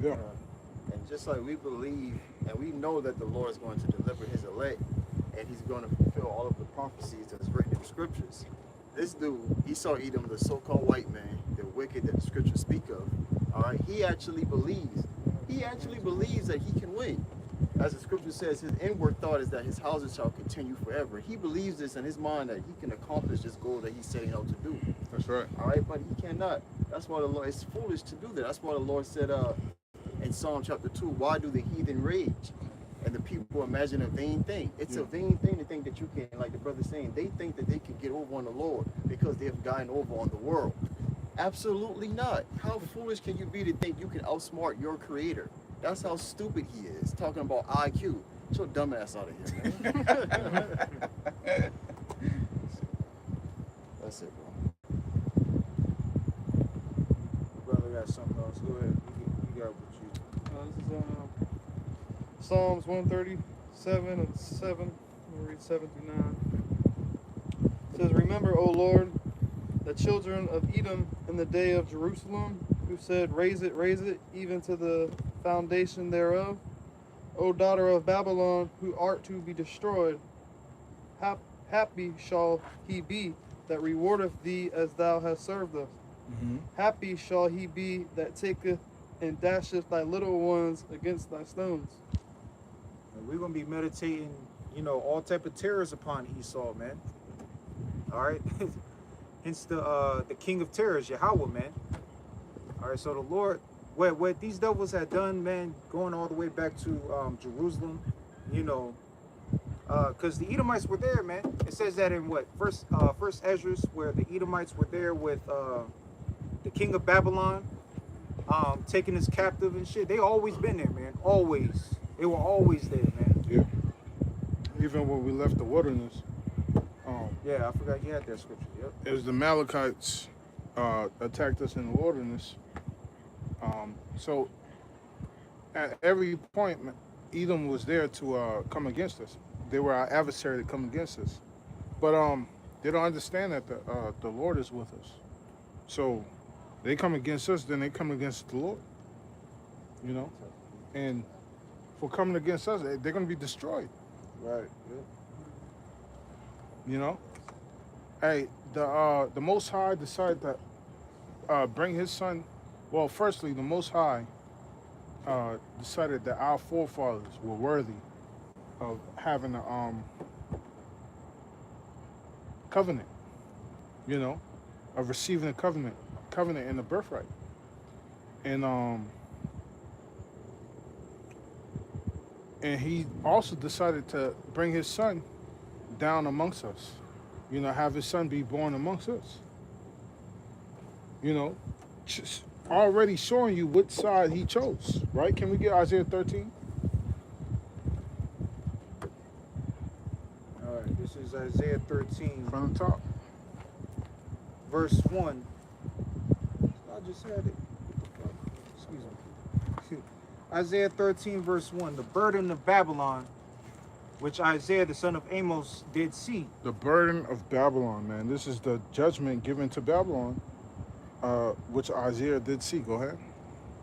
do.
Yeah.
And just like we believe and we know that the Lord is going to deliver his elect and he's going to fulfill all of the prophecies that's written in the scriptures. This dude, Esau Edom, the so-called white man, the wicked that the scriptures speak of, all right, he actually believes that he can win. As the scripture says, his inward thought is that his houses shall continue forever. He believes this in his mind that he can accomplish this goal that he's setting out to do.
That's right.
All right, but he cannot. That's why the Lord, it's foolish to do that. That's why the Lord said in Psalm chapter 2, why do the heathen rage? And the people imagine a vain thing. It's a vain thing to think that you can, like the brother's saying, they think that they can get over on the Lord because they have gotten over on the world. Absolutely not. How foolish can you be to think you can outsmart your creator? That's how stupid he is, talking about IQ. Get your dumb ass out of here, man. That's it, bro.
Brother got something else. Go ahead. You got what you.
This is Psalms 137 and 7. We'll read 7 through 9. It says, Remember, O Lord, the children of Edom in the day of Jerusalem, who said, raise it, even to the foundation thereof. O daughter of Babylon, who art to be destroyed, happy shall he be that rewardeth thee as thou hast served us. Happy shall he be that taketh and dasheth thy little ones against thy stones.
And we're gonna be meditating, you know, all type of terrors upon Esau, man. All right. Hence the king of terrors, Yahweh, man. All right. So the Lord, what these devils had done, man, going all the way back to Jerusalem, you know, because the Edomites were there, man. It says that in first Esdras, where the Edomites were there with the king of Babylon, taking us captive and shit. They always been there, man. Always. They were always there, man.
Yeah. Even when we left the wilderness,
yeah, I forgot you had that scripture. Yep.
it was the Amalekites attacked us in the wilderness. So at every point, Edom was there to come against us. They were our adversary to come against us. But they don't understand that the Lord is with us. So they come against us, then they come against the Lord. You know? And for coming against us, they're going to be destroyed.
Right. Yep.
You know? Hey, the Most High decided to bring his son. Well, firstly, the Most High decided that our forefathers were worthy of having a covenant, you know, of receiving a covenant in the birthright. And he also decided to bring his son down amongst us. You know, have his son be born amongst us. You know, already showing you which side he chose, right? Can we get Isaiah 13
All right, this is Isaiah 13,
from the top?
verse 1. I just had it. Excuse me. Isaiah 13, verse 1. The burden of Babylon, which Isaiah the son of Amos did see.
The burden of Babylon, man. This is the judgment given to Babylon, which Isaiah did see. Go ahead.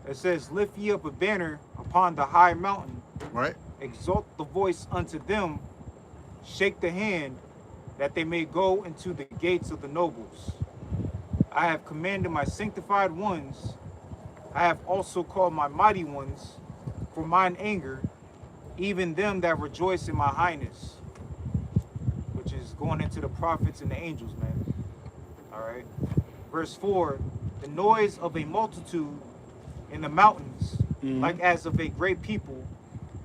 It says, lift ye up a banner upon the high mountain,
Right?
exalt the voice unto them, shake the hand, that they may go into the gates of the nobles. I have commanded my sanctified ones, I have also called my mighty ones, for mine anger, even them that rejoice in my highness. Which is going into the prophets and the angels, man. All right. Verse 4, the noise of a multitude in the mountains, like as of a great people,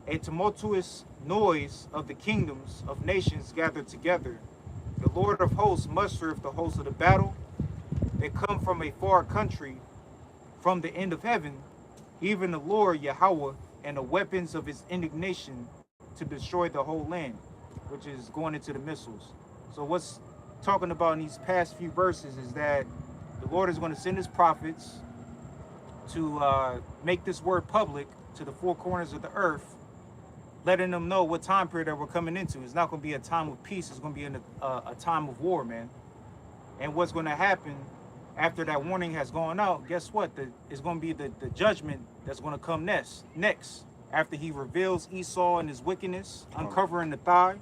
a tumultuous noise of the kingdoms of nations gathered together. The Lord of hosts mustereth the host of the battle. They come from a far country, from the end of heaven, even the Lord Yahweh, and the weapons of his indignation to destroy the whole land, which is going into the missiles. So what's talking about in these past few verses is that the Lord is going to send his prophets to make this word public to the four corners of the earth, letting them know what time period that we're coming into. It's not going to be a time of peace. It's going to be a time of war, man. And what's going to happen after that warning has gone out, guess what? It's going to be the judgment that's going to come next, after he reveals Esau and his wickedness, uncovering the thigh,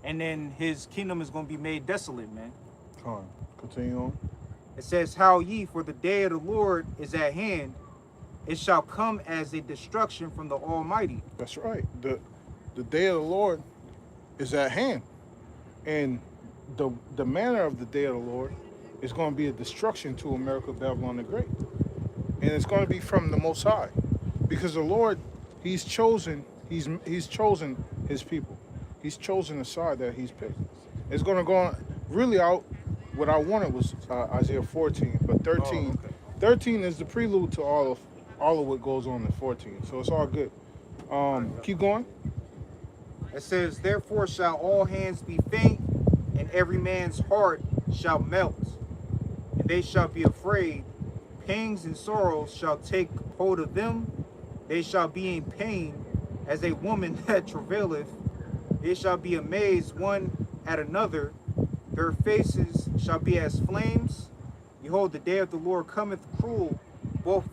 and then his kingdom is going to be made desolate, man.
Come on. Continue on.
It says, how ye, for the day of the Lord is at hand, it shall come as a destruction from the Almighty.
That's right. The day of the Lord is at hand. And the manner of the day of the Lord is going to be a destruction to America, Babylon the Great. And it's going to be from the Most High. Because the Lord, he's chosen his people. He's chosen the side that he's picked. It's going to go on, really out, what I wanted was Isaiah 14, but 13. 13 is the prelude to all of what goes on in 14. So it's all good. Keep going.
It says, therefore shall all hands be faint, and every man's heart shall melt, and they shall be afraid. Pangs and sorrows shall take hold of them. They shall be in pain as a woman that travaileth. They shall be amazed one at another. Their faces shall be as flames. Behold, the day of the Lord cometh cruel, both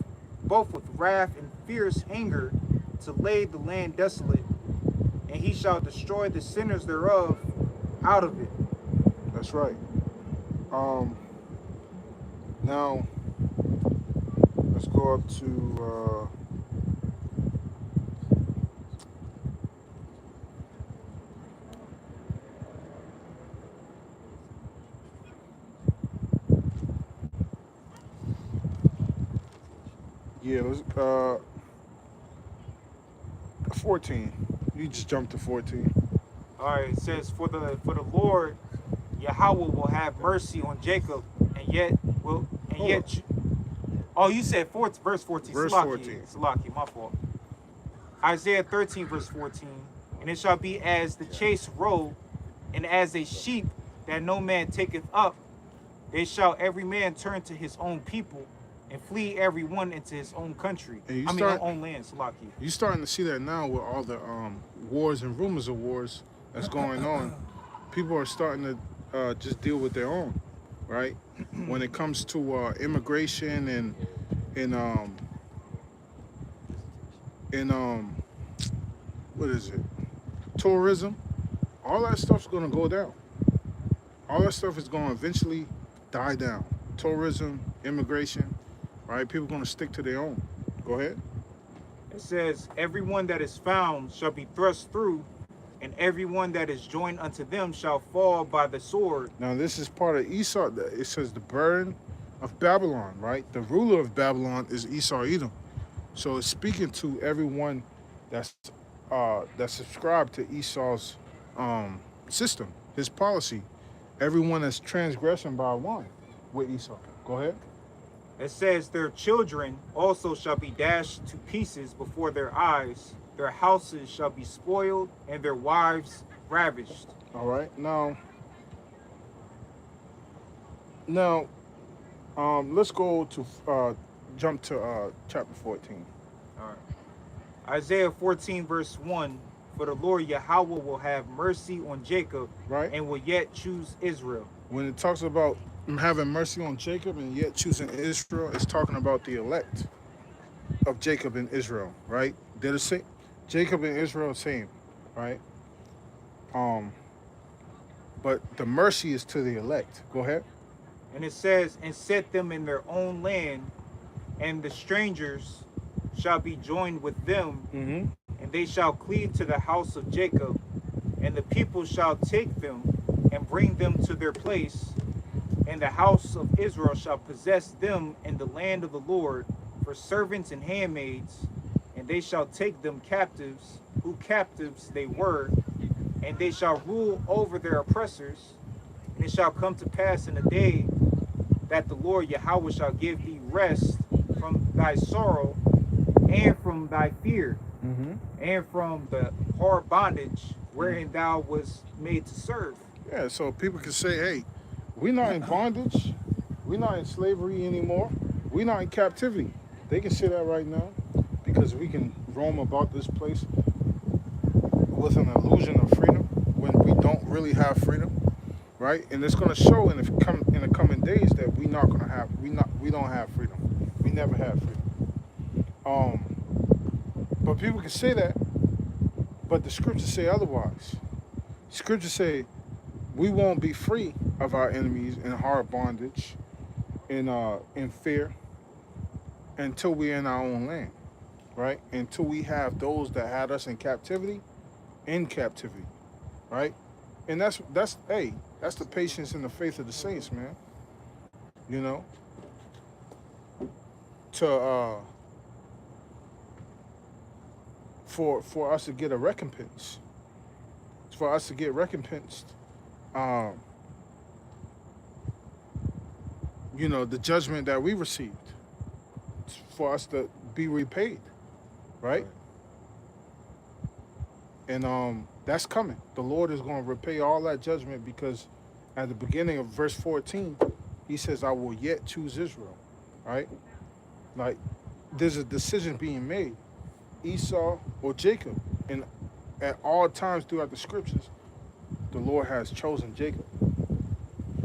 with wrath and fierce anger, to lay the land desolate, and he shall destroy the sinners thereof out of it.
That's right. Now let's go up to let's 14. You just jumped to 14.
All right, it says, for the Lord Yahweh will have mercy on Jacob, oh, you said verse 14.
Verse
Salaki,
14.
Salaki, my fault. Isaiah 13, verse 14. And it shall be as the chase roe, and as a sheep that no man taketh up, they shall every man turn to his own people, and flee every one into his own country. Own land, Salaki.
You're starting to see that now with all the wars and rumors of wars that's going on. People are starting to just deal with their own, right? When it comes to immigration and what is it? Tourism. All that stuff's going to go down. All that stuff is going to eventually die down. Tourism, immigration, right? People are going to stick to their own. Go ahead.
It says, everyone that is found shall be thrust through, and everyone that is joined unto them shall fall by the sword.
Now this is part of Esau. It says the burden of Babylon, right? The ruler of Babylon is Esau Edom. So it's speaking to everyone that's subscribed to Esau's system, his policy. Everyone that's transgressing by one with Esau. Go ahead.
It says, their children also shall be dashed to pieces before their eyes. Their houses shall be spoiled, and their wives ravished.
All right. Now, let's go to jump to chapter 14.
All right. Isaiah 14 verse 1. For the Lord Yahweh will have mercy on Jacob,
Right.
and will yet choose Israel.
When it talks about having mercy on Jacob and yet choosing Israel, it's talking about the elect of Jacob and Israel, right? They're the same. Jacob and Israel are the same, right? But the mercy is to the elect. Go ahead.
And it says, and set them in their own land, and the strangers shall be joined with them,
Mm-hmm.
and they shall cleave to the house of Jacob, and the people shall take them and bring them to their place, and the house of Israel shall possess them in the land of the Lord for servants and handmaids, and they shall take them captives, who captives they were, and they shall rule over their oppressors. And it shall come to pass in the day that the Lord Yahweh shall give thee rest from thy sorrow and from thy fear,
Mm-hmm.
and from the hard bondage wherein thou was made to serve.
Yeah, so people can say, hey, we're not in bondage. We're not in slavery anymore. We're not in captivity. They can say that right now because we can roam about this place with an illusion of freedom when we don't really have freedom, right? And it's going to show in the coming days that we don't have freedom. We never have freedom. But people can say that, but the scriptures say otherwise. Scriptures say we won't be free of our enemies in hard bondage, in fear, until we're in our own land, right? Until we have those that had us in captivity, right? And that's the patience and the faith of the saints, man. You know, to for us to get a recompense, for us to get recompensed. You know, the judgment that we received, for us to be repaid, right? And that's coming. The Lord is going to repay all that judgment because at the beginning of verse 14, he says, I will yet choose Israel, right? Like, there's a decision being made, Esau or Jacob. And at all times throughout the scriptures, the Lord has chosen Jacob.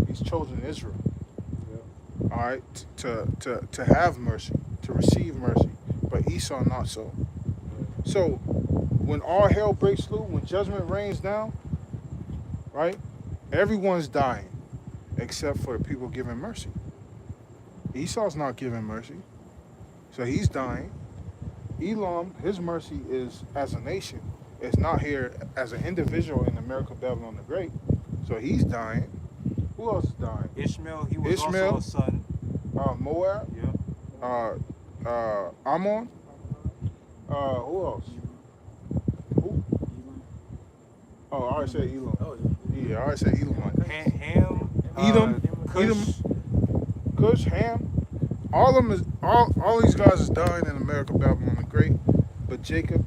He's chosen Israel. All right, to have mercy, to receive mercy, but Esau not so. So when all hell breaks loose, when judgment rains down, right, everyone's dying except for the people giving mercy. Esau's not giving mercy, so he's dying. Elam, his mercy is as a nation. It's not here as an individual in America, Babylon the Great. So he's dying. Who else is dying?
Ishmael, he was also a son.
Moab.
Yeah.
Ammon. Who else? Who? Oh, I already said Elam. Yeah, I already said Elam.
Ham.
Edom.
Cush.
Cush, Ham. All of them is all these guys is dying in America, Babylon the Great. But Jacob,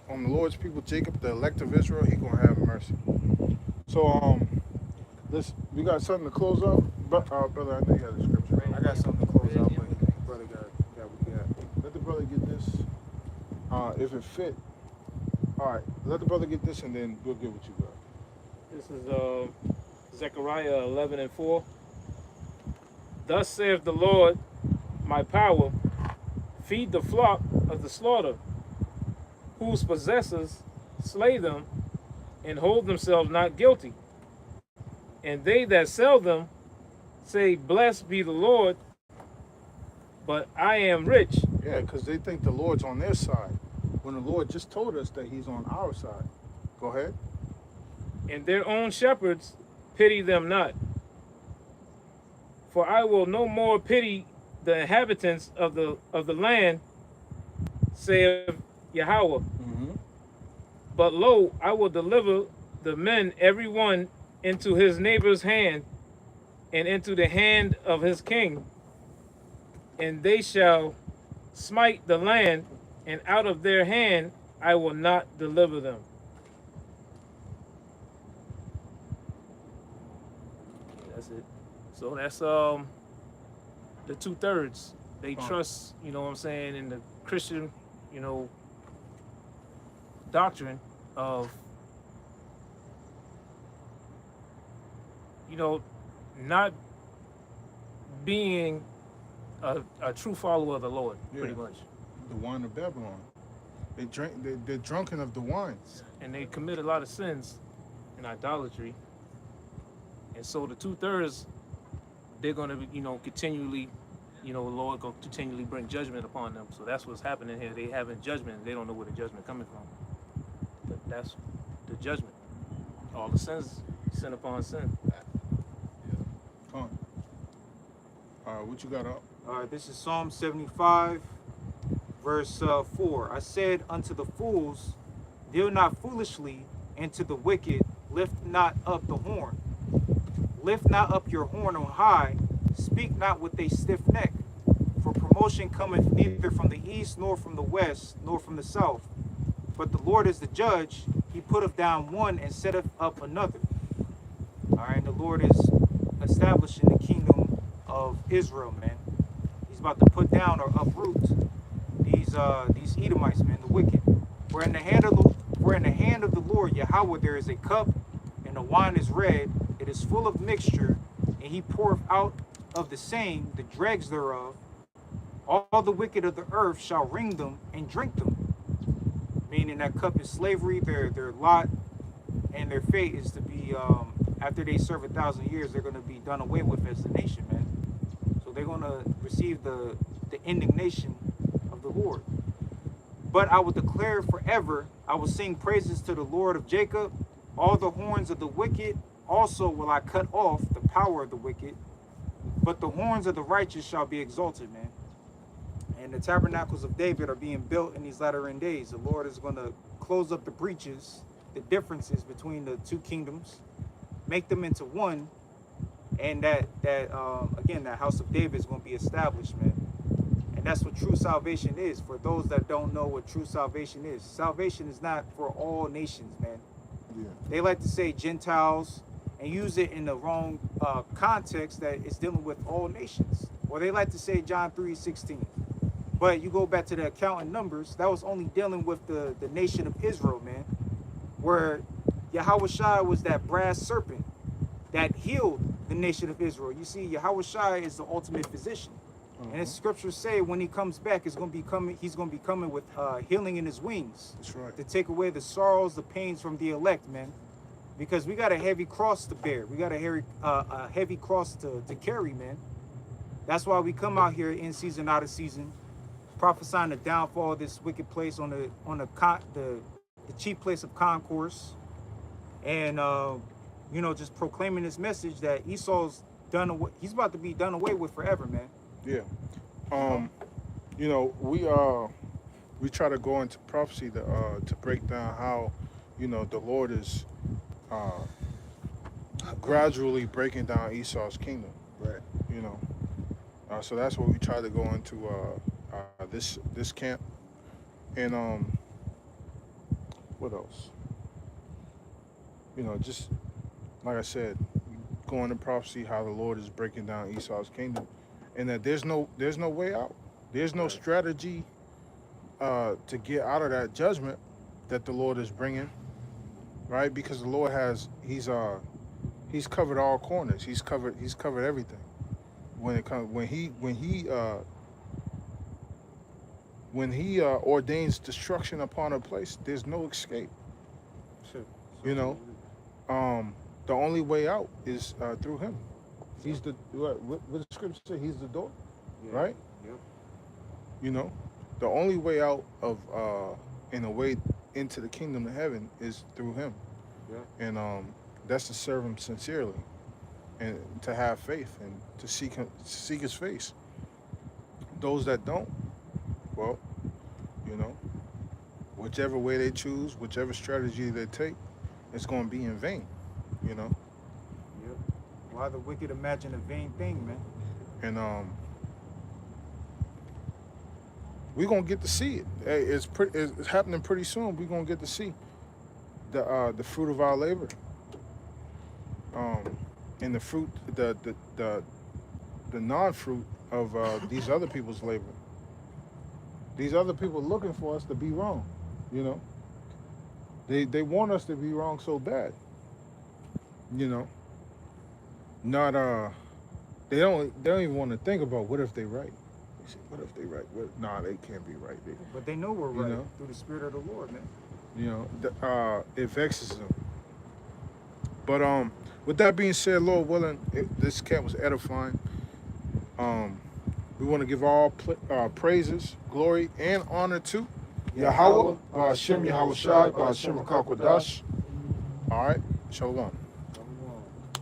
on the Lord's people, Jacob, the elect of Israel, he gonna have mercy. So we got something to close up, brother. I know you had a scripture.
I got something to close out with.
Brother got. Let the brother get this. If it fit. All right. Let the brother get this, and then we'll get what you got.
This is Zechariah 11:4. Thus saith the Lord, my power, feed the flock of the slaughter, whose possessors slay them and hold themselves not guilty. And they that sell them say, blessed be the Lord, but I am rich.
Yeah, because they think the Lord's on their side, when the Lord just told us that he's on our side. Go ahead.
and their own shepherds pity them not. For I will no more pity the inhabitants of the land, saith Yahweh.
Mm-hmm.
But lo, I will deliver the men every one into his neighbor's hand, and into the hand of his king, and they shall smite the land, and out of their hand I will not deliver them. That's it. So that's the 2/3. They trust, you know what I'm saying, in the Christian, you know, doctrine of, you know, not being a true follower of the Lord, pretty much.
The wine of Babylon. They drink. They're drunken of the wine.
And they commit a lot of sins in idolatry. And so the 2/3, they're going to, you know, continually, you know, the Lord going to continually bring judgment upon them. So that's what's happening here. They having judgment. They don't know where the judgment coming from. But that's the judgment. All the sins, sin upon sin.
Come on. What you got up?
All right, this is Psalm 75, verse 4. I said unto the fools, deal not foolishly, and to the wicked, lift not up the horn. Lift not up your horn on high, speak not with a stiff neck. For promotion cometh neither from the east, nor from the west, nor from the south. But the Lord is the judge, he putteth down one and setteth up another. All right, the Lord is establishing the kingdom of Israel, man. He's about to put down or uproot these Edomites, man, the wicked. For in the hand of the Lord Yahweh there is a cup, and the wine is red. It is full of mixture, and he poureth out of the same the dregs thereof. All the wicked of the earth shall wring them and drink them. Meaning that cup is slavery, their lot, and their fate is to be, after they serve 1,000 years, they're going to be done away with as a nation, man. So they're going to receive the indignation of the Lord. But I will declare forever, I will sing praises to the Lord of Jacob. All the horns of the wicked also will I cut off, the power of the wicked. But the horns of the righteous shall be exalted, man. And the tabernacles of David are being built in these latter end days. The Lord is going to close up the breaches, the differences between the two kingdoms, make them into one, and that house of David is going to be established, man. And that's what true salvation is. For those that don't know what true salvation is, salvation is not for all nations, man.
Yeah.
They like to say Gentiles and use it in the wrong context, that it's dealing with all nations. Or they like to say John 3:16. But you go back to the account in Numbers, that was only dealing with the nation of Israel, man. Where Yahweh Shai was that brass serpent that healed the nation of Israel. You see, Yahweh Shai is the ultimate physician. And as scriptures say, when he comes back, he's going to be coming with healing in his wings.
That's right.
To take away the sorrows, the pains from the elect, man. Because we got a heavy cross to bear. We got a heavy cross to carry, man. That's why we come out here in season, out of season, prophesying the downfall of this wicked place on the chief place of concourse, and just proclaiming this message that Esau's done away. He's about to be done away with forever, man.
Yeah. We try to go into prophecy to break down how, the Lord is gradually breaking down Esau's kingdom.
Right.
So that's what we try to go into this camp. And what else? Just like I said, go into prophecy how the Lord is breaking down Esau's kingdom, and that there's no way out. There's no strategy to get out of that judgment that the Lord is bringing, right? Because the Lord he's covered all corners. He's covered everything. When he ordains destruction upon a place, there's no escape. The only way out is through him. He's what the scripture say? He's the door, right?
Yep.
The only way out of and a way into the kingdom of heaven is through him.
Yeah.
And that's to serve him sincerely, and to have faith, and to seek his face. Those that don't, well, you know, whichever way they choose, whichever strategy they take, it's going to be in vain. You know,
Yep. Why the wicked imagine a vain thing, man?
and we're gonna get to see it. Hey, it's happening pretty soon. We're gonna get to see the fruit of our labor, and the fruit, the non-fruit of these other people's labor. These other people looking for us to be wrong. You know, they want us to be wrong so bad. You know, not they don't even want to think about what if they right. They say, what if they right? Nah, they can't be right.
But they know we're
You
right
know?
through the Spirit of the Lord, man.
You know, it vexes them. But with that being said, Lord willing, this camp was edifying. We want to give all praises, glory, and honor to Yahweh, Ba'ashem Yahweh Shai, Ba'ashem Rakakwadash. All right, Shalom.